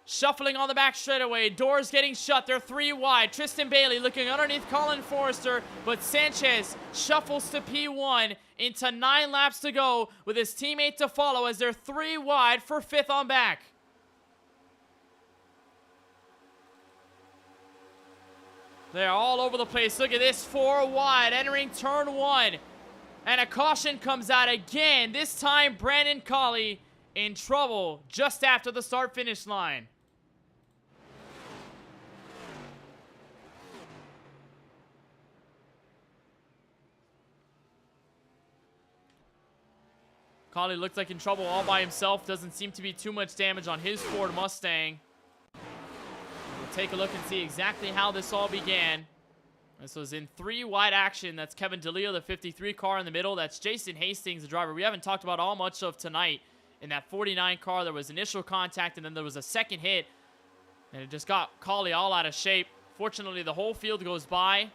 Shuffling on the back straightaway. Doors getting shut. They're 3 wide. Tristan Bailey looking underneath Colin Forrester. But Sanchez shuffles to P1 into 9 laps to go with his teammate to follow as they're 3 wide for 5th on back. They're all over the place. Look at this. 4 wide entering turn 1. And a caution comes out again. This time Brandon Colley in trouble just after the start-finish line. Colley looks like in trouble all by himself. Doesn't seem to be too much damage on his Ford Mustang. We'll take a look and see exactly how this all began. This was in 3 wide action. That's Kevin DeLeo, the 53 car in the middle. That's Jason Hastings, the driver we haven't talked about all much of tonight. In that 49 car, there was initial contact, and then there was a second hit. And it just got Colley all out of shape. Fortunately, the whole field goes by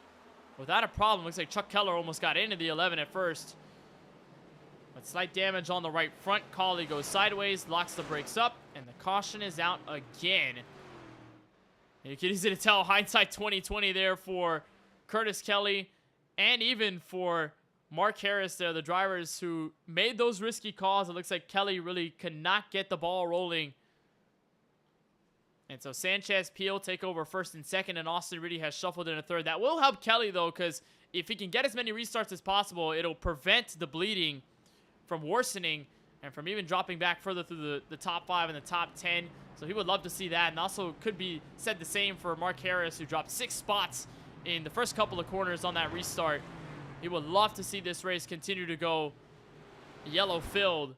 without a problem. Looks like Chuck Keller almost got into the 11 at first. But slight damage on the right front. Colley goes sideways, locks the brakes up, and the caution is out again. And you can easily tell hindsight 2020 there for Curtis Kelly and even for Mark Harris there, the drivers who made those risky calls. It looks like Kelly really could not get the ball rolling. And so Sanchez, Peel take over first and second, and Austin Riddy has shuffled in a third. That will help Kelly, though, because if he can get as many restarts as possible, it'll prevent the bleeding from worsening and from even dropping back further through the top 5 and the top 10. So he would love to see that. And also could be said the same for Mark Harris, who dropped 6 spots in the first couple of corners on that restart. He would love to see this race continue to go yellow-filled.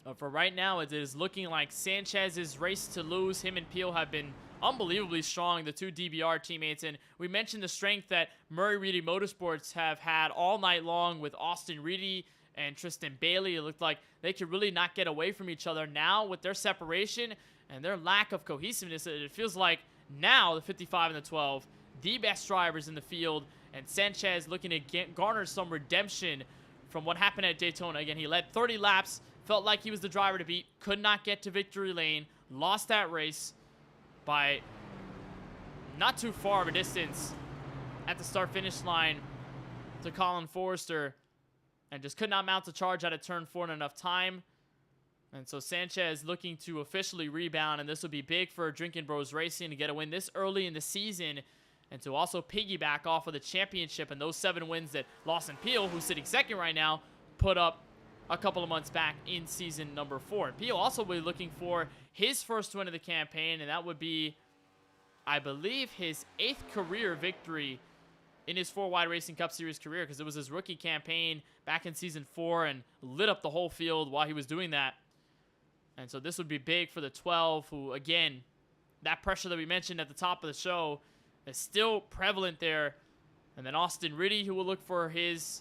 But for right now, it is looking like Sanchez's race to lose. Him and Peel have been unbelievably strong, the 2 DBR teammates. And we mentioned the strength that Murray Reedy Motorsports have had all night long with Austin Reedy and Tristan Bailey. It looked like they could really not get away from each other. Now, with their separation and their lack of cohesiveness, it feels like now the 55 and the 12, the best drivers in the field, and Sanchez looking to garner some redemption from what happened at Daytona. Again, he led 30 laps, felt like he was the driver to beat, could not get to victory lane, lost that race by not too far of a distance at the start-finish line to Colin Forrester, and just could not mount a charge out of turn 4 in enough time. And so Sanchez looking to officially rebound, and this would be big for Drinking Bros Racing to get a win this early in the season and to also piggyback off of the championship and those 7 wins that Lawson Peel, who's sitting second right now, put up a couple of months back in season number 4. And Peel also will be looking for his first win of the campaign, and that would be, I believe, his 8th career victory in his 4-wide Racing Cup Series career, because it was his rookie campaign back in season 4 and lit up the whole field while he was doing that. And so this would be big for the 12, who, again, that pressure that we mentioned at the top of the show is still prevalent there. And then Austin Riddy, who will look for his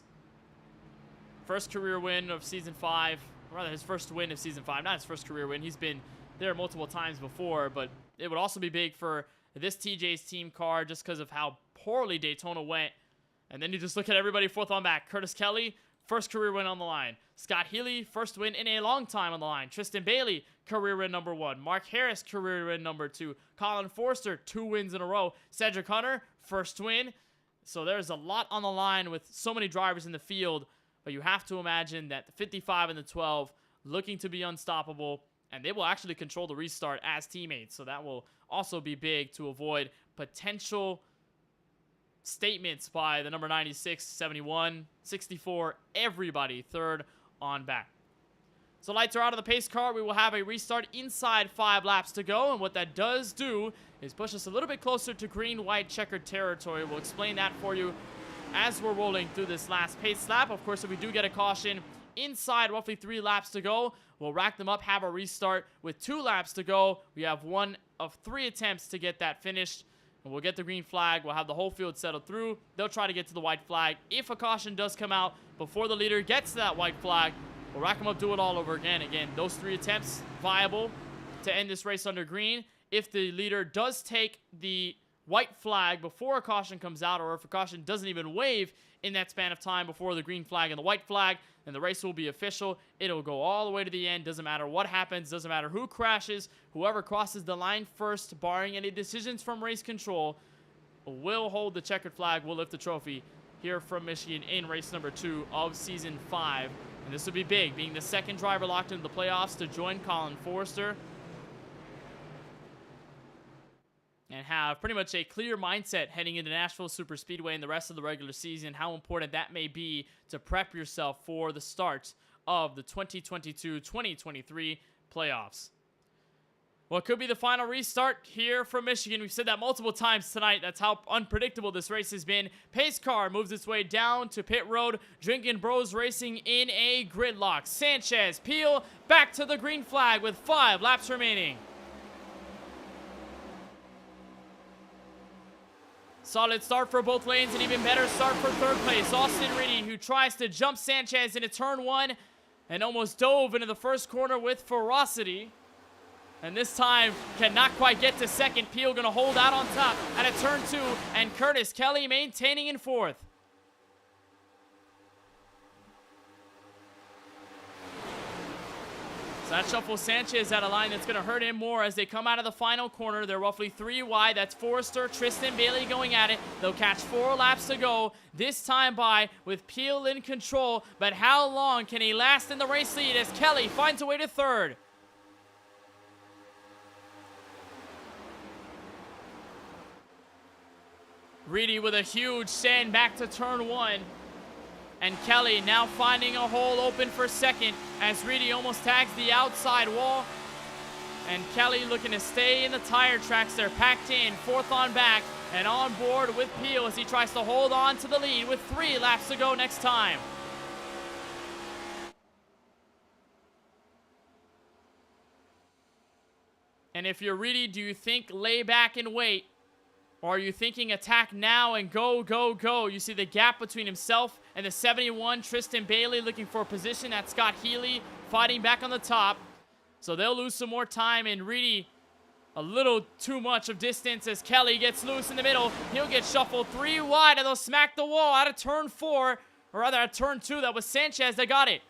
first career win of season 5, or rather his first win of season 5, not his first career win. He's been there multiple times before, but it would also be big for this TJ's team car just because of how poorly Daytona went. And then you just look at everybody 4th on back. Curtis Kelly, first career win on the line. Scott Healy, first win in a long time on the line. Tristan Bailey, career win number 1. Mark Harris, career win number 2. Colin Forrester, 2 wins in a row. Cedric Hunter, first win. So there's a lot on the line with so many drivers in the field. But you have to imagine that the 55 and the 12 looking to be unstoppable. And they will actually control the restart as teammates. So that will also be big to avoid potential statements by the number 96, 71, 64, everybody 3rd on back. So lights are out of the pace car. We will have a restart inside 5 laps to go. And what that does do is push us a little bit closer to green-white checkered territory. We'll explain that for you as we're rolling through this last pace lap. Of course, if we do get a caution inside roughly 3 laps to go, we'll rack them up, have a restart with 2 laps to go. We have 1 of 3 attempts to get that finished. And we'll get the green flag. We'll have the whole field settled through. They'll try to get to the white flag. If a caution does come out before the leader gets to that white flag, we'll rack them up, do it all over again. Again, those 3 attempts, viable. to end this race under green. If the leader does take the white flag before a caution comes out, or if a caution doesn't even wave in that span of time before the green flag and the white flag, then the race will be official. It'll go all the way to the end. Doesn't matter what happens. Doesn't matter who crashes. Whoever crosses the line first, barring any decisions from race control, will hold the checkered flag, will lift the trophy here from Michigan in race number 2 of season 5. And this will be big, being the second driver locked into the playoffs to join Colin Forrester and have pretty much a clear mindset heading into Nashville Superspeedway and the rest of the regular season, how important that may be to prep yourself for the start of the 2022-2023 playoffs. Well, it could be the final restart here from Michigan. We've said that multiple times tonight. That's how unpredictable this race has been. Pace car moves its way down to pit road. Drinking Bros Racing in a gridlock. Sanchez, Peel, back to the green flag with 5 laps remaining. Solid start for both lanes, and even better start for third place. Austin Reedy, who tries to jump Sanchez into turn 1 and almost dove into the first corner with ferocity. And this time cannot quite get to second. Peel going to hold out on top at a turn 2, and Curtis Kelly maintaining in 4th. So that shuffles Sanchez at a line that's going to hurt him more as they come out of the final corner. They're roughly 3 wide. That's Forrester, Tristan Bailey going at it. They'll catch 4 laps to go. This time by with Peel in control. But how long can he last in the race lead as Kelly finds a way to 3rd? Reedy with a huge send back to turn 1. And Kelly now finding a hole open for 2nd as Reedy almost tags the outside wall. And Kelly looking to stay in the tire tracks. They're packed in, 4th on back, and on board with Peel as he tries to hold on to the lead with 3 laps to go next time. And if you're Reedy, do you think lay back and wait? Or are you thinking attack now and go, go, go? You see the gap between himself and the 71, Tristan Bailey looking for a position. That's Scott Healy fighting back on the top. So they'll lose some more time, and Reedy a little too much of distance as Kelly gets loose in the middle. He'll get shuffled 3 wide, and they'll smack the wall out of turn 4, or rather at turn 2. That was Sanchez that got it.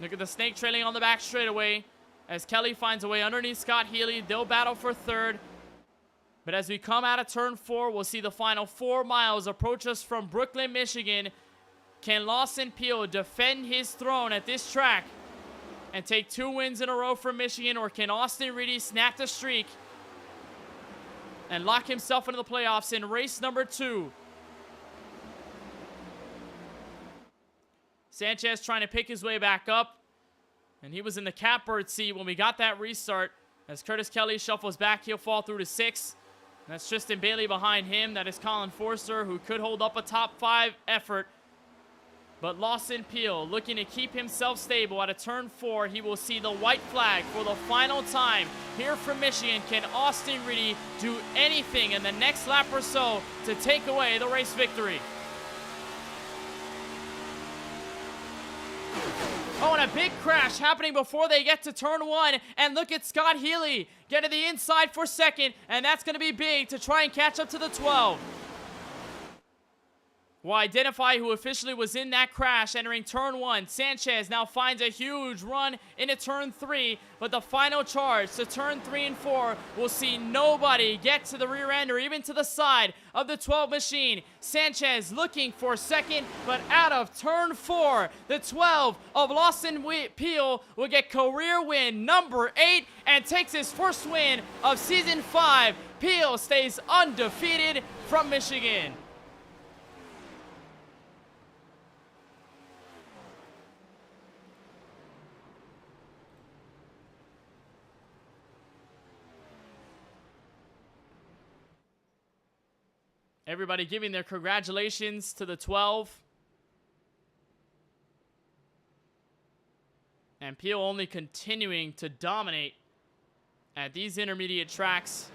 Look at the snake trailing on the back straightaway. As Kelly finds a way underneath Scott Healy, they'll battle for 3rd. But as we come out of turn 4, we'll see the final 4 miles approach us from Brooklyn, Michigan. Can Lawson Peel defend his throne at this track and take 2 wins in a row from Michigan, or can Austin Reedy snap the streak and lock himself into the playoffs in race number 2? Sanchez trying to pick his way back up. And he was in the catbird seat when we got that restart. As Curtis Kelly shuffles back, he'll fall through to 6th. And that's Tristan Bailey behind him. That is Colin Forrester, who could hold up a top 5 effort. But Lawson Peel looking to keep himself stable at a turn 4. He will see the white flag for the final time here from Michigan. Can Austin Reedy do anything in the next lap or so to take away the race victory? Oh, and a big crash happening before they get to turn 1. And look at Scott Healy get to the inside for 2nd. And that's going to be big to try and catch up to the 12. We'll identify who officially was in that crash entering turn 1. Sanchez now finds a huge run into turn 3. But the final charge to turn 3 and 4 will see nobody get to the rear end or even to the side of the 12 machine. Sanchez looking for 2nd, but out of turn 4, the 12 of Lawson Peel will get career win number 8 and takes his first win of season 5. Peel stays undefeated from Michigan. Everybody giving their congratulations to the 12. And Peel only continuing to dominate at these intermediate tracks.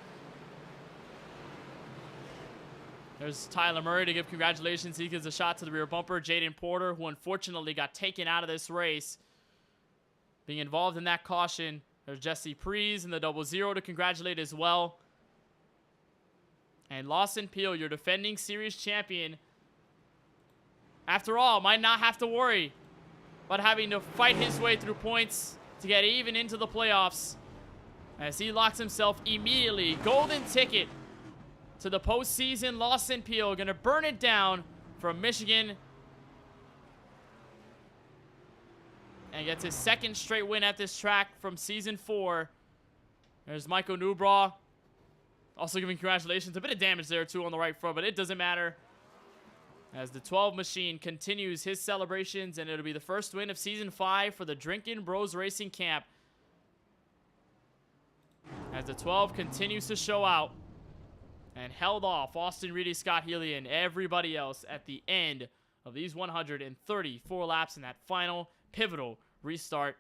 There's Tyler Murray to give congratulations. He gives a shot to the rear bumper. Jaden Porter, who unfortunately got taken out of this race. being involved in that caution. There's Jesse Prees in the 0-0 to congratulate as well. And Lawson Peel, your defending series champion, after all, might not have to worry about having to fight his way through points to get even into the playoffs, as he locks himself immediately. Golden ticket to the postseason. Lawson Peel going to burn it down from Michigan and gets his second straight win at this track from Season 4. There's Michael Newbraw also giving congratulations. A bit of damage there, too, on the right front, but it doesn't matter, as the 12 machine continues his celebrations, and it'll be the first win of Season 5 for the Drinking Bros Racing Camp, as the 12 continues to show out and held off Austin Reedy, Scott Healy, and everybody else at the end of these 134 laps in that final pivotal restart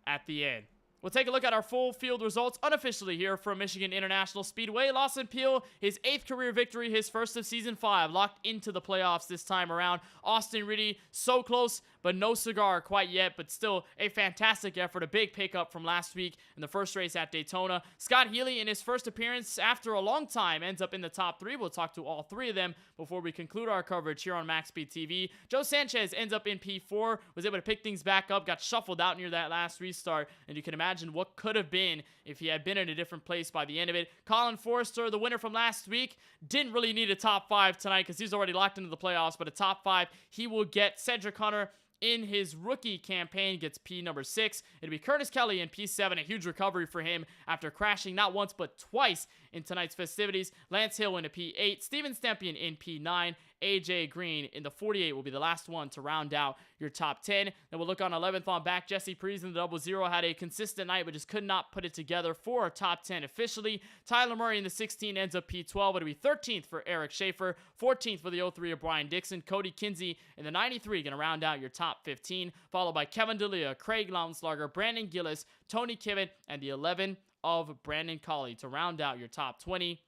at the end. We'll take a look at our full field results unofficially here from Michigan International Speedway. Lawson Peel, his 8th career victory, his first of Season 5, locked into the playoffs this time around. Austin Reedy, so close, but no cigar quite yet, but still a fantastic effort, a big pickup from last week in the first race at Daytona. Scott Healy, in his first appearance after a long time, ends up in the top 3. We'll talk to all 3 of them before we conclude our coverage here on MaxSpeedTV. Joe Sanchez ends up in P4, was able to pick things back up, got shuffled out near that last restart, and you can imagine what could have been if he had been in a different place by the end of it. Colin Forrester, the winner from last week, didn't really need a top 5 tonight because he's already locked into the playoffs, but a top 5 he will get. Cedric Hunter, in his rookie campaign, gets P number 6. It'll be Curtis Kelly in P7, a huge recovery for him after crashing not once but twice in tonight's festivities. Lance Hill in a P8, Steven Stempion in P9, AJ Green in the 48 will be the last one to round out your top 10. Then we'll look on 11th on back. Jesse Prees in the 0-0 had a consistent night, but just could not put it together for a top 10 officially. Tyler Murray in the 16 ends up P12. It'll be 13th for Eric Schaefer, 14th for the 03 of Brian Dixon. Cody Kinsey in the 93 going to round out your top 15, followed by Kevin D'Elia, Craig Launslarger, Brandon Gillis, Tony Kivet, and the 11 of Brandon Colley to round out your top 20.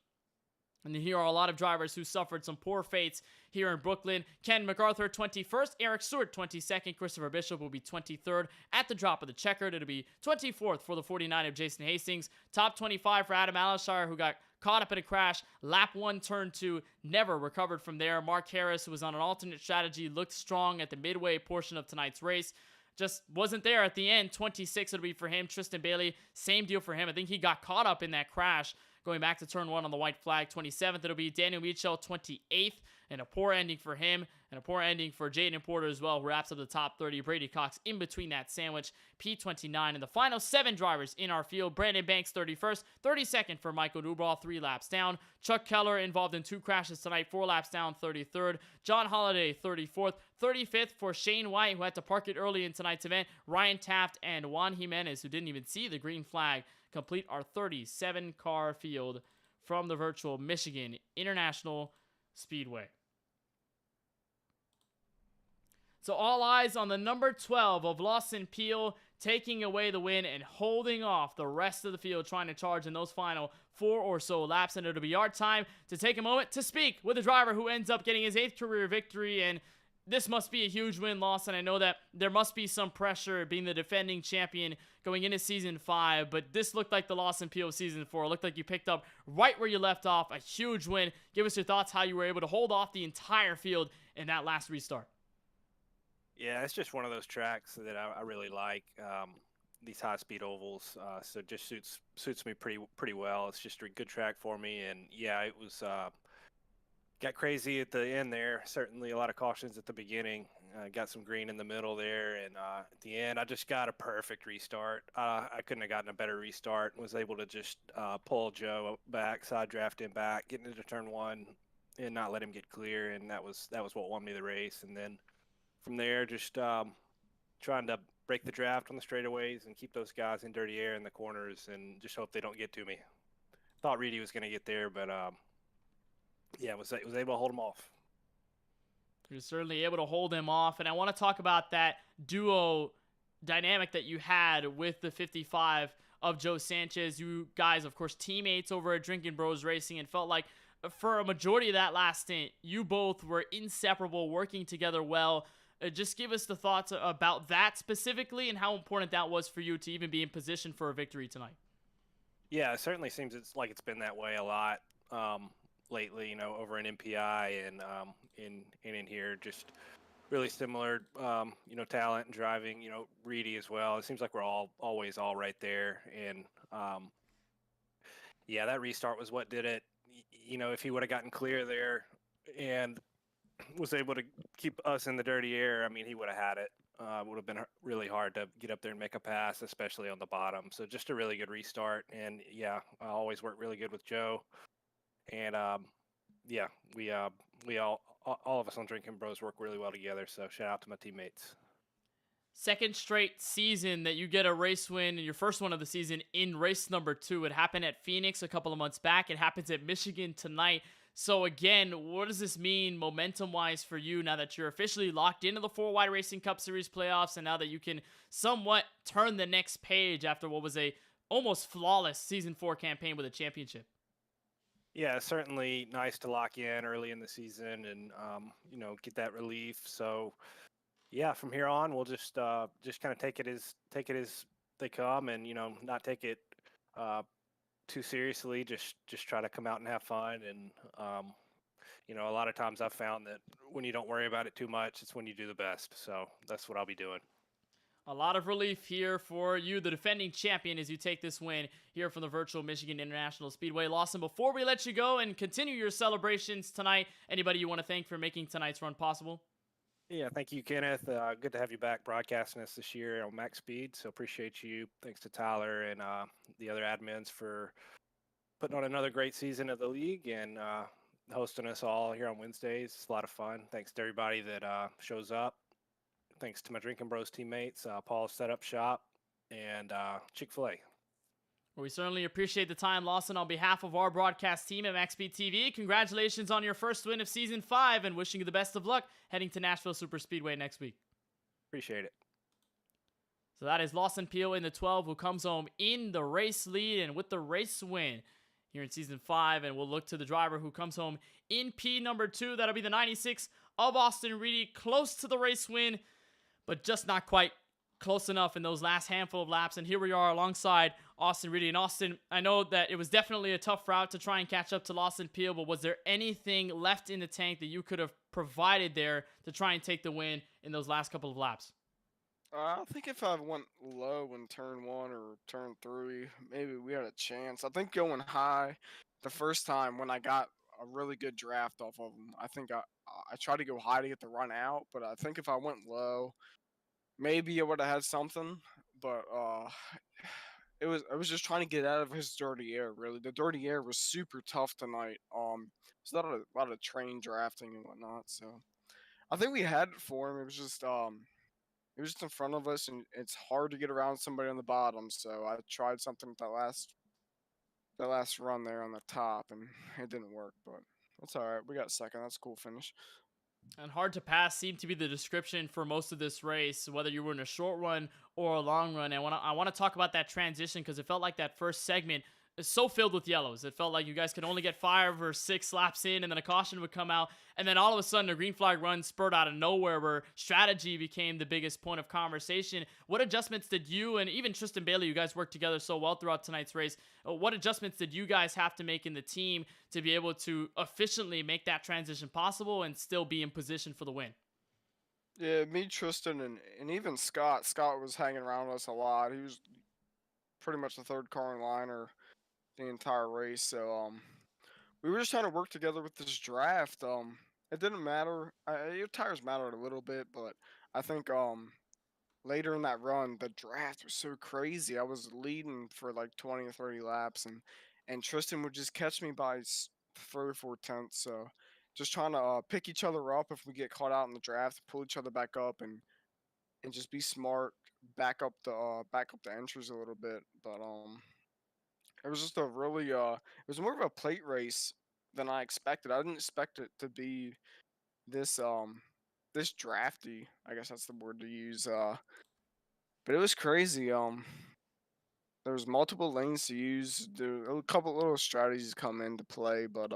And here are a lot of drivers who suffered some poor fates here in Brooklyn. Ken MacArthur, 21st. Eric Stewart, 22nd. Christopher Bishop will be 23rd. At the drop of the checkered, it'll be 24th for the 49 of Jason Hastings. Top 25 for Adam Alashire, who got caught up in a crash. Lap 1, turn 2, never recovered from there. Mark Harris, who was on an alternate strategy, looked strong at the midway portion of tonight's race. Just wasn't there at the end. 26 it'll be for him. Tristan Bailey, same deal for him. I think he got caught up in that crash going back to turn 1 on the white flag. 27th, it'll be Daniel Mitchell, 28th, and a poor ending for him, and a poor ending for Jaden Porter as well, who wraps up the top 30. Brady Cox in between that sandwich, P29. And the final 7 drivers in our field: Brandon Banks, 31st, 32nd for Michael Newbraw, 3 laps down. Chuck Keller involved in 2 crashes tonight, 4 laps down, 33rd. John Holliday, 34th, 35th for Shane White, who had to park it early in tonight's event. Ryan Taft and Juan Jimenez, who didn't even see the green flag, complete our 37-car field from the virtual Michigan International Speedway. So all eyes on the number 12 of Lawson Peel, taking away the win and holding off the rest of the field, trying to charge in those final 4 or so laps. And it'll be our time to take a moment to speak with a driver who ends up getting his 8th career victory. And this must be a huge win, Lawson. I know that there must be some pressure being the defending champion going into Season 5, but this looked like the Lawson Peel of Season 4. It looked like you picked up right where you left off. A huge win. Give us your thoughts how you were able to hold off the entire field in that last restart. Yeah, it's just one of those tracks that I really like. These high-speed ovals, so it just suits me pretty well. It's just a good track for me, and yeah, it was got crazy at the end there. Certainly a lot of cautions at the beginning. Got some green in the middle there, and at the end, I just got a perfect restart. I couldn't have gotten a better restart. Was able to just pull Joe back, side draft him back, get into turn 1, and not let him get clear, and that was what won me the race. And then from there, just trying to break the draft on the straightaways and keep those guys in dirty air in the corners, and just hope they don't get to me. Thought Reedy was going to get there, but yeah, was able to hold him off. You're certainly able to hold him off, and I want to talk about that duo dynamic that you had with the 55 of Joe Sanchez. You guys, of course, teammates over at Drinking Bros Racing, and felt like for a majority of that last stint, you both were inseparable, working together well. Just give us the thoughts about that specifically and how important that was for you to even be in position for a victory tonight. Yeah, it certainly seems it's been that way a lot lately. Over in MPI and in here, just really similar. Talent and driving. Reedy as well. It seems like we're always all right there. And yeah, that restart was what did it. If he would have gotten clear there and was able to keep us in the dirty air, I mean, he would have had it. Would have been really hard to get up there and make a pass, especially on the bottom. So just a really good restart. And yeah, I always work really good with Joe. And yeah, we all of us on Drinking Bros work really well together. So shout out to my teammates. Second straight season that you get a race win, and your first one of the season in race number 2. It happened at Phoenix a couple of months back. It happens at Michigan tonight. So again, what does this mean momentum-wise for you now that you're officially locked into the 4Wide Racing Cup Series playoffs, and now that you can somewhat turn the next page after what was a almost flawless Season 4 campaign with a championship? Yeah, it's certainly nice to lock in early in the season and get that relief. So yeah, from here on, we'll just kind of take it as they come, and not take it too seriously. Just try to come out and have fun. And a lot of times I've found that when you don't worry about it too much, it's when you do the best. So that's what I'll be doing. A lot of relief here for you, the defending champion, as you take this win here from the virtual Michigan International Speedway. Lawson, before we let you go and continue your celebrations tonight, anybody you want to thank for making tonight's run possible? Yeah, thank you, Kenneth. Good to have you back broadcasting us this year on Max Speed. So appreciate you. Thanks to Tyler and the other admins for putting on another great season of the league and hosting us all here on Wednesdays. It's a lot of fun. Thanks to everybody that shows up. Thanks to my Drinking Bros teammates, Paul's Setup Shop, and Chick-fil-A. Well, we certainly appreciate the time, Lawson. On behalf of our broadcast team at MaxSpeedTV, congratulations on your first win of Season 5 and wishing you the best of luck heading to Nashville Superspeedway next week. Appreciate it. So that is Lawson Peel in the 12 who comes home in the race lead and with the race win here in Season 5. And we'll look to the driver who comes home in P number 2. That'll be the 96 of Austin Reedy, close to the race win, but just not quite close enough in those last handful of laps. And here we are alongside Austin Reedy. And Austin, I know that it was definitely a tough route to try and catch up to Lawson Peel, but was there anything left in the tank that you could have provided there to try and take the win in those last couple of laps? I think if I went low in turn 1 or turn 3, maybe we had a chance. I think going high the first time when I got a really good draft off of them, I think I tried to go high to get the run out, but I think if I went low, maybe I would have had something. But I was just trying to get out of his dirty air. Really, the dirty air was super tough tonight. There's a lot of train drafting and whatnot. So I think we had it for him. It was just in front of us, and it's hard to get around somebody on the bottom. So I tried something with that last run there on the top, and it didn't work. But that's all right. We got second. That's a cool finish. And hard to pass seemed to be the description for most of this race, whether you were in a short run or a long run. And I want to talk about that transition because it felt like that first segment is so filled with yellows. It felt like you guys could only get 5 or 6 laps in, and then a caution would come out. And then all of a sudden, a green flag run spurred out of nowhere where strategy became the biggest point of conversation. What adjustments did you, and even Tristan Bailey, you guys worked together so well throughout tonight's race, what adjustments did you guys have to make in the team to be able to efficiently make that transition possible and still be in position for the win? Yeah, me, Tristan, and even Scott. Scott was hanging around us a lot. He was pretty much the third car in line or the entire race. So we were just trying to work together with this draft. It didn't matter. Your tires mattered a little bit, but I think later in that run, the draft was so crazy. I was leading for like 20 or 30 laps, and Tristan would just catch me by 3 or 4 tenths. So just trying to pick each other up if we get caught out in the draft, pull each other back up, and just be smart, back up the entries a little bit. But it was just a really it was more of a plate race than I expected. I didn't expect it to be this this drafty. I guess that's the word to use. But it was crazy. There was multiple lanes to use. There were a couple little strategies come into play, but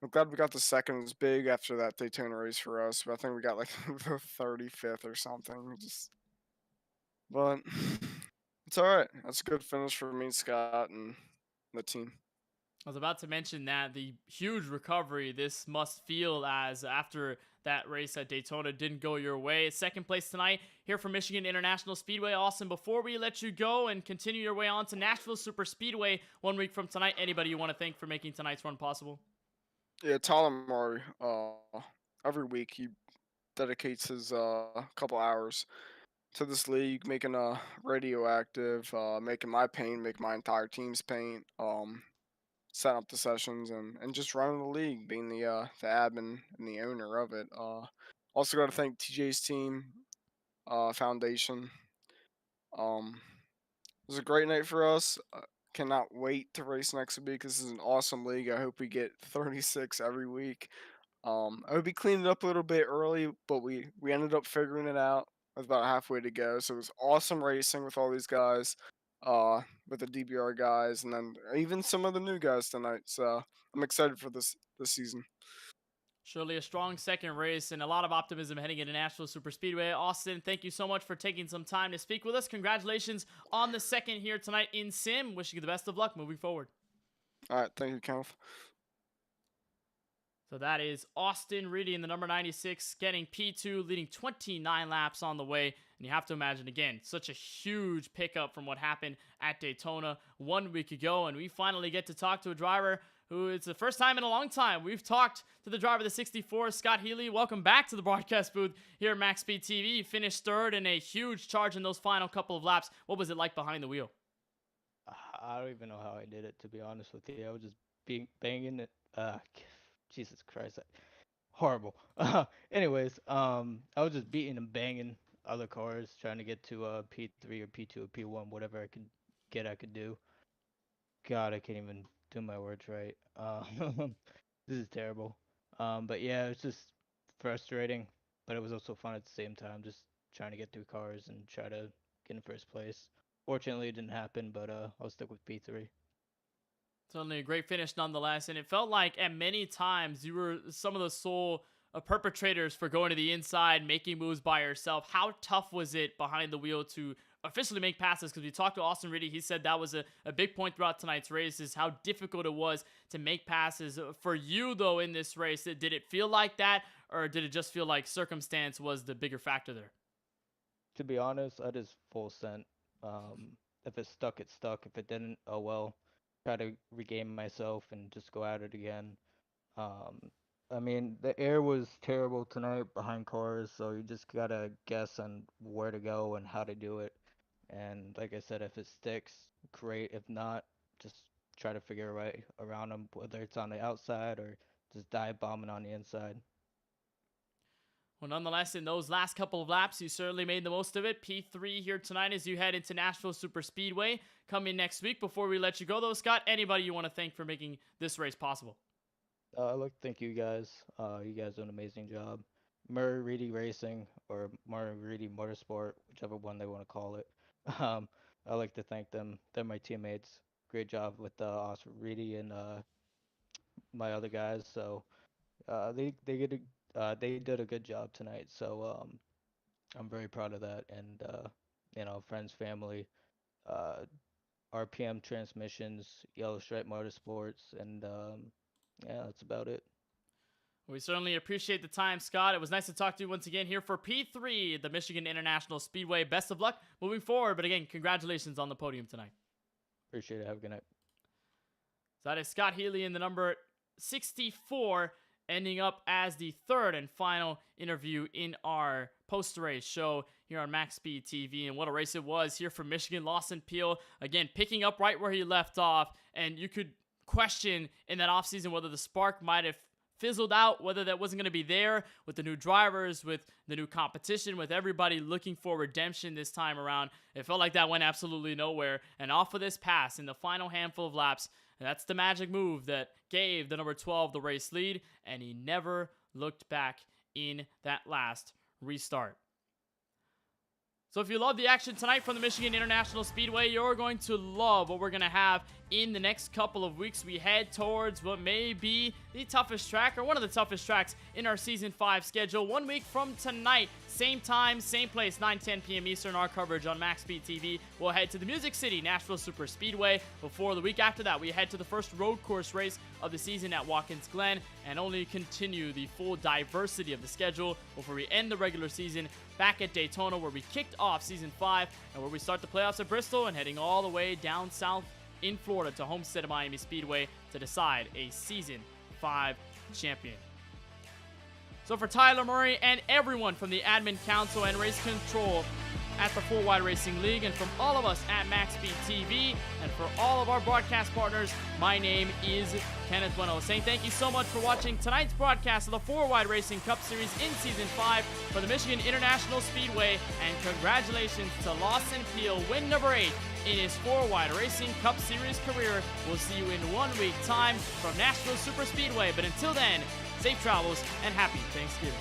I'm glad we got the second. It was big after that Daytona race for us, but I think we got like the 35th or something. But it's all right. That's a good finish for me, Scott, and the team. I was about to mention that the huge recovery this must feel as after that race at Daytona didn't go your way. Second place tonight here from Michigan International Speedway. Austin, before we let you go and continue your way on to Nashville Super Speedway 1 week from tonight, anybody you want to thank for making tonight's run possible? Yeah, Tyler Murray. Every week he dedicates his couple hours to this league, making radioactive, making my paint, make my entire team's paint, setting up the sessions, and just running the league, being the admin and the owner of it. Also got to thank TJ's team, foundation. It was a great night for us. Cannot wait to race next week. This is an awesome league. I hope we get 36 every week. I would be cleaning up a little bit early, but we ended up figuring it out. It was about halfway to go, so it was awesome racing with all these guys, with the DBR guys, and then even some of the new guys tonight. So I'm excited for this season. Surely a strong second race and a lot of optimism heading into Nashville Super Speedway. Austin, thank you so much for taking some time to speak with us. Congratulations on the second here tonight in Sim. Wishing you the best of luck moving forward. All right, thank you, Kenneth. So that is Austin Reedy in the number 96 getting P2, leading 29 laps on the way. And you have to imagine, again, such a huge pickup from what happened at Daytona 1 week ago. And we finally get to talk to a driver who it's the first time in a long time we've talked to the driver of the 64, Scott Healy. Welcome back to the broadcast booth here at MaxSpeedTV. You finished third in a huge charge in those final couple of laps. What was it like behind the wheel? I don't even know how I did it, to be honest with you. I was just banging it. Jesus Christ, horrible. Anyways, I was just beating and banging other cars, trying to get to P3 or P2 or P1, whatever I could do. God, I can't even do my words right. This is terrible. But yeah, it's just frustrating, but it was also fun at the same time, just trying to get through cars and try to get in first place. Fortunately, it didn't happen, but I'll stick with P3. Certainly a great finish nonetheless, and it felt like at many times you were some of the sole perpetrators for going to the inside, making moves by yourself. How tough was it behind the wheel to officially make passes? Because we talked to Austin Reedy, he said that was a big point throughout tonight's race, is how difficult it was to make passes. For you, though, in this race, did it feel like that, or did it just feel like circumstance was the bigger factor there? To be honest, I just full sent. If it stuck, it stuck. If it didn't, oh well. Try to regain myself and just go at it again. I mean, the air was terrible tonight behind cars, so you just gotta guess on where to go and how to do it. And like I said, if it sticks, great. If not, just try to figure a way around them, whether it's on the outside or just dive bombing on the inside. Well, nonetheless, in those last couple of laps, you certainly made the most of it. P3 here tonight as you head into Nashville Super Speedway coming next week. Before we let you go, though, Scott, anybody you want to thank for making this race possible? I'd like to thank you guys. You guys do an amazing job. Murray Reedy Racing or Murray Reedy Motorsport, whichever one they want to call it. I'd like to thank them. They're my teammates. Great job with Oscar Reedy and my other guys. So they did a good job tonight. So I'm very proud of that. And friends, family, uh, RPM Transmissions, Yellow Stripe Motorsports, and yeah, that's about it. We certainly appreciate the time, Scott. It was nice to talk to you once again here for P3, the Michigan International Speedway. Best of luck moving forward. But again, congratulations on the podium tonight. Appreciate it. Have a good night. So that is Scott Healy in the number 64, ending up as the third and final interview in our post-race show here on MaxSpeedTV. And what a race it was here from Michigan. Lawson Peel, again, picking up right where he left off. And you could question in that offseason whether the spark might have fizzled out, whether that wasn't going to be there with the new drivers, with the new competition, with everybody looking for redemption this time around. It felt like that went absolutely nowhere. And off of this pass in the final handful of laps, that's the magic move that gave the number 12 the race lead, and he never looked back in that last restart. So if you love the action tonight from the Michigan International Speedway, you're going to love what we're going to have in the next couple of weeks. We head towards what may be the toughest track, or one of the toughest tracks in our Season 5 schedule. 1 week from tonight, same time, same place, 9:10 p.m. Eastern, our coverage on MaxSpeedTV. We'll head to the Music City Nashville Super Speedway. Before the week after that, we head to the first road course race of the season at Watkins Glen, and only continue the full diversity of the schedule before we end the regular season back at Daytona, where we kicked off Season 5, and where we start the playoffs at Bristol, and heading all the way down south in Florida to Homestead of Miami Speedway to decide a Season 5 champion. So for Tyler Murray and everyone from the Admin Council and Race Control at the 4Wide Racing League, and from all of us at MaxSpeedTV, and for all of our broadcast partners, my name is Kenneth Bueno, saying thank you so much for watching tonight's broadcast of the 4Wide Racing Cup Series in Season 5 for the Michigan International Speedway, and congratulations to Lawson Peel, win number 8 in his 4Wide Racing Cup Series career. We'll see you in 1 week time from Nashville Super Speedway, but until then, safe travels and happy Thanksgiving.